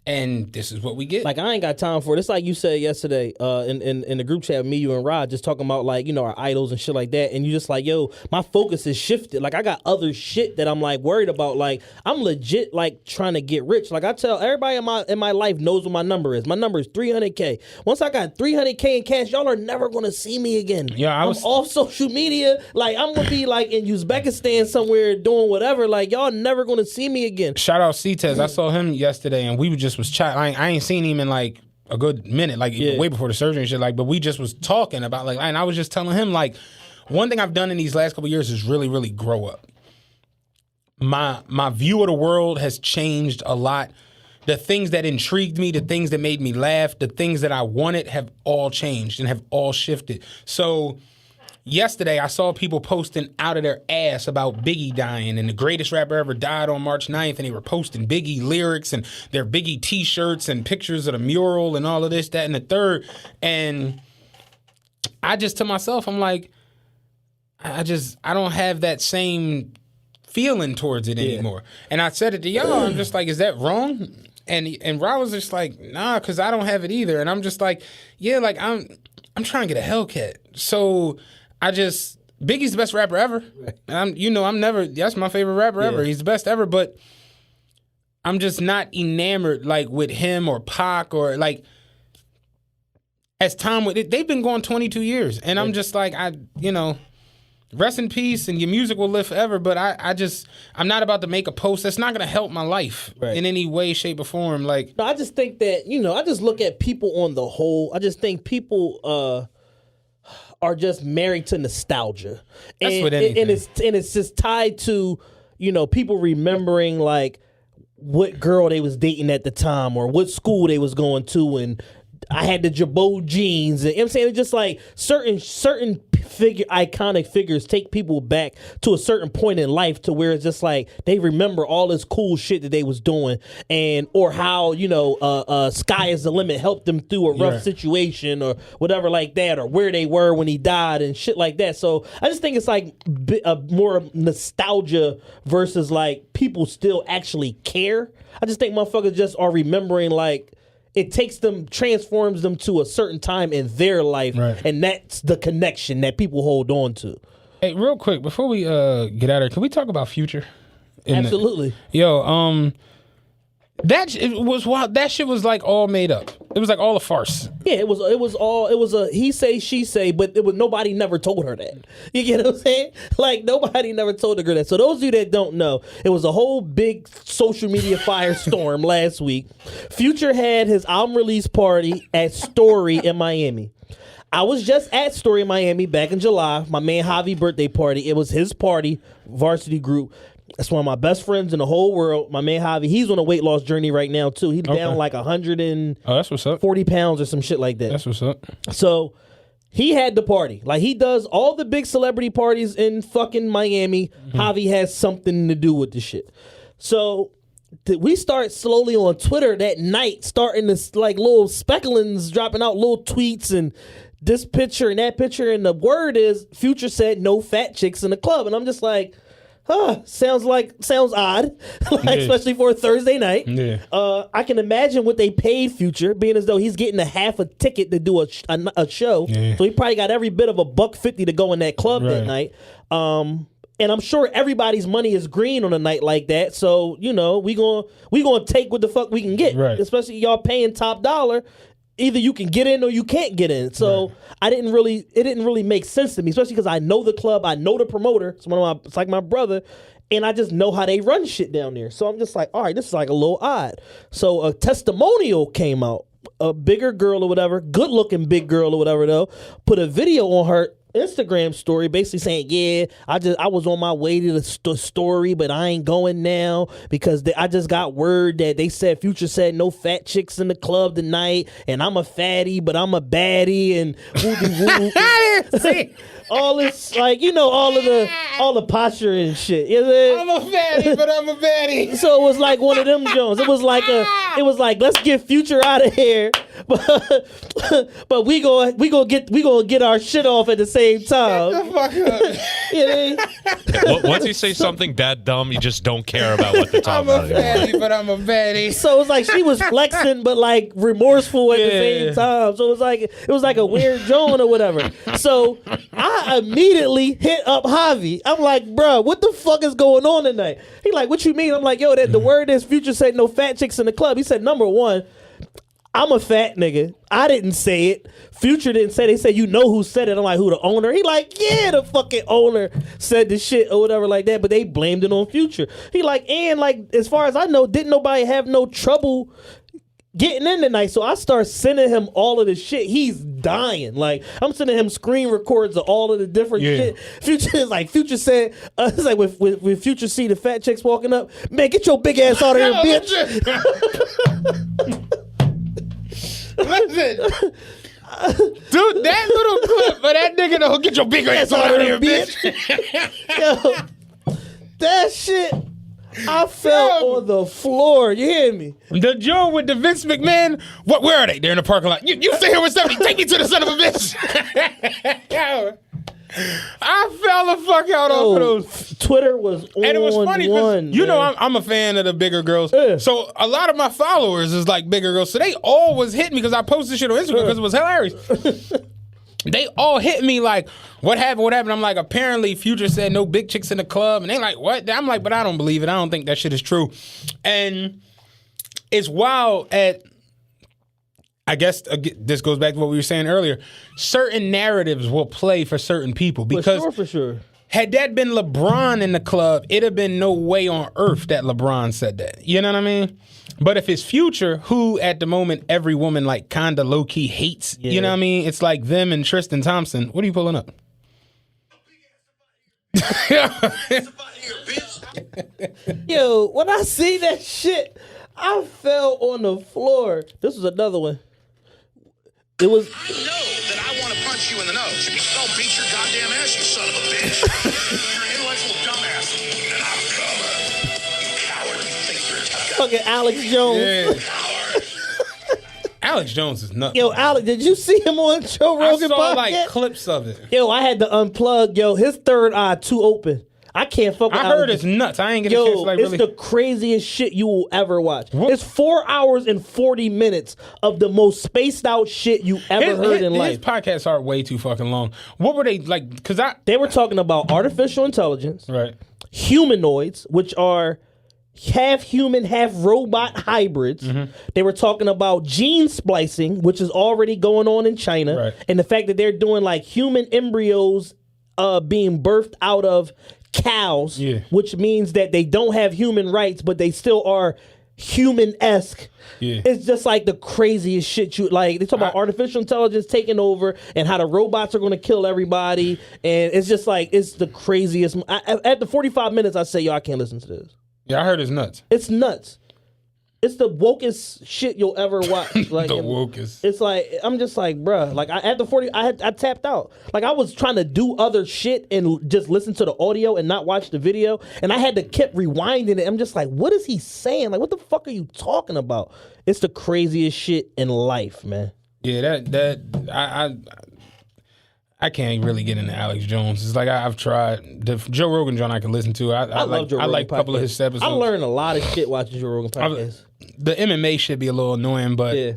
And this is what we get. Like, I ain't got time for it. It's like you said yesterday in the group chat, me, you, and Rod, just talking about, like, our idols and shit like that. And you just like, yo, my focus is shifted. Like, I got other shit that I'm, like, worried about. Like, I'm legit, like, trying to get rich. Like, I tell everybody in my life knows what my number is. My number is 300K. Once I got 300K in cash, y'all are never going to see me again. Yeah, I'm off social media. Like, I'm going to be, like, in Uzbekistan somewhere doing whatever. Like, y'all never going to see me again. Shout out C-Tez. I saw him yesterday, and we was chatting. I ain't seen him in like a good minute, like way before the surgery and shit. Like, but we just was talking about like, and I was just telling him like, one thing I've done in these last couple of years is really, really grow up. My view of the world has changed a lot. The things that intrigued me, the things that made me laugh, the things that I wanted have all changed and have all shifted. So yesterday, I saw people posting out of their ass about Biggie dying, and the greatest rapper ever died on March 9th, and they were posting Biggie lyrics and their Biggie t-shirts and pictures of the mural and all of this, that, and the third. And I just, to myself, I'm like, I don't have that same feeling towards it anymore. And I said it to y'all, I'm just like, is that wrong? And Rob was just like, nah, because I don't have it either. And I'm just like, yeah, like, I'm trying to get a Hellcat. So Biggie's the best rapper ever. And that's my favorite rapper ever. He's the best ever, but I'm just not enamored like with him or Pac or like as time with it. They've been going 22 years. And I'm just like, rest in peace and your music will live forever. But I'm not about to make a post that's not going to help my life in any way, shape, or form. Like, no, I just think that, I just look at people on the whole. I just think people, are just married to nostalgia. That's what anything. And it's just tied to, people remembering like what girl they was dating at the time or what school they was going to, and I had the Jabot jeans, and you know what I'm saying? It's just like certain iconic figures take people back to a certain point in life to where it's just like they remember all this cool shit that they was doing, and or how Sky is the Limit helped them through a rough situation or whatever like that, or where they were when he died and shit like that. So I just think it's like more nostalgia versus like people still actually care. I just think motherfuckers just are remembering like it transforms them to a certain time in their life, and that's the connection that people hold on to. Hey, real quick, before we get out of here, can we talk about Future? Absolutely. That shit was like all made up. It was like all a farce. Yeah, it was a he say, she say, but nobody never told her that. You get what I'm saying? Like, nobody never told the girl that. So those of you that don't know, it was a whole big social media firestorm last week. Future had his album release party at Story in Miami. I was just at Story in Miami back in July. My man Javi birthday party. It was his party, varsity group. That's one of my best friends in the whole world. My man Javi, he's on a weight loss journey right now too. He's down like 140 that's what's up. pounds or some shit like that. That's what's up. So he had the party. Like he does all the big celebrity parties in fucking Miami. Javi has something to do with the shit. So we start slowly on Twitter that night, starting this like little specklings dropping out little tweets and this picture and that picture, and the word is Future said no fat chicks in the club, and I'm just like, sounds odd, like, especially for a Thursday night. Yeah. I can imagine what they paid Future, being as though he's getting a half a ticket to do a show, so he probably got every bit of $150 to go in that club that night. And I'm sure everybody's money is green on a night like that. So, you know, we gonna take what the fuck we can get. Right. Especially y'all paying top dollar. Either you can get in or you can't get in. So it didn't really make sense to me, especially because I know the club, I know the promoter. It's like my brother, and I just know how they run shit down there. So I'm just like, all right, this is like a little odd. So a testimonial came out. A bigger girl or whatever, good looking big girl or whatever though, put a video on her Instagram story basically saying, yeah, I was on my way to the story, but I ain't going now because I just got word that they said Future said no fat chicks in the club tonight, and I'm a fatty, but I'm a baddie, and all this, like, you know, all the posture and shit. You know, I'm a fatty, but I'm a baddie. So it was like one of them Jones. It was like let's get Future out of here, but we gonna get our shit off at the same time. Get the fuck up. You know? Once you say something that dumb, you just don't care about what they're talking I'm a about anymore. fatty, but I'm a baddie. So it's like she was flexing, but like remorseful at the same time. So it was like a weird Joan or whatever. So I immediately hit up Javi. I'm like, bro, what the fuck is going on tonight? He like, what you mean? I'm like, yo, the word is Future said no fat chicks in the club. He said, number one, I'm a fat nigga. I didn't say it. Future didn't say it. They said, you know who said it. I'm like, who, the owner? He like, yeah, the fucking owner said the shit or whatever like that, but they blamed it on Future. He like, and like, as far as I know, didn't nobody have no trouble getting in tonight. So I start sending him all of the shit. He's dying. Like, I'm sending him screen records of all of the different shit. Future is like, Future said, it's like when Future see the fat chicks walking up, man, get your big ass out of here, bitch. Listen, dude, that little clip of that nigga though, get your big ass out of here, bitch. Yo, that shit, I fell on the floor. You hear me? The Joe with the Vince McMahon, where are they? They're in the parking lot. You stay here with somebody. Take me to the son of a bitch. Yo, I fell the fuck out off of those. Twitter was on and it was funny because you know I'm a fan of the bigger girls. Yeah. So a lot of my followers is like bigger girls. So they always hit me because I posted shit on Instagram because it was hilarious. They all hit me like, what happened? I'm like, apparently Future said no big chicks in the club. And they like, what? I'm like, but I don't believe it. I don't think that shit is true. And it's wild I guess this goes back to what we were saying earlier. Certain narratives will play for certain people because for sure. Had that been LeBron in the club, it'd have been no way on earth that LeBron said that. You know what I mean? But if it's Future, who at the moment every woman like kind of low key hates, you know what I mean? It's like them and Tristan Thompson. What are you pulling up? Yo, when I see that shit, I fell on the floor. This was another one. It was. I know that I want to punch you in the nose. I'll beat your goddamn ass, you son of a bitch. You're an intellectual dumbass. And I'm coming. You coward. You think you're a tough guy. Fucking Alex Jones. Alex Jones is nuts. Yo, Alex, did you see him on Joe Rogan I saw podcast? like clips of it. Yo, I had to unplug. Yo, his third eye too open. I can't fuck with I heard Alex. it's nuts. I ain't get a chance to like it's really. the craziest shit you will ever watch. What? It's 4 hours and 40 minutes of the most spaced out shit you ever heard in life. His podcasts are way too fucking long. What were they like? Because They were talking about artificial intelligence, right. humanoids, which are half human, half robot hybrids. They were talking about gene splicing, which is already going on in China, Right. and the fact that they're doing like human embryos being birthed out of cows, which means that they don't have human rights, but they still are human-esque. Yeah. It's just like the craziest shit. You like they talk about artificial intelligence taking over and how the robots are going to kill everybody, and it's just like it's the craziest. At the 45 minutes, I say, yo, I can't listen to this. Yeah, I heard it's nuts. It's nuts. It's the wokest shit you'll ever watch. Like The wokest. It's like I'm just like, bruh. Like at the 40, I tapped out. Like I was trying to do other shit and just listen to the audio and not watch the video, and I had to keep rewinding it. I'm just like, what is he saying? Like, what the fuck are you talking about? It's the craziest shit in life, man. Yeah, I can't really get into Alex Jones. It's like I've tried the Joe Rogan John I can listen to. I love Joe Rogan. I like a couple of his episodes. I learned a lot of shit watching Joe Rogan podcast. The MMA should be a little annoying, but Yeah.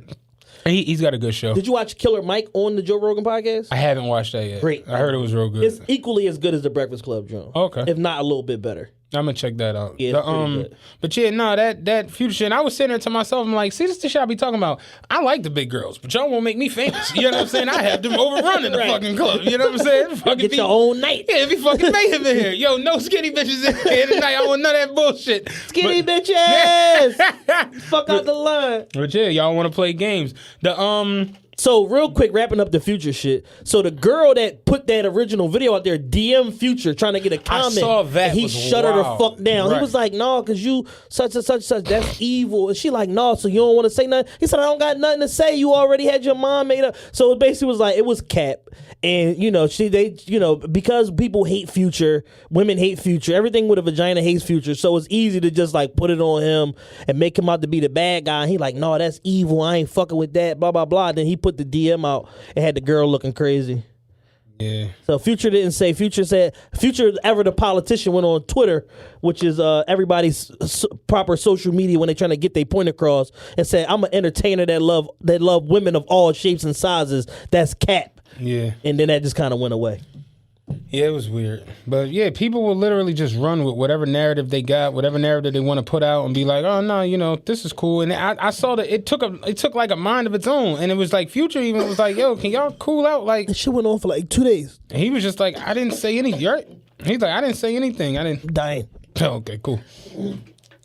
he's got a good show. Did you watch Killer Mike on the Joe Rogan podcast? I haven't watched that yet. Great. I heard it was real good. It's equally as good as the Breakfast Club, Joe. Okay. If not a little bit better. I'm gonna check that out. Yeah, it's pretty good. But yeah, no, that Future shit. I was sitting there to myself, I'm like, see, this is the shit I be talking about. I like the big girls, but y'all won't make me famous. You know what I'm saying? I have them overrunning the fucking club. You know what I'm saying? Fucking Get your own night. Yeah, it be fucking mayhem in here. Yo, no skinny bitches in here tonight. I want none of that bullshit. Skinny bitches! Fuck out the line. But yeah, y'all want to play games. So real quick, wrapping up the Future shit. So the girl that put that original video out there, DM Future, trying to get a comment. saw that. And he Was shut her the wild. fuck down. Right. He was like, no, because you such and such, that's evil. And she like, no, so you don't want to say nothing? He said, I don't got nothing to say. You already had your mind made up. So it basically was like, it was cap. And, because people hate Future, women hate Future, everything with a vagina hates Future. So it's easy to just like put it on him and make him out to be the bad guy. And he like, no, that's evil. I ain't fucking with that, blah, blah, blah. Then he put the DM out and had the girl looking crazy. Yeah. So Future didn't say. Future said, Future ever the politician went on Twitter, which is everybody's proper social media when they trying to get their point across, and said, I'm an entertainer that love women of all shapes and sizes. That's cap. Yeah. And then that just kind of went away. Yeah, it was weird. But yeah, people will literally just run with whatever narrative they got, whatever narrative they want to put out and be like, oh no, this is cool. And I saw that it took like a mind of its own. And it was like Future even was like, yo, can y'all cool out? Like, That shit went on for like 2 days. and he was just like, I didn't say anything. Right? He's like, I didn't say anything. I didn't. Dying. Oh, okay, cool.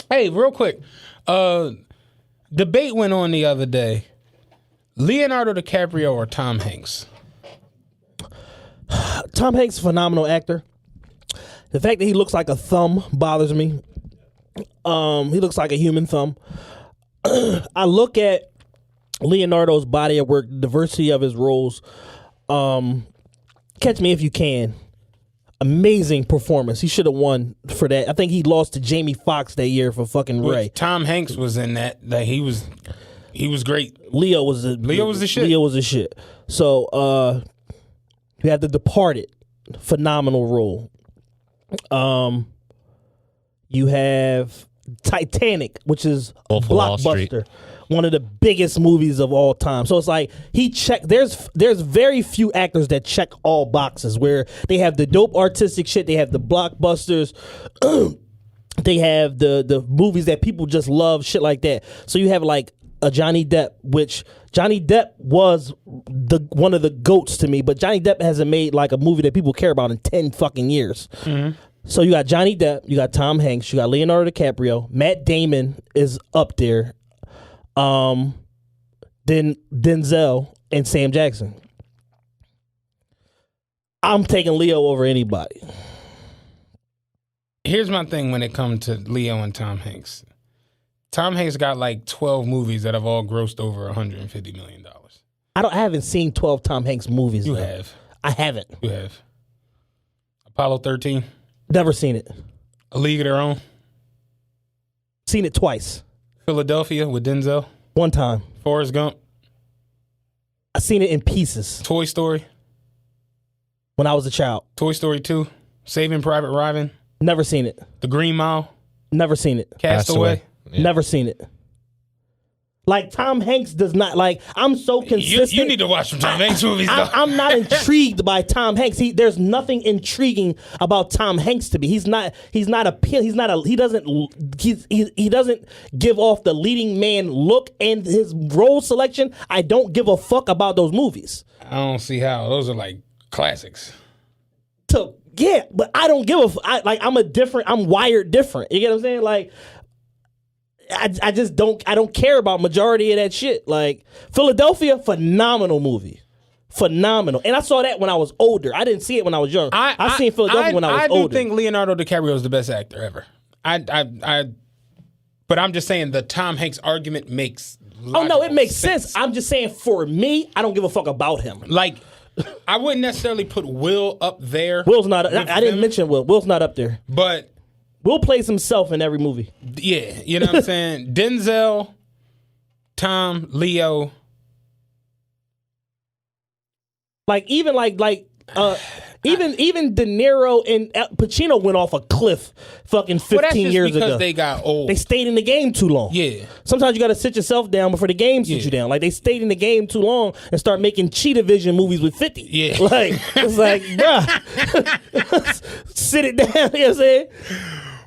Hey, real quick. Debate went on the other day. Leonardo DiCaprio or Tom Hanks? Tom Hanks, phenomenal actor. The fact that he looks like a thumb bothers me. He looks like a human thumb. I look at Leonardo's body of work, diversity of his roles. Catch Me If You Can. Amazing performance. He should have won for that. I think he lost to Jamie Foxx that year for fucking Ray. Tom Hanks was in that. Like he was great. Leo was the shit. Leo was the shit. So you have The Departed, phenomenal role. You have Titanic, which is a Wolf of Wall Street. blockbuster, one of the biggest movies of all time. So it's like he checked. There's very few actors that check all boxes where they have the dope artistic shit, they have the blockbusters. They have the movies that people just love, shit like that. So you have like a Johnny Depp, which Johnny Depp was one of the GOATs to me, but Johnny Depp hasn't made like a movie that people care about in 10 fucking years. Mm-hmm. So you got Johnny Depp, you got Tom Hanks, you got Leonardo DiCaprio, Matt Damon is up there, then Denzel and Sam Jackson. I'm taking Leo over anybody. Here's my thing when it comes to Leo and Tom Hanks. Tom Hanks got like 12 movies that have all grossed over $150 million. I haven't seen 12 Tom Hanks movies. You though. have. I haven't. You have. Apollo 13. Never seen it. A League of Their Own. Seen it twice. Philadelphia with Denzel. One time. Forrest Gump. I seen it in pieces Toy Story. when I was a child. Toy Story 2. Saving Private Ryan. Never seen it. The Green Mile. Never seen it. Castaway. Yeah. Never seen it. Like Tom Hanks does not like. I'm so consistent. You need to watch some Tom Hanks movies, though. I'm not intrigued by Tom Hanks. There's nothing intriguing about Tom Hanks to me. He doesn't give off the leading man look, and his role selection. I don't give a fuck about those movies. I don't see how. Those are like classics. Yeah, but I don't give I'm wired different. You get what I'm saying? Like, I just don't care about majority of that shit. Like Philadelphia, phenomenal movie. Phenomenal. And I saw that when I was older. I didn't see it when I was young. I seen Philadelphia when I was older. I do think Leonardo DiCaprio is the best actor ever. But I'm just saying the Tom Hanks argument makes it makes sense. I'm just saying for me, I don't give a fuck about him. Like, I wouldn't necessarily put Will up there. Will's not. I didn't mention Will. Will's not up there. But Will plays himself in every movie. Yeah, you know what I'm saying? Denzel, Tom, Leo. Like even even De Niro and Pacino went off a cliff fucking 15 years ago. Because they got old. They stayed in the game too long. Yeah. Sometimes you got to sit yourself down before the game sits you down. Like they stayed in the game too long and start making Cheetah Vision movies with 50. Yeah. Like it's like, bruh, sit it down. You know what I'm saying?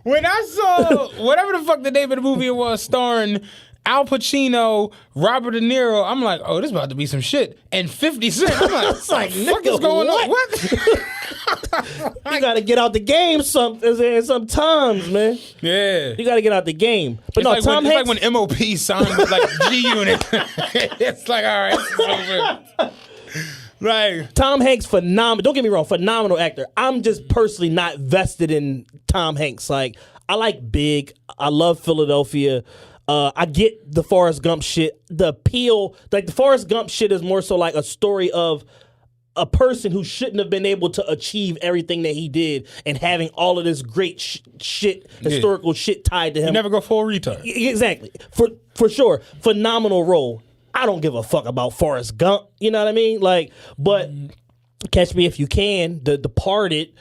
When I saw whatever the fuck the name of the movie was starring Al Pacino, Robert De Niro, I'm like, oh, this about to be some shit. And 50 Cent, I'm like, It's like, what nigga, is going on? what? What? You got to get out the game sometimes, man. Yeah. You got to get out the game. But It's no, like Tom when, Hanks. it's like when MOP signed with like G Unit. It's like, all right, it's over. Right. Tom Hanks, phenomenal. Don't get me wrong, phenomenal actor. I'm just personally not vested in Tom Hanks. Like, I like Big. I love Philadelphia. I get the Forrest Gump shit. The appeal, like the Forrest Gump shit is more so like a story of a person who shouldn't have been able to achieve everything that he did and having all of this great shit, historical shit tied to him. You never go full retard. Exactly. For sure. Phenomenal role. I don't give a fuck about Forrest Gump. You know what I mean? Like, but Catch Me If You Can, The Departed.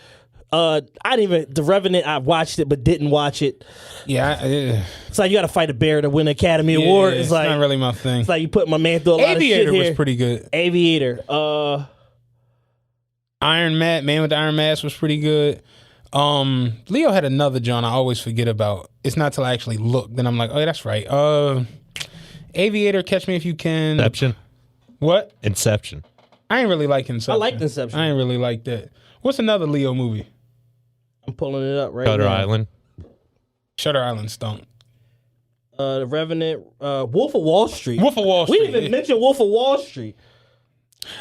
I didn't even The Revenant. I watched it but didn't watch it. Yeah, It's like you got to fight a bear to win an Academy Award. It's like not really my thing. It's like you put my man through a lot of shit Aviator here. was pretty good. Aviator. Man with the Iron Mask was pretty good. Leo had another John I always forget about. It's not till I actually look, then I'm like, oh, that's right. Aviator, Catch Me If You Can. Inception. What? Inception. I ain't really like Inception. I liked Inception. I ain't really like that. What's another Leo movie? I'm pulling it up right Shutter now. Island. Shutter Island stunk. The Revenant. Wolf of Wall Street. Wolf of Wall Street. We didn't even mention Wolf of Wall Street.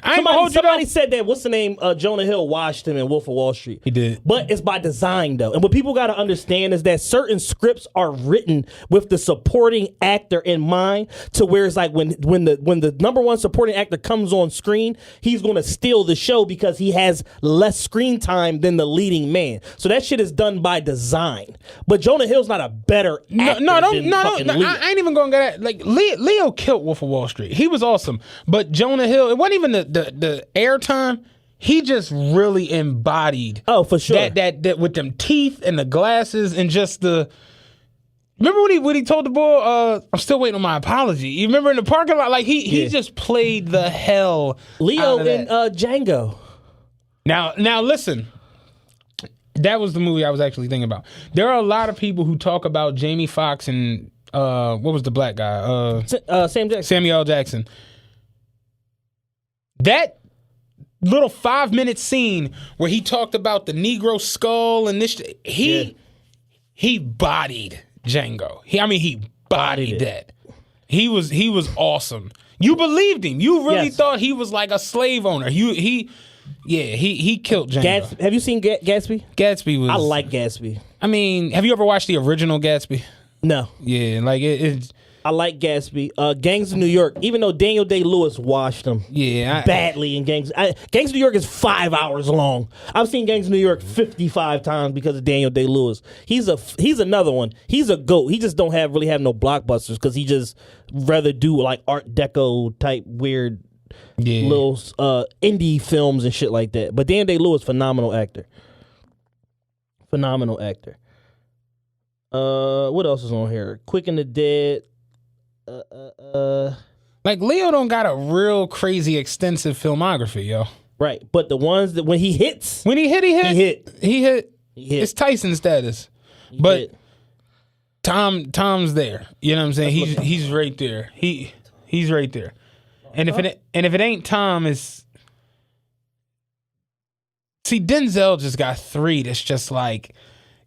I ain't gonna hold you Somebody though. said that. What's the name? Jonah Hill watched him in Wolf of Wall Street. He did. But it's by design, though. And what people got to understand is that certain scripts are written with the supporting actor in mind, to where it's like when the number one supporting actor comes on screen, he's going to steal the show because he has less screen time than the leading man. So that shit is done by design. But Jonah Hill's not a better actor than fucking Leo. I ain't even gonna get that. Like Leo killed Wolf of Wall Street. He was awesome. But Jonah Hill, it wasn't even the airtime. He just really embodied. Oh, for sure. That with them teeth and the glasses and just the. Remember when he told the boy, "I'm still waiting on my apology." You remember in the parking lot, like he just played the hell. Leo out of in that. Django. Now listen. That was the movie I was actually thinking about. There are a lot of people who talk about Jamie Foxx and what was the black guy? Sam Jackson. Samuel L. Jackson. That little 5-minute scene where he talked about the Negro skull and this, he bodied Django. He bodied that. He was awesome. You believed him. You really thought he was like a slave owner. He killed Django. Have you seen Gatsby? Gatsby was. I like Gatsby. I mean, have you ever watched the original Gatsby? No. Yeah, like it I like Gatsby. Gangs of New York, even though Daniel Day-Lewis washed them badly in Gangs. Gangs of New York is 5 hours long. I've seen Gangs of New York 55 times because of Daniel Day-Lewis. He's another one. He's a GOAT. He just don't really have no blockbusters because he just rather do like Art Deco type weird little indie films and shit like that. But Daniel Day-Lewis, phenomenal actor. Phenomenal actor. What else is on here? Quick and the Dead. Like Leo don't got a real crazy extensive filmography, yo. Right, but the ones that when he hit. He hit. It's Tyson status. But Tom's there. You know what I'm saying? He's right there. He's right there. And if it ain't Tom, it's Denzel just got 3 that's just like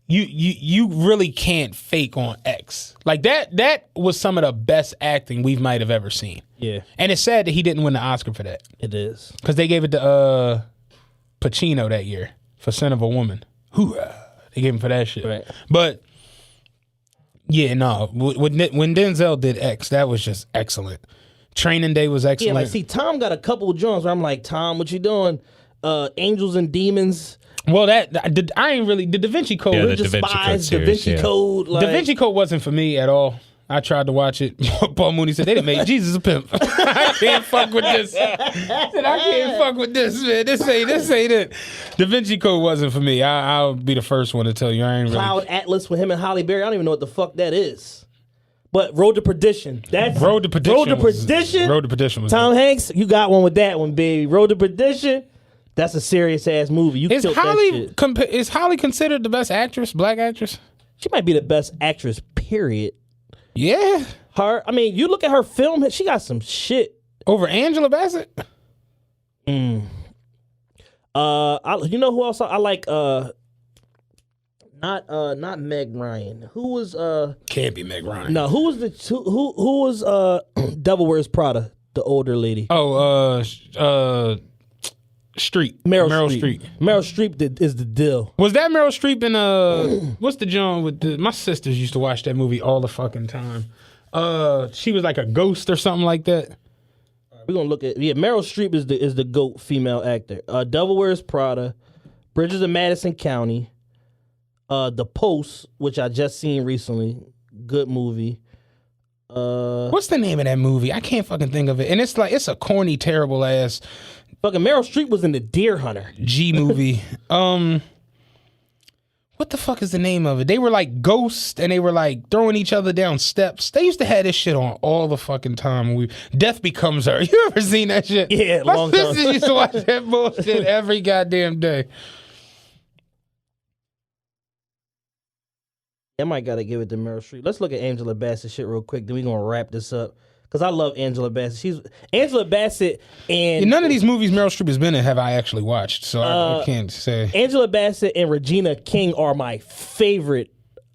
you really can't fake on X. Like that was some of the best acting we might have ever seen. Yeah, And it's sad that he didn't win the Oscar for that. it is. Because they gave it to Pacino that year for Son of a Woman. Hoorah. They gave him for that shit. Right. But yeah, no. When Denzel did X, that was just excellent. Training Day was excellent. Yeah, like see, Tom got a couple of joints where I'm like, Tom, what you doing? Angels and Demons. Well, I ain't really the Da Vinci Code. Yeah, the Religious Da Vinci Code Spies, Da series, Vinci yeah. Code. Like, Da Vinci Code wasn't for me at all. I tried to watch it. Paul Mooney said they didn't make Jesus a pimp. I can't fuck with this. I said I can't fuck with this, man. This ain't it. Da Vinci Code wasn't for me. I'll be the first one to tell you I ain't really. Cloud Atlas with him and Halle Berry. I don't even know what the fuck that is. But Road to Perdition. That's Road to Perdition. Road to Perdition. Road to Perdition was Tom Hanks, you got one with that one, baby. Road to Perdition. That's a serious ass movie. You Is killed that shit. Is Holly considered the best actress, black actress? She might be the best actress, period. Yeah. Her, I mean, you look at her film, she got some shit. Over Angela Bassett? You know who else I like? Not Meg Ryan. Who was Can't be Meg Ryan. No, who was who was Devil Wears Prada? The older lady. Streep. Meryl Streep. Meryl Streep is the deal. Was that Meryl Streep in what's the John with my sisters used to watch that movie all the fucking time. She was like a ghost or something like that. We're gonna look at Meryl Streep is the GOAT female actor. Devil Wears Prada, Bridges of Madison County, The Post, which I just seen recently. Good movie. What's the name of that movie? I can't fucking think of it. And it's a corny, terrible ass Fucking Meryl Streep was in The Deer Hunter. G movie. What the fuck is the name of it? They were like ghosts and they were like throwing each other down steps. They used to have this shit on all the fucking time. Death Becomes Her. You ever seen that shit? Yeah, my long time. sister used to watch that bullshit every goddamn day. I might gotta give it to Meryl Streep. Let's look at Angela Bassett shit real quick. Then we're gonna wrap this up. Cause I love Angela Bassett. She's Angela Bassett and None of these movies Meryl Streep has been in have I actually watched, so I can't say. Angela Bassett and Regina King are my favorite.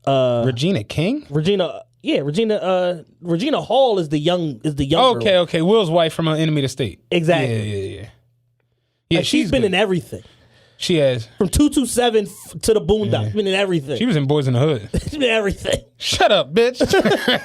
Regina King? Regina Hall is the younger. Okay. Will's wife from Enemy of the State. Exactly. Yeah. Like, she's been good. in everything. She has. From 227 to the Boondocks. She's been in everything. She was in Boys in the Hood. She's been in everything. Shut up, bitch.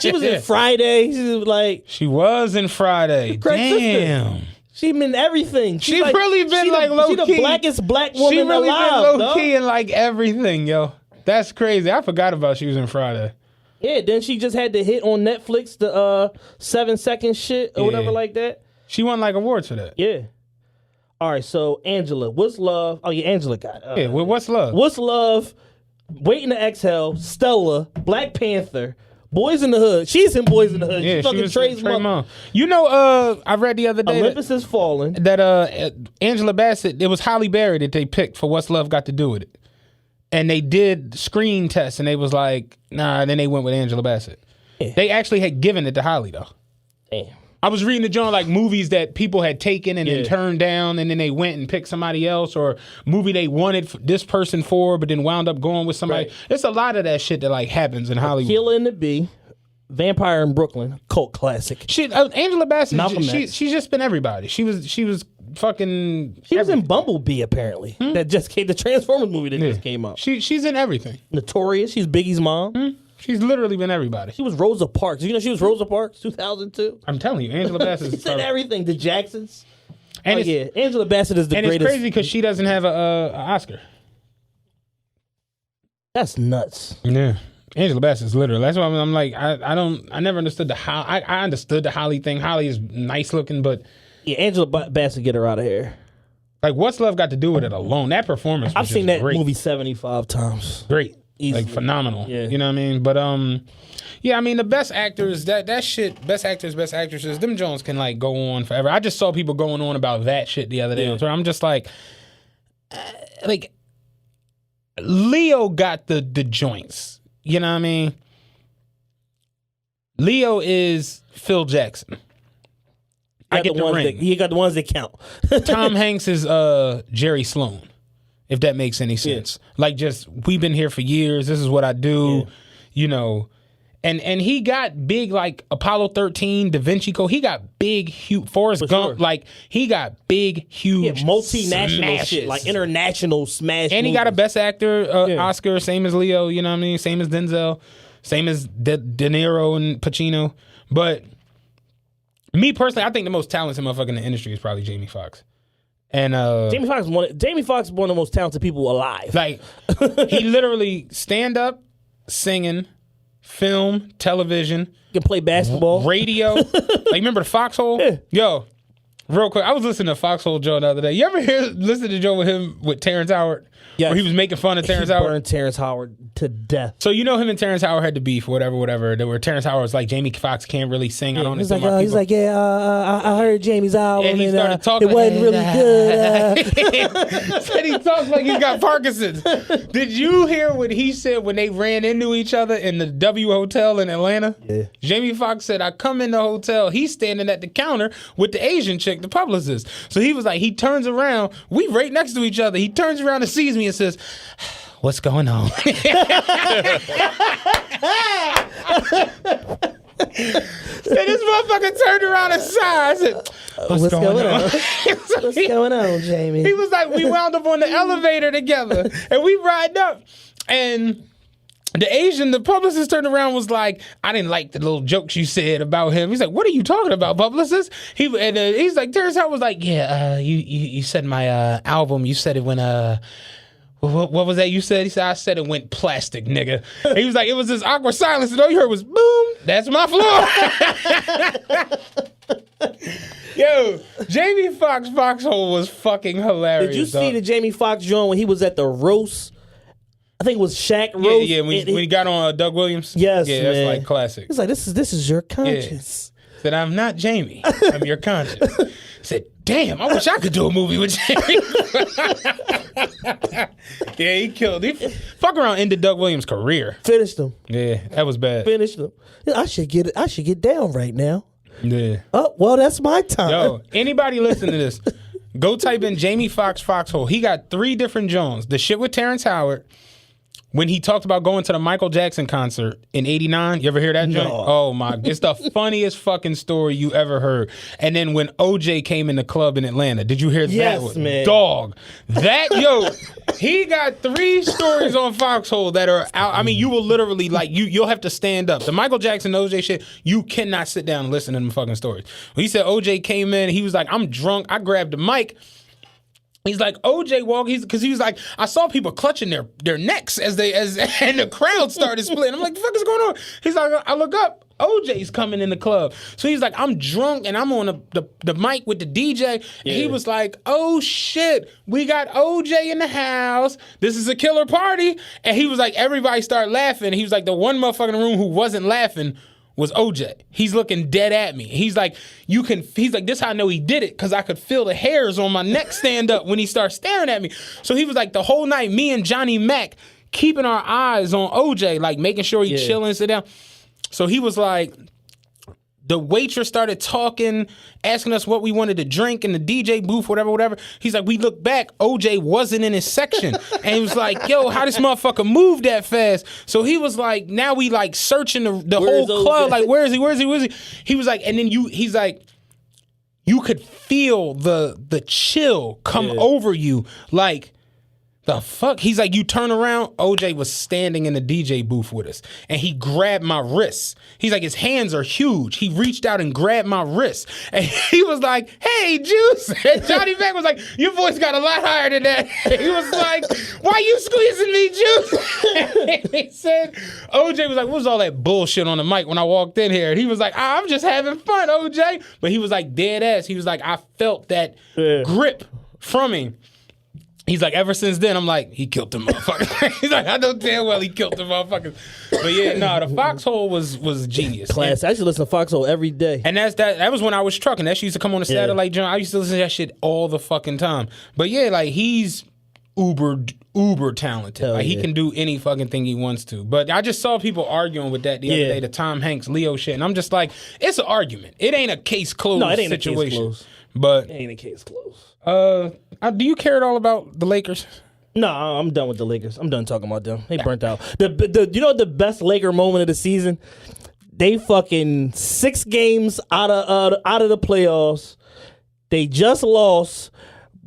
She was in Friday. She was like She was in Friday. Craig's Damn. sister. She been in everything. She really been like low key. She the blackest black woman She really alive. been low key in like everything, yo. That's crazy. I forgot about she was in Friday. Yeah, then she just had to hit on Netflix the 7-second shit or whatever like that. She won like awards for that. Yeah. All right, so Angela, What's Love? Oh yeah, Angela got it. Yeah, well, What's Love? What's Love? Waiting to Exhale, Stella, Black Panther, Boys in the Hood. She's in Boys in the Hood. Yeah, She's fucking she was Trey's Trey mother. Mom. You know, I read the other day Olympus Has Fallen. that Angela Bassett, it was Halle Berry that they picked for What's Love Got to Do with It. And they did screen tests and they was like, nah, then they went with Angela Bassett. Yeah. They actually had given it to Halle though. Damn. I was reading the joint like movies that people had taken and then Yeah. turned down, and then they went and picked somebody else, or movie they wanted this person for, but then wound up going with somebody. Right. It's a lot of that shit that like happens in Hollywood. Killer in the Bee, Vampire in Brooklyn, cult classic. Shit, Angela Bassett, Malcolm she's X. just been everybody. She was fucking. She was in Bumblebee apparently. That just came, the Transformers movie that just came out. She's in everything. Notorious. She's Biggie's mom. She's literally been everybody. She was Rosa Parks. You know she was Rosa Parks 2002. I'm telling you, Angela Bassett. She's in everything. The Jacksons. And Oh it's, yeah, Angela Bassett is the and greatest. it's crazy because she doesn't have a Oscar. That's nuts. Yeah. Angela Bassett's literal. That's why I'm like, I never understood I understood the Holly thing. Holly is nice looking, but Yeah, Angela Bassett, get her out of here. like, What's Love Got to Do with It alone? That performance was I've seen just that great. movie 75 times. Great. Easily. Like, phenomenal. Yeah. You know what I mean? But, yeah, I mean, the best actors, that shit, best actors, best actresses, them Jones can, like, go on forever. I just saw people going on about that shit the other day on Twitter. I'm just like, Leo got the joints. You know what I mean? Leo is Phil Jackson. I get the ring. He got the ones that count. Tom Hanks is Jerry Sloan. if that makes any sense. Like, just, we've been here for years. This is what I do, you know. And he got big, like Apollo 13, Da Vinci Code. He got big, huge, Forrest Gump. Like, he got big, huge, multinational smashes. shit, like international smash. And he got a Best Actor Oscar, same as Leo, you know what I mean? Same as Denzel, same as De Niro and Pacino. But me personally, I think the most talented motherfucker in the industry is probably Jamie Foxx. And Jamie Foxx is one of the most talented people alive. Like, he literally stand up, singing, film, television, Can play basketball, radio. Like, remember the Foxhole? Yeah. Yo, real quick, I was listening to Foxhole Joe the other day. You ever listen to Joe with Terrence Howard? Yes. Where he was making fun of Terrence He Howard? burned Terrence Howard to death. So, you know, him and Terrence Howard had the beef, whatever. Where Terrence Howard was like, Jamie Foxx can't really sing. I don't He's understand like, my people. I heard Jamie's album And he started talking. It wasn't really good. Said he talks like he's got Parkinson's. Did you hear what he said when they ran into each other in the W Hotel in Atlanta? Yeah. Jamie Foxx said, I come in the hotel, he's standing at the counter with the Asian chick, the publicist. So he was like, he turns around, we right next to each other. He turns around and sees me and says, what's going on? So this motherfucker turned around and sighed. I said, what's going on? What's going on, Jamie? He was like, we wound up on the elevator together and we ride up. And the publicist turned around and was like, I didn't like the little jokes you said about him. He's like, what are you talking about, publicist? He's like, Terrence Howard was like, yeah, you said my album, you said it when what was that you said? He said, I said it went plastic, nigga. He was like, it was this awkward silence, and all you heard was, boom, that's my floor. Yo, Jamie Foxx Foxhole was fucking hilarious. Did you see the Jamie Foxx joint when he was at the roast? I think it was Shaq roast. Yeah, when he got on Doug Williams. Yes, yeah, man. that's like classic. He's like, this is your conscience. Said, I'm not Jamie. I'm your conscience. Said, damn, I wish I could do a movie with Jamie. Yeah, he killed. He fuck around ended Doug Williams' career. Finished him. Yeah, that was bad. Finished him. I should get down right now. Yeah. Oh, well, that's my time. Yo, anybody listen to this, go type in Jamie Foxx Foxhole. He got 3 different Jones. The shit with Terrence Howard, when he talked about going to the Michael Jackson concert in '89, you ever hear that joke? Oh my, it's the funniest fucking story you ever heard. And then when OJ came in the club in Atlanta, did you hear Yes, that one? man. Dog. He got 3 stories on Foxhole that are out. I mean, you will literally, like, you'll have to stand up. The Michael Jackson OJ shit, you cannot sit down and listen to them fucking stories. When he said OJ came in, he was like, I'm drunk. I grabbed the mic. He's like, OJ walk, because he was like, I saw people clutching their necks and the crowd started splitting. I'm like, the fuck is going on? He's like, I look up, OJ's coming in the club. So he's like, I'm drunk and I'm on the mic with the DJ. And he was like, oh shit, we got OJ in the house. This is a killer party. And he was like, everybody started laughing. He was like, the one motherfucker in the room who wasn't laughing was OJ. He's looking dead at me. He's like, he's like, this how I know he did it, because I could feel the hairs on my neck stand up when he started staring at me. So he was like, the whole night, me and Johnny Mac keeping our eyes on OJ, like making sure he's chilling, sit down. So he was like, the waitress started talking, asking us what we wanted to drink in the DJ booth, whatever. He's like, we look back, OJ wasn't in his section. And he was like, yo, how this motherfucker move that fast? So he was like, now we like searching the whole club, like, where is he? He was like, and then he's like, you could feel the chill come over you, like, the fuck? He's like, you turn around, OJ was standing in the DJ booth with us, and he grabbed my wrists. He's like, his hands are huge. He reached out and grabbed my wrist, and he was like, hey, Juice. And Johnny Mac was like, your voice got a lot higher than that. He was like, why you squeezing me, Juice? He said, OJ was like, what was all that bullshit on the mic when I walked in here? And he was like, I'm just having fun, OJ. But he was like, dead ass. He was like, I felt that grip from him. He's like, ever since then, I'm like, he killed the motherfucker. He's like, I know damn well he killed the motherfucker. But yeah, no, the Foxhole was genius. Class. I used to listen to Foxhole every day. And that was when I was trucking. That shit used to come on the satellite joint. I used to listen to that shit all the fucking time. But yeah, like, he's uber talented. Like, he can do any fucking thing he wants to. But I just saw people arguing with that the other day, the Tom Hanks Leo shit. And I'm just like, it's an argument. It ain't a case closed situation. A case closed. But it ain't a case closed. do you care at all about the Lakers? No, I'm done with the Lakers. I'm done talking about them. They burnt out. You know the best Laker moment of the season? They fucking 6 games out of the playoffs. They just lost.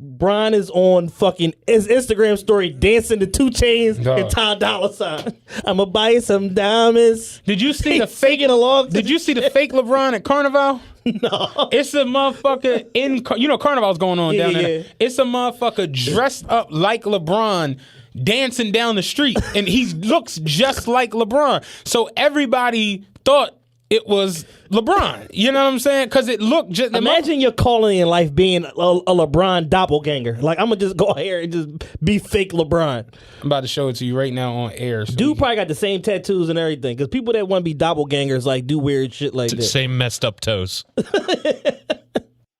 Brian is on fucking his Instagram story dancing to 2 Chainz and Ty Dolla $ign. I'ma buy you some diamonds. Did you see the fake along? Did you see the fake LeBron at Carnival? No. It's a motherfucker Carnival's going on down there. Yeah. It's a motherfucker dressed up like LeBron dancing down the street, and he looks just like LeBron. So everybody thought it was LeBron. You know what I'm saying? Because it looked just... Imagine your calling in life being a LeBron doppelganger. Like, I'm going to just go here and just be fake LeBron. I'm about to show it to you right now on air. So Dude probably got the same tattoos and everything. Because people that want to be doppelgangers, like, do weird shit like that. Same messed up toes.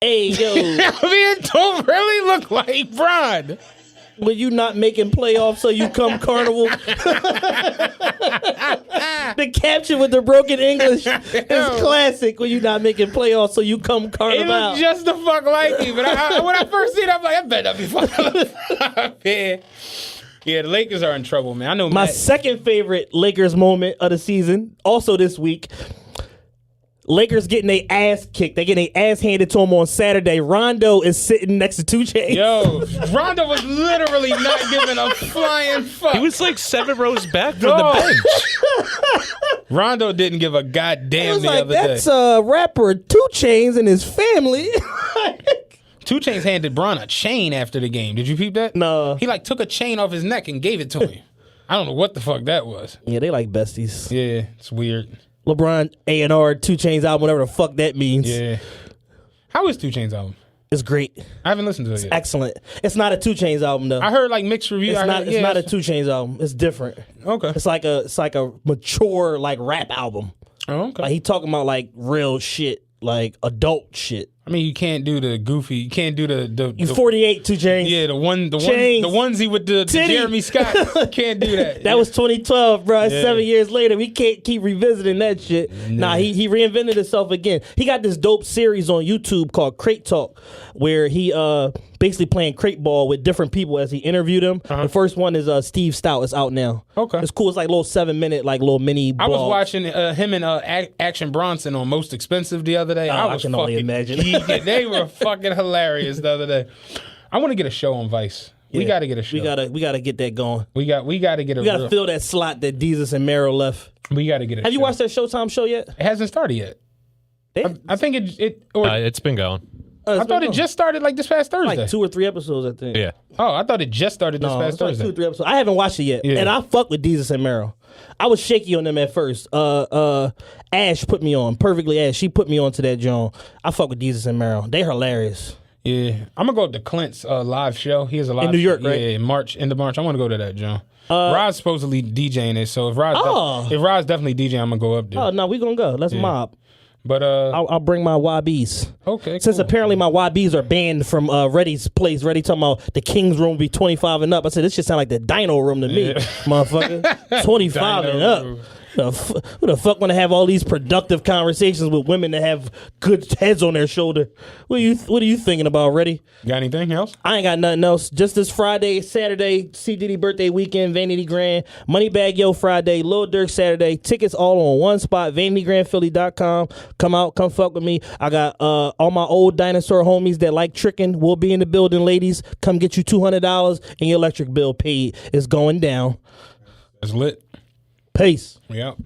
Hey, yo. I mean, it don't really look like Bron. When you not making playoffs, so you come Carnival. The caption with the broken English is classic. When you not making playoffs, so you come It Carnival. looks just the fuck like me. But when I first seen it, I'm like, I better not be fucking man. Yeah, the Lakers are in trouble, man. I know My Matt. second favorite Lakers moment of the season, also this week. Lakers getting their ass kicked. They getting their ass handed to them on Saturday. Rondo is sitting next to 2 Chainz. Yo, Rondo was literally not giving a flying fuck. He was like 7 rows back from the bench. Rondo didn't give a goddamn I was the like, other that's day. rapper 2 Chainz and his family. 2 Chainz handed Bron a chain after the game. Did you peep that? No. He like took a chain off his neck and gave it to him. I don't know what the fuck that was. Yeah, they like besties. Yeah, it's weird. LeBron A&R 2 Chainz album, whatever the fuck that means. Yeah. How is 2 Chainz album? It's great. I haven't listened to it yet. Excellent. It's not a 2 Chainz album though. I heard like mixed reviews. It's not a 2 Chainz album. It's different. Okay. It's like a mature like rap album. Oh, okay. Like he talking about like real shit, like adult shit. I mean, you can't do the goofy. You can't do the You 48 2 Chainz. yeah, the Chainz. onesie with the Titty. Jeremy Scott. Can't do that. That was 2012, bro. It's Yeah. 7 years later. We can't keep revisiting that shit. Nah, he reinvented himself again. He got this dope series on YouTube called Crate Talk, where he basically playing crate ball with different people as he interviewed them. The first one is Steve Stout. It's out now. Okay. It's cool. It's like a little 7-minute, like little mini. I was blog. watching him and Action Bronson on Most Expensive the other day. Oh, I I was can only imagine. geeking. They were fucking hilarious the other day. I want to get a show on Vice. We Yeah. got to get a show. We gotta get that going. We got to get a. We gotta real, fill that slot that Jesus and Meryl left. We got to get a. Have you show. watched that Showtime show yet? It hasn't started yet. I think it It's been going. I thought it just started like this past Thursday. like 2 or 3 episodes, I think. Yeah. Oh, I thought it just started this No, past it's like Thursday. 2 or 3 episodes. I haven't watched it yet, Yeah. and I fuck with Jesus and Meryl. I was shaky on them at first. Ash put me on, Perfectly Ash. She put me on to that John. I fuck with Jesus and Meryl. They hilarious. Yeah, I'm gonna go to Clint's live show. He has a live In New York, show. right? Yeah, end of March. I want to go to that, John. Rod's supposedly DJing it, so if Rod's definitely DJing, I'm gonna go up there. Oh no, we gonna go. Let's mob. But I'll bring my YBs. okay, Since cool. apparently my YBs are banned from Reddy's place. Reddy talking about the King's room will be 25 and up. I said this should sound like the Dino room to me, motherfucker. 25 Dino and up. room. Who the fuck want to have all these productive conversations with women that have good heads on their shoulder? What are you thinking about, Reddy? Got anything else? I ain't got nothing else. Just this Friday, Saturday, C. Diddy birthday weekend, Vanity Grand, Moneybag Yo Friday, Lil Durk Saturday. Tickets all on one spot, VanityGrandPhilly.com. Come out, come fuck with me. I got all my old dinosaur homies that like tricking. We'll be in the building, ladies. Come get you $200 and your electric bill paid. It's going down. It's lit. Peace. We out.